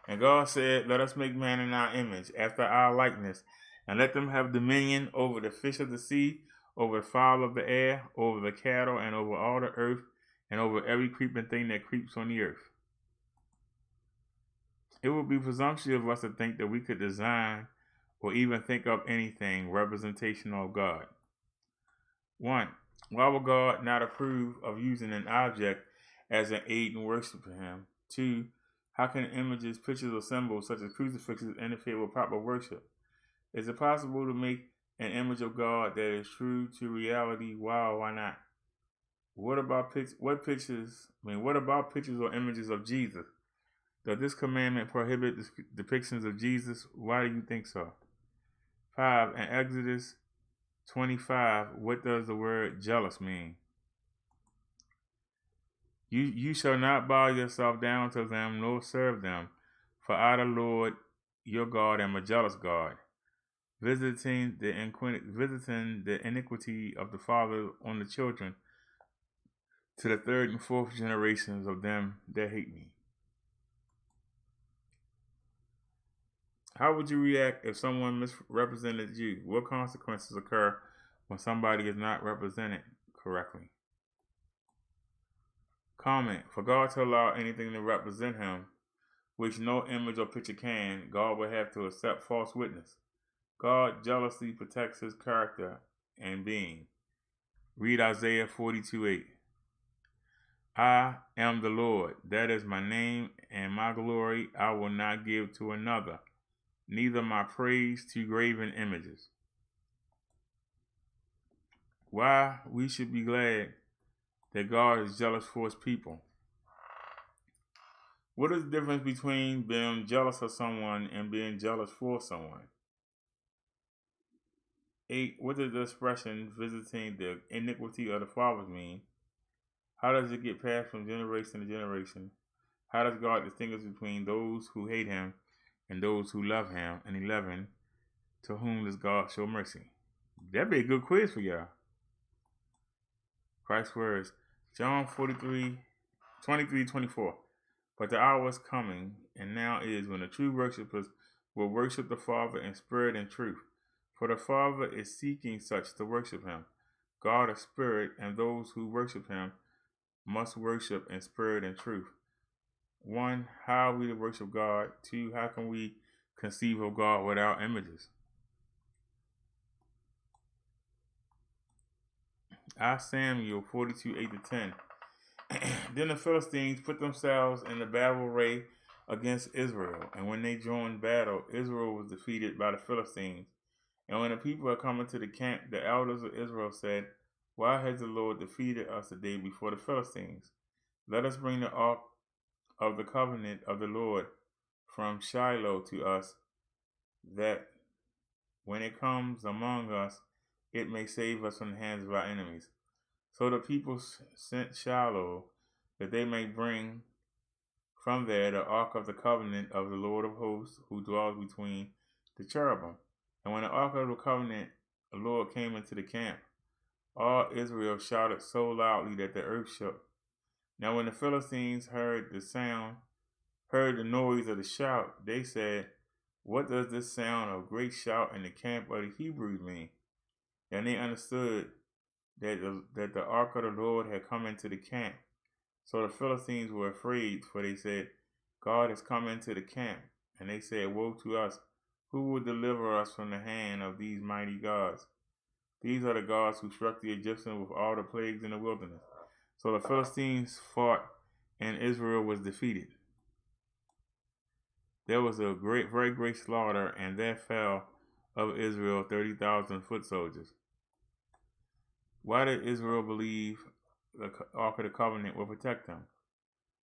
Speaker 2: And God said, let us make man in our image, after our likeness, and let them have dominion over the fish of the sea, over the fowl of the air, over the cattle, and over all the earth, and over every creeping thing that creeps on the earth. It would be presumptuous of us to think that we could design or even think up anything representational of God. 1. Why would God not approve of using an object as an aid in worshiping Him? 2. How can images, pictures, or symbols such as crucifixes interfere with proper worship? Is it possible to make an image of God that is true to reality? Why or why not? What about pictures or images of Jesus? Does this commandment prohibit depictions of Jesus? Why do you think so? 5. In Exodus 25, what does the word jealous mean? You shall not bow yourself down to them, nor serve them, for I, the Lord your God, am a jealous God, visiting the iniquity of the father on the children, to the third and fourth generations of them that hate me. How would you react if someone misrepresented you? What consequences occur when somebody is not represented correctly? Comment: for God to allow anything to represent Him, which no image or picture can, God would have to accept false witness. God jealously protects His character and being. Read Isaiah 42:8. I am the Lord, that is my name, and my glory I will not give to another, neither my praise to graven images. Why we should be glad that God is jealous for His people. What is the difference between being jealous of someone and being jealous for someone? 8. What does the expression visiting the iniquity of the fathers mean? How does it get passed from generation to generation? How does God distinguish between those who hate Him and those who love Him? And 11. To whom does God show mercy? That'd be a good quiz for y'all. Christ's words, John 23:24. But the hour is coming, and now is, when the true worshipers will worship the Father in spirit and truth. For the Father is seeking such to worship Him. God is spirit, and those who worship Him must worship in spirit and truth. 1. How are we to worship God? 2. How can we conceive of God without images? Samuel 42:8-10. Then the Philistines put themselves in the battle array against Israel, and when they joined battle, Israel was defeated by the Philistines. And when the people had come into the camp, the elders of Israel said, why has the Lord defeated us today before the Philistines? Let us bring the ark of the covenant of the Lord from Shiloh to us, that when it comes among us, it may save us from the hands of our enemies. So the people sent Shiloh, that they may bring from there the ark of the covenant of the Lord of hosts, who dwells between the cherubim. And when the ark of the covenant of the Lord came into the camp, all Israel shouted so loudly that the earth shook. Now when the Philistines heard the noise of the shout, they said, what does this sound of great shout in the camp of the Hebrews mean? And they understood that the ark of the Lord had come into the camp. So the Philistines were afraid, for they said, God has come into the camp. And they said, woe to us, who will deliver us from the hand of these mighty gods? These are the gods who struck the Egyptians with all the plagues in the wilderness. So the Philistines fought, and Israel was defeated. There was a very great slaughter, and there fell of Israel 30,000 foot soldiers. Why did Israel believe the Ark of the Covenant will protect them?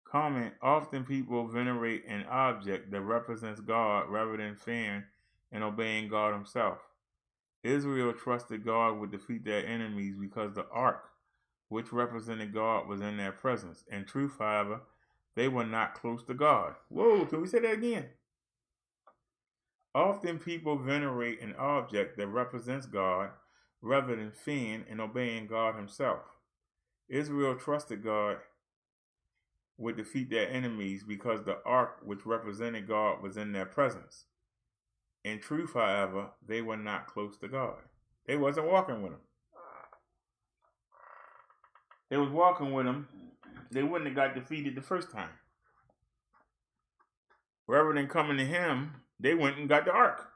Speaker 2: Comment: often people venerate an object that represents God rather than fearing and obeying God Himself. Israel trusted God would defeat their enemies because the Ark, which represented God, was in their presence. In truth, however, they were not close to God. Whoa, can we say that again? Often people venerate an object that represents God rather than fearing and obeying God himself. Israel trusted God would defeat their enemies because the ark which represented God was in their presence. In truth, however, they were not close to God. They wasn't walking with him. They was walking with him, they wouldn't have got defeated the first time. Rather than coming to him, they went and got the ark.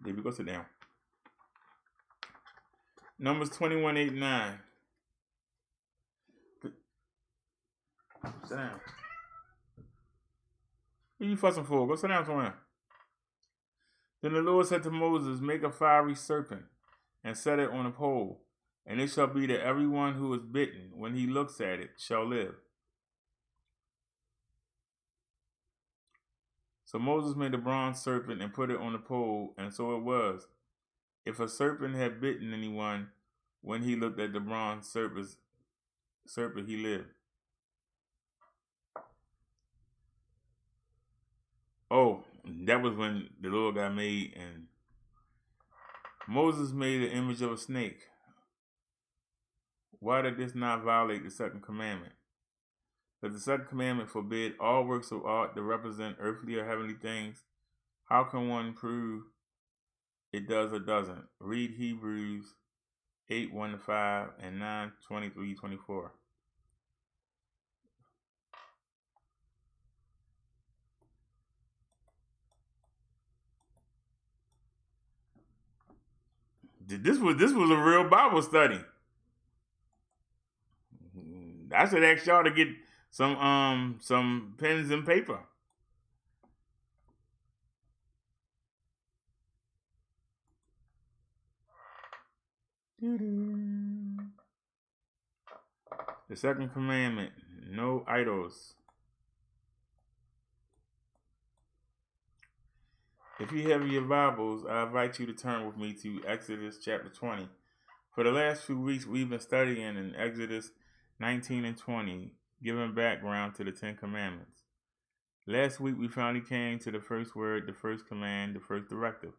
Speaker 2: David, go sit down. Numbers 21:8-9. Sit down. What are you fussing for? Go sit down somewhere. Then the Lord said to Moses, make a fiery serpent and set it on a pole, and it shall be that everyone who is bitten, when he looks at it, shall live. So Moses made a bronze serpent and put it on the pole, and so it was. If a serpent had bitten anyone, when he looked at the bronze serpent, he lived. Oh, that was when the Lord got made, and Moses made an image of a snake. Why did this not violate the second commandment? Does the second commandment forbid all works of art that represent earthly or heavenly things? How can one prove it does or doesn't? Read Hebrews 8:1-5 and 9:23-24. This was a real Bible study. I should ask y'all to get some pens and paper. The second commandment, no idols. If you have your Bibles, I invite you to turn with me to Exodus chapter 20. For the last few weeks, we've been studying in Exodus 19 and 20, giving background to the Ten Commandments. Last week, we finally came to the first word, the first command, the first directive.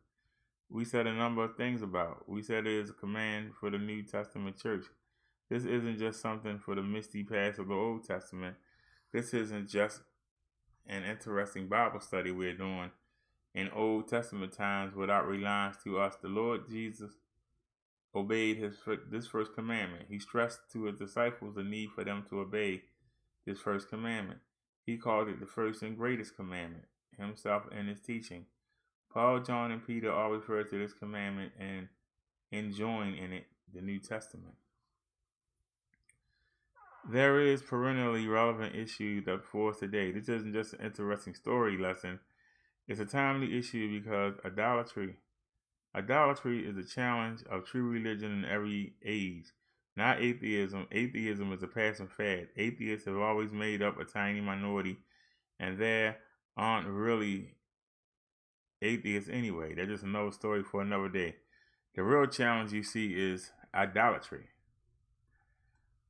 Speaker 2: We said a number of things about. We said it is a command for the New Testament church. This isn't just something for the misty past of the Old Testament. This isn't just an interesting Bible study we're doing in Old Testament times without reliance to us. The Lord Jesus obeyed this first commandment. He stressed to his disciples the need for them to obey this first commandment. He called it the first and greatest commandment, himself in his teaching. Paul, John, and Peter all refer to this commandment and enjoin in it the New Testament. There is perennially relevant issue that before us today. This isn't just an interesting story lesson. It's a timely issue because idolatry is a challenge of true religion in every age, not atheism. Atheism is a passing fad. Atheists have always made up a tiny minority, and there aren't really atheists anyway. They're just another story for another day. The real challenge you see is idolatry.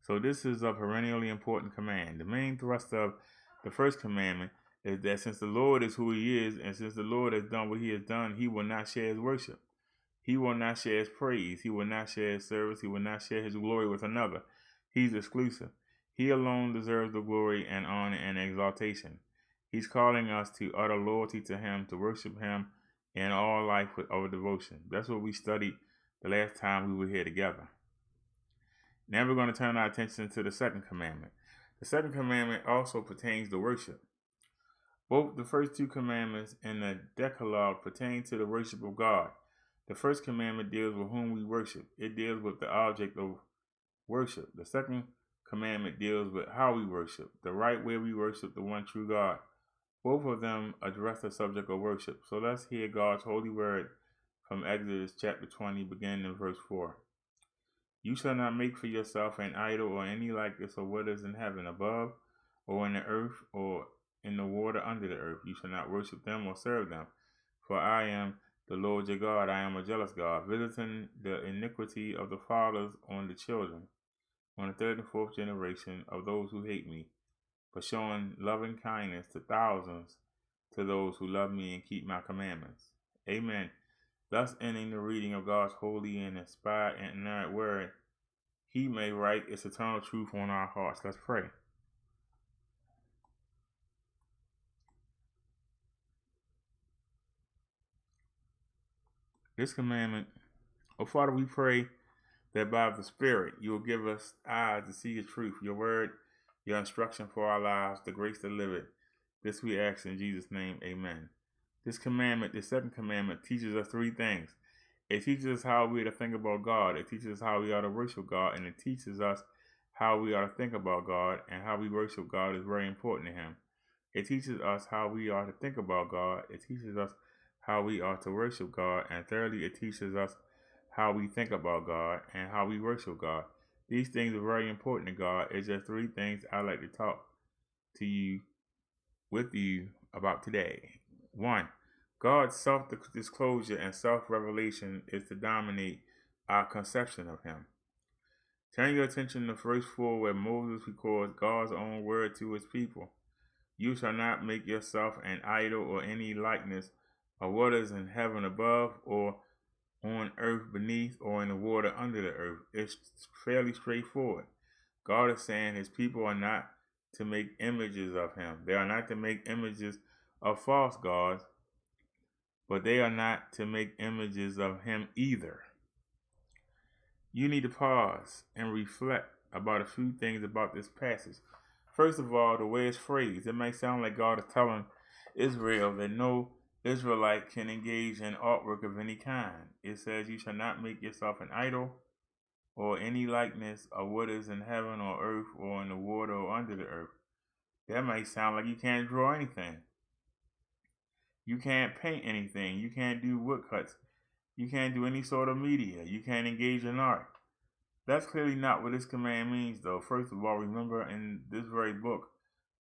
Speaker 2: So this is a perennially important command. The main thrust of the first commandment is that since the Lord is who he is, and since the Lord has done what he has done, he will not share his worship. He will not share his praise. He will not share his service. He will not share his glory with another. He's exclusive. He alone deserves the glory and honor and exaltation. He's calling us to utter loyalty to him, to worship him in all life with our devotion. That's what we studied the last time we were here together. Now we're going to turn our attention to the second commandment. The second commandment also pertains to worship. Both the first two commandments and the Decalogue pertain to the worship of God. The first commandment deals with whom we worship. It deals with the object of worship. The second commandment deals with how we worship, the right way we worship the one true God. Both of them address the subject of worship. So let's hear God's holy word from Exodus chapter 20, beginning in verse 4. You shall not make for yourself an idol or any likeness of what is in heaven above, or in the earth, or in the water under the earth. You shall not worship them or serve them. For I am the Lord your God. I am a jealous God, visiting the iniquity of the fathers on the children, on the third and fourth generation of those who hate me, but showing loving kindness to thousands to those who love me and keep my commandments. Amen. Thus ending the reading of God's holy and inspired and inerrant word, He may write its eternal truth on our hearts. Let's pray. This commandment, oh Father, we pray that by the Spirit you will give us eyes to see the truth, your word, your instruction for our lives, the grace to live it. This we ask in Jesus' name, amen. This commandment, the second commandment, teaches us three things. It teaches us how we are to think about God. It teaches us how we are to worship God. And it teaches us how we are to think about God, and how we worship God is very important to Him. It teaches us how we are to think about God. It teaches us how we are to worship God. And thirdly, it teaches us how we think about God and how we worship God. These things are very important to God. It's just three things I like to talk to you, with you, about today. 1. God's self-disclosure and self-revelation is to dominate our conception of Him. Turn your attention to verse 4, where Moses records God's own word to His people. You shall not make yourself an idol or any likeness of what is in heaven above, or on earth beneath, or in the water under the earth. It's fairly straightforward. God is saying His people are not to make images of Him. They are not to make images of false gods, but they are not to make images of Him either. You need to pause and reflect about a few things about this passage. First of all, the way it's phrased, it may sound like God is telling Israel that no Israelite can engage in artwork of any kind. It says, you shall not make yourself an idol or any likeness of what is in heaven or earth or in the water or under the earth. That might sound like you can't draw anything. You can't paint anything. You can't do woodcuts. You can't do any sort of media. You can't engage in art. That's clearly not what this command means, though. First of all, remember in this very book,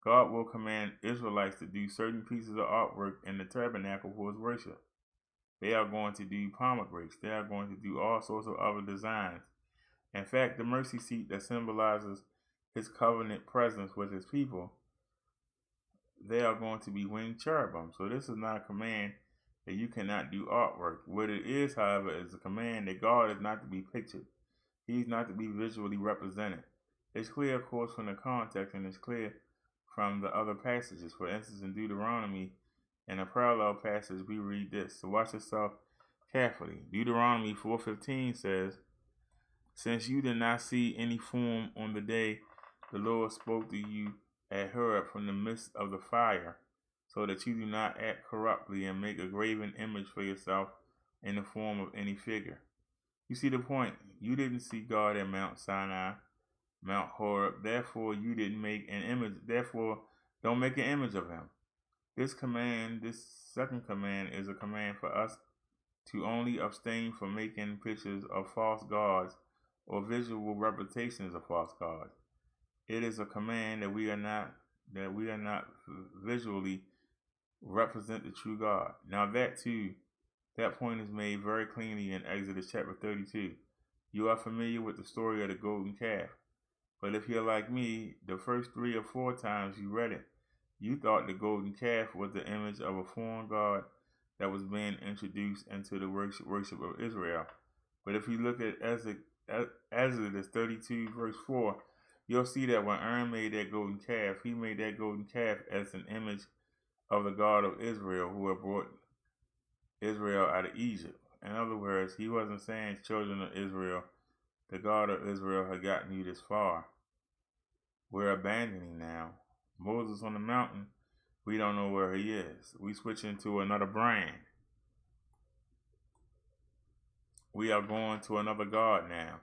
Speaker 2: God will command Israelites to do certain pieces of artwork in the tabernacle for His worship. They are going to do pomegranates. They are going to do all sorts of other designs. In fact, the mercy seat that symbolizes His covenant presence with His people, they are going to be winged cherubim. So this is not a command that you cannot do artwork. What it is, however, is a command that God is not to be pictured. He's not to be visually represented. It's clear, of course, from the context, and it's clear from the other passages. For instance, in Deuteronomy, in a parallel passage, we read this. So watch yourself carefully. Deuteronomy 4:15 says, since you did not see any form on the day the Lord spoke to you at Horeb from the midst of the fire, so that you do not act corruptly and make a graven image for yourself in the form of any figure. You see the point. You didn't see God at Mount Sinai, Mount Horeb. Therefore, you didn't make an image. Therefore, don't make an image of Him. This command, this second command, is a command for us to only abstain from making pictures of false gods or visual representations of false gods. It is a command that we are not visually represent the true God. Now that point is made very cleanly in Exodus chapter 32. You are familiar with the story of the golden calf. But if you're like me, the first 3 or 4 times you read it, you thought the golden calf was the image of a foreign god that was being introduced into the worship of Israel. But if you look at Exodus 32 verse 4, you'll see that when Aaron made that golden calf, he made that golden calf as an image of the God of Israel who had brought Israel out of Egypt. In other words, he wasn't saying, children of Israel, the God of Israel had gotten you this far. We're abandoning now. Moses on the mountain, we don't know where he is. We switch into another brand. We are going to another God now.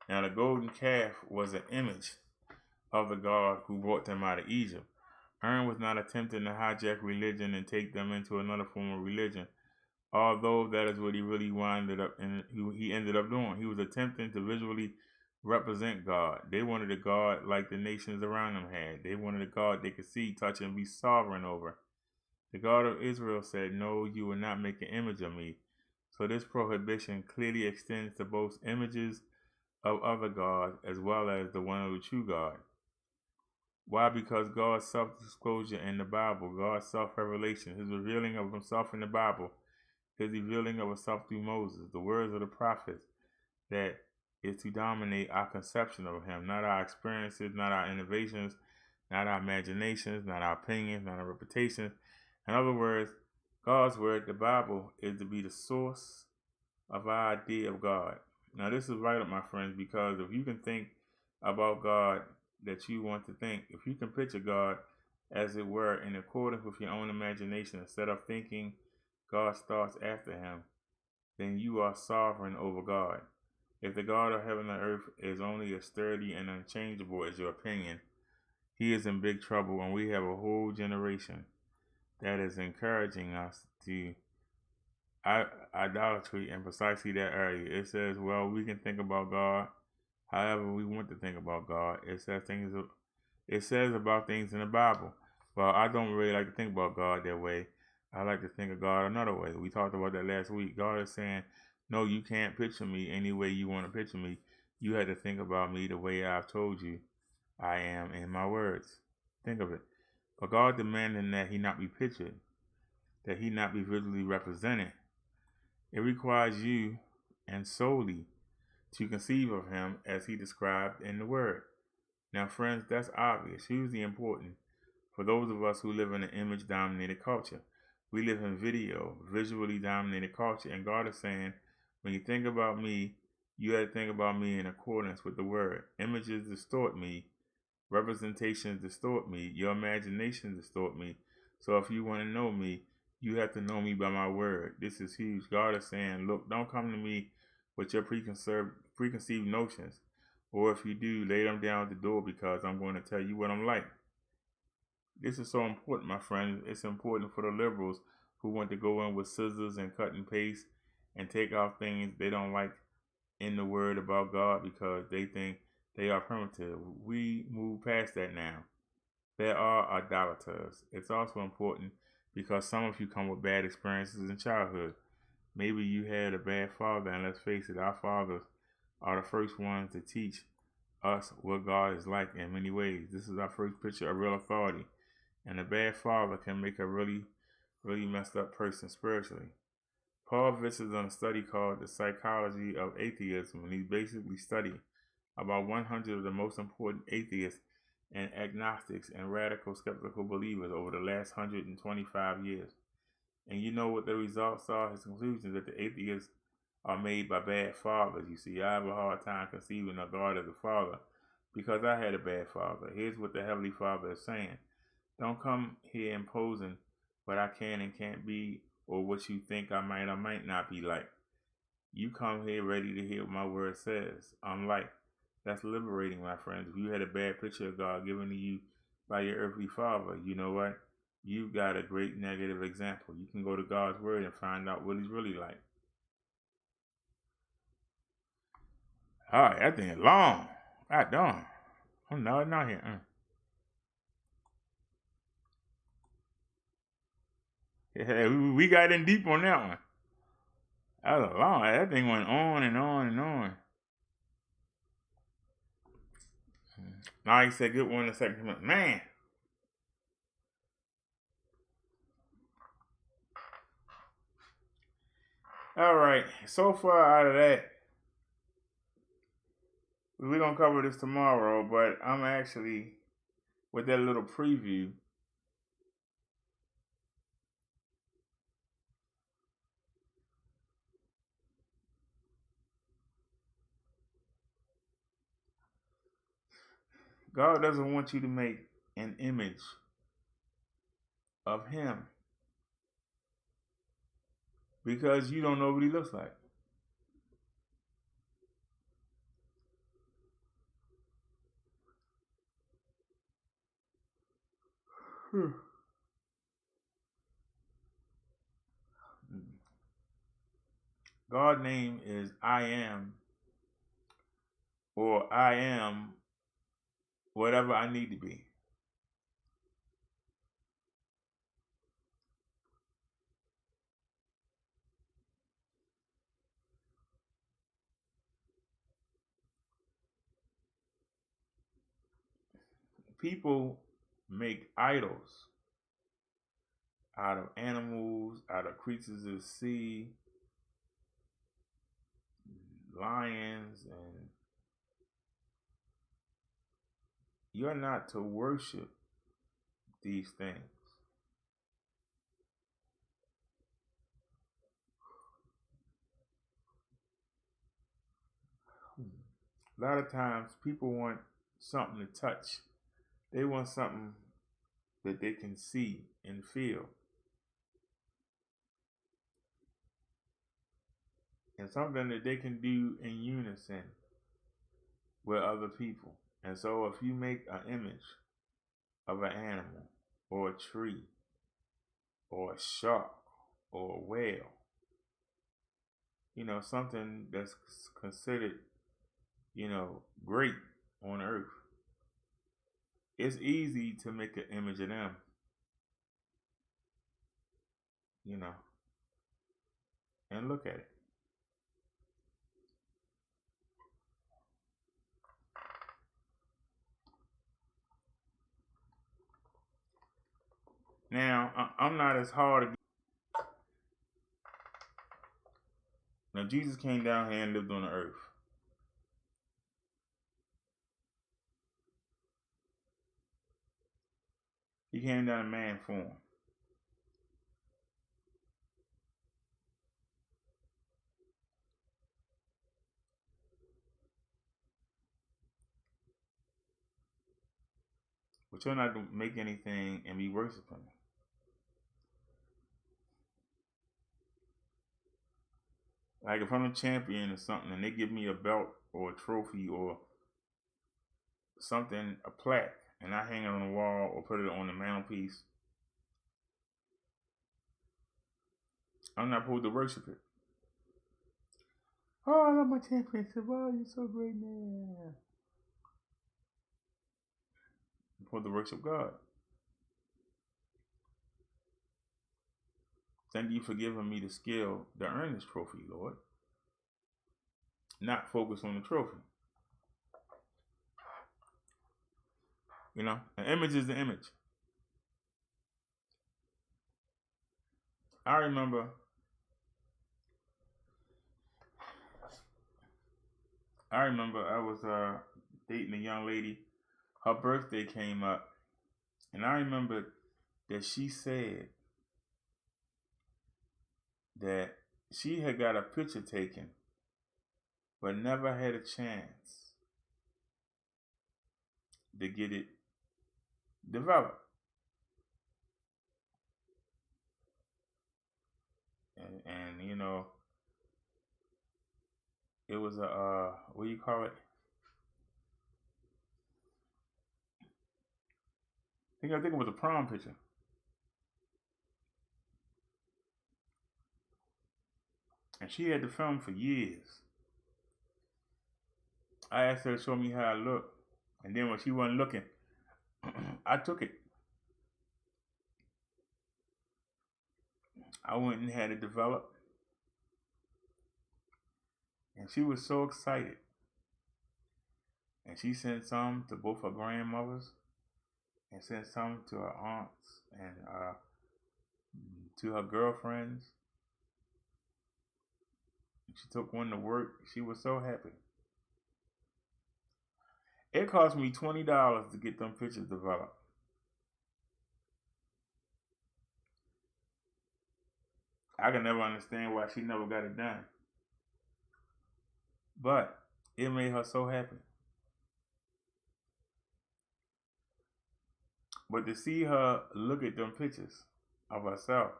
Speaker 2: Now the golden calf was an image of the God who brought them out of Egypt. Aaron was not attempting to hijack religion and take them into another form of religion, although that is what he really ended up doing. He was attempting to visually represent God. They wanted a God like the nations around them had. They wanted a God they could see, touch, and be sovereign over. The God of Israel said, no, you will not make an image of me. So this prohibition clearly extends to both images of other gods as well as the one of the true God. Why? Because God's self-disclosure in the Bible, God's self-revelation, his revealing of himself in the Bible, his revealing of himself through Moses, the words of the prophets, that is to dominate our conception of him, not our experiences, not our innovations, not our imaginations, not our opinions, not our reputations. In other words, God's word, the Bible, is to be the source of our idea of God. Now, this is right up, my friends, because if you can think about God that you want to think, if you can picture God, as it were, in accordance with your own imagination, instead of thinking God's thoughts after him, then you are sovereign over God. If the God of heaven and earth is only as sturdy and unchangeable as your opinion, he is in big trouble, and we have a whole generation that is encouraging us to idolatry in precisely that area. It says, well, we can think about God however we want to think about God. It says about things in the Bible. Well, I don't really like to think about God that way. I like to think of God another way. We talked about that last week. God is saying, no, you can't picture me any way you want to picture me. You had to think about me the way I've told you I am in my words. Think of it. But God demanding that he not be pictured, that he not be visually represented. It requires you and solely to conceive of him as he described in the word. Now, friends, that's obvious, hugely important for those of us who live in an image-dominated culture. We live in visually dominated culture, and God is saying, when you think about me, you have to think about me in accordance with the word. Images distort me. Representations distort me. Your imagination distort me. So if you want to know me, you have to know me by my word. This is huge. God is saying, look, don't come to me with your preconceived notions. Or if you do, lay them down at the door, because I'm going to tell you what I'm like. This is so important, my friends. It's important for the liberals who want to go in with scissors and cut and paste and take out things they don't like in the word about God because they think they are primitive. We move past that now. There are idolaters. It's also important because some of you come with bad experiences in childhood. Maybe you had a bad father, and let's face it, our fathers are the first ones to teach us what God is like in many ways. This is our first picture of real authority. And a bad father can make a really, really messed up person spiritually. Paul visits on a study called The Psychology of Atheism, and he basically studied about 100 of the most important atheists and agnostics and radical skeptical believers over the last 125 years. And you know what the results are? His conclusion that the atheists are made by bad fathers. You see, I have a hard time conceiving of God as a father because I had a bad father. Here's what the Heavenly Father is saying. Don't come here imposing what I can and can't be, or what you think I might or might not be like. You come here ready to hear what my word says. I'm like. That's liberating, my friends. If you had a bad picture of God given to you by your earthly father, you know what? You've got a great negative example. You can go to God's word and find out what he's really like. All right, that thing is long. God darn. Oh, no, it's not here. Yeah, we got in deep on that one. That was long. That thing went on and on and on. Now he said, good one in the second month. Man. All right. So far out of that, we're going to cover this tomorrow, but I'm actually, with that little preview, God doesn't want you to make an image of him because you don't know what he looks like. God's name is I am, or I am whatever I need to be. people make idols out of animals, out of creatures of the sea, lions, and you're not to worship these things. A lot of times people want something to touch. They want something that they can see and feel. And something that they can do in unison with other people. And so if you make an image of an animal or a tree or a shark or a whale, something that's considered, great on earth, it's easy to make an image of them, and look at it. Now, I'm not as hard to. Now, Jesus came down here and lived on the earth. He came down in man form. But you're not to make anything and be worshiping. Like if I'm a champion or something and they give me a belt or a trophy or something, a plaque, and I hang it on the wall or put it on the mantelpiece, I'm not supposed to worship it. Oh, I love my championship. Oh, you're so great, man. I'm supposed to worship God. Thank you for giving me the skill to earn this trophy, Lord. Not focus on the trophy. An image is the image. I remember I was dating a young lady. Her birthday came up, and I remember that she said that she had got a picture taken, but never had a chance to get it developed. And it was a, what do you call it? I think it was a prom picture. And she had the film for years. I asked her to show me how I looked. And then when she wasn't looking, I took it. I went and had it developed. And she was so excited. And she sent some to both her grandmothers and sent some to her aunts and to her girlfriends. She took one to work. She was so happy. It cost me $20 to get them pictures developed. I can never understand why she never got it done. But it made her so happy. But to see her look at them pictures of herself,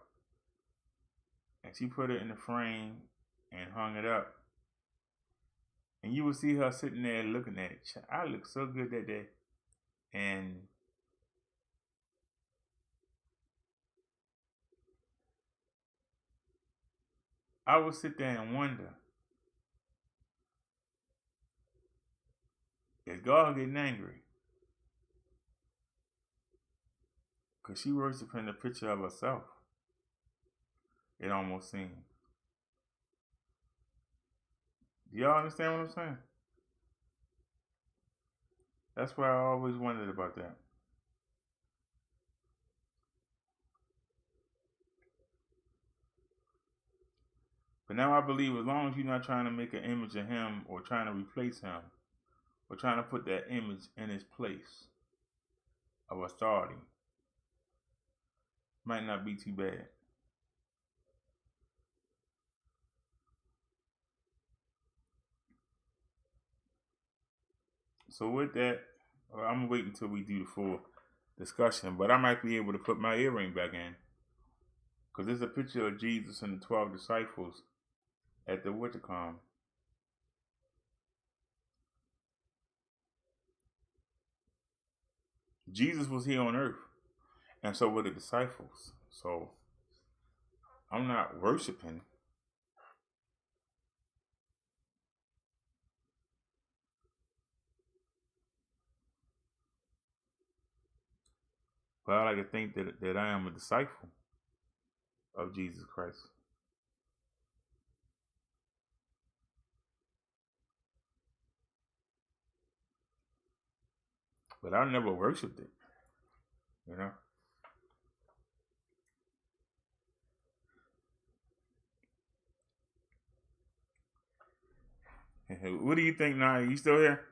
Speaker 2: and she put it in the frame and hung it up, and you would see her sitting there looking at it. I looked so good that day. And I would sit there and wonder, is God getting angry? Because she worshiping the picture of herself. It almost seemed. Do y'all understand what I'm saying? That's why I always wondered about that. But now I believe as long as you're not trying to make an image of him or trying to replace him or trying to put that image in his place of authority, might not be too bad. So with that, I'm gonna wait until we do the full discussion, but I might be able to put my earring back in, because there's a picture of Jesus and the 12 disciples at the Witchcom. Jesus was here on earth, and so were the disciples. So I'm not worshiping. But I like to think that I am a disciple of Jesus Christ. But I never worshipped it, you know. What do you think, Naya? You still here?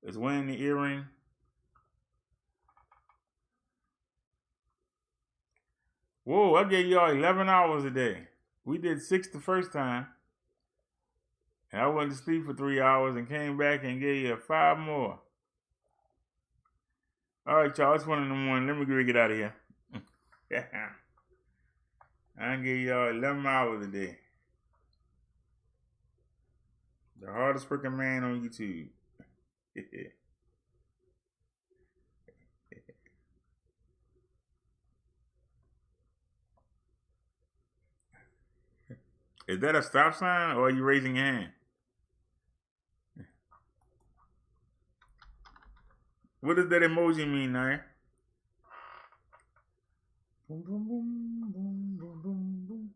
Speaker 2: Is wearing the earring? Whoa, I gave y'all 11 hours a day. We did 6 the first time. And I went to sleep for 3 hours and came back and gave you 5 more. All right, y'all, it's 1 in the morning. Let me get out of here. I gave y'all 11 hours a day. The hardest working man on YouTube. Is that a stop sign or are you raising your hand? What does that emoji mean, Naya? Boom, boom, boom, boom, boom, boom, boom.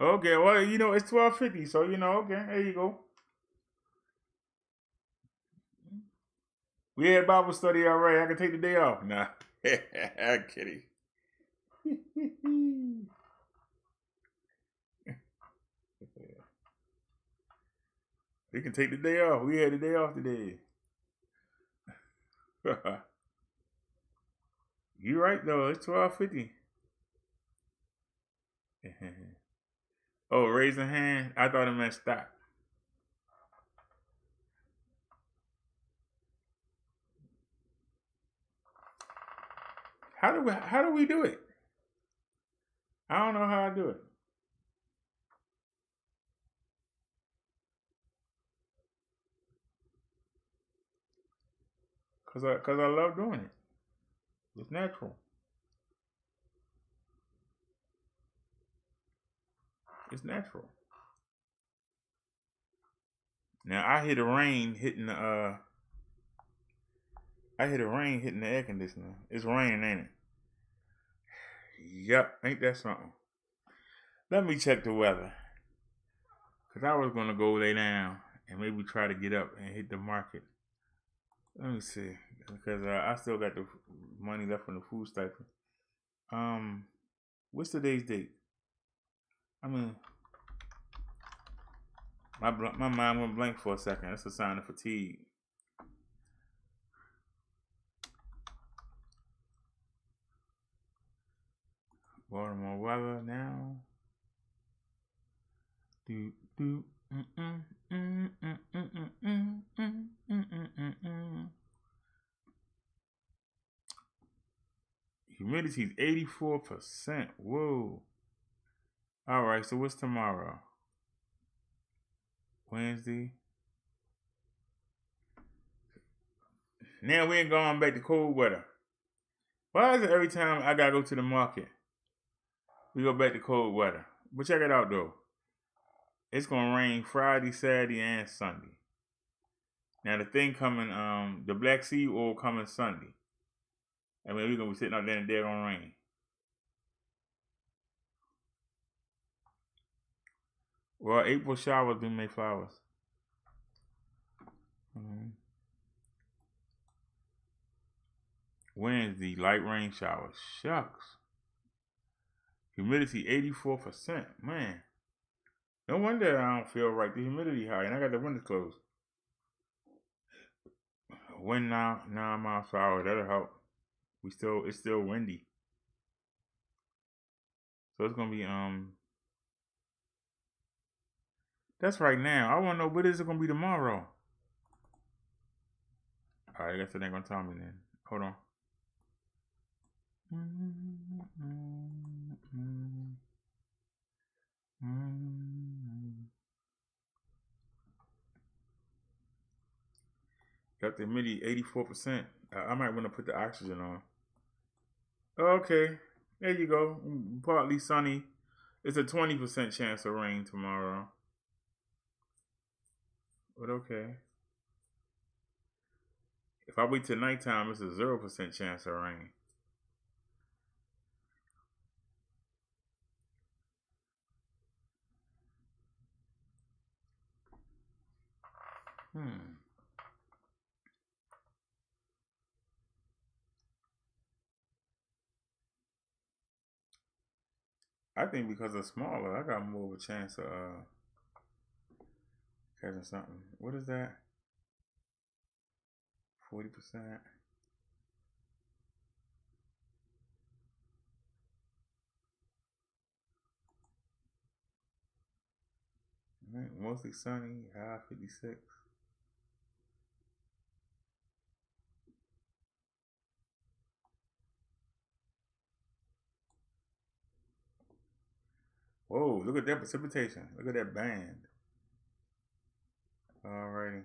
Speaker 2: Okay, well, you know, it's 12:50, so, you know, okay, there you go. We had Bible study already. I can take the day off. Nah, I'm kidding. We can take the day off. We had the day off today. You're right, though. It's 12:50. Oh, raise a hand. I thought it meant stop. How do we do it? I don't know how I do it. Cause I love doing it. It's natural. It's natural. Now I hear the rain hitting the air conditioner. It's raining, ain't it? Yep, ain't that something? Let me check the weather. Cause I was gonna go lay down and maybe try to get up and hit the market. Let me see, because I still got the money left from the food stipend. What's today's date? I mean, my mind went blank for a second. That's a sign of fatigue. Baltimore weather now. Humidity is 84%. Whoa. All right, so what's tomorrow? Wednesday. Now we ain't going back to cold weather. Why is it every time I gotta go to the market, we go back to cold weather? But check it out though. It's gonna rain Friday, Saturday, and Sunday. Now the thing coming, the Black Sea oil coming Sunday. I mean, we're gonna be sitting out there and they're gonna rain. Well, April showers do make flowers. Wednesday, light rain showers. Shucks. Humidity 84%. Man. No wonder I don't feel right. The humidity high, and I got the windows closed. Wind now 9 miles per hour. That'll help. It's still windy. So it's gonna be that's right now. I wanna know what is it gonna be tomorrow. Alright, I guess it ain't gonna tell me then. Hold on. Got the humidity 84%. I might want to put the oxygen on. Okay, there you go. Partly sunny. It's a 20% chance of rain tomorrow. But okay. If I wait till nighttime, it's a 0% chance of rain. I think because it's smaller, I got more of a chance of catching something. What is that? 40%. Mostly sunny, high 56. Whoa, look at that precipitation. Look at that band. Alrighty.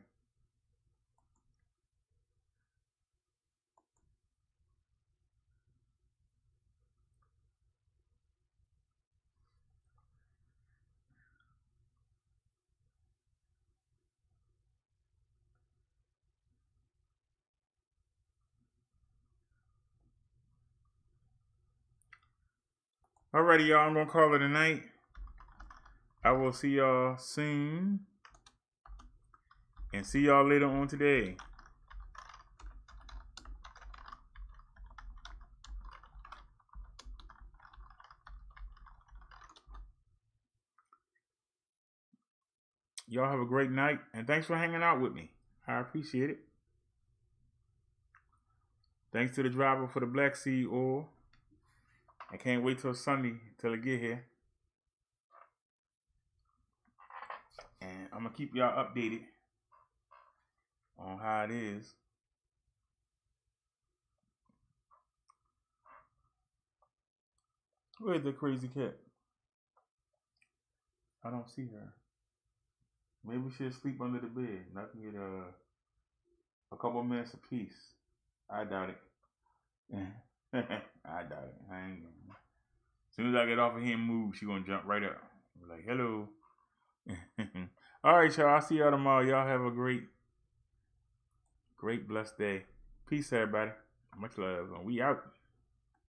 Speaker 2: Alrighty, y'all. I'm going to call it a night. I will see y'all soon. And see y'all later on today. Y'all have a great night. And thanks for hanging out with me. I appreciate it. Thanks to the driver for the Black Seed oil. I can't wait till Sunday till it get here. And I'm going to keep y'all updated on how it is. Where's the crazy cat? I don't see her. Maybe she'll sleep under the bed. And I can get a couple minutes of peace. I doubt it. I doubt it. I ain't gonna. As soon as I get off of here and move, she gonna jump right up. Be like, hello. All right, y'all. I'll see y'all tomorrow. Y'all have a great blessed day. Peace, everybody. Much love. We out.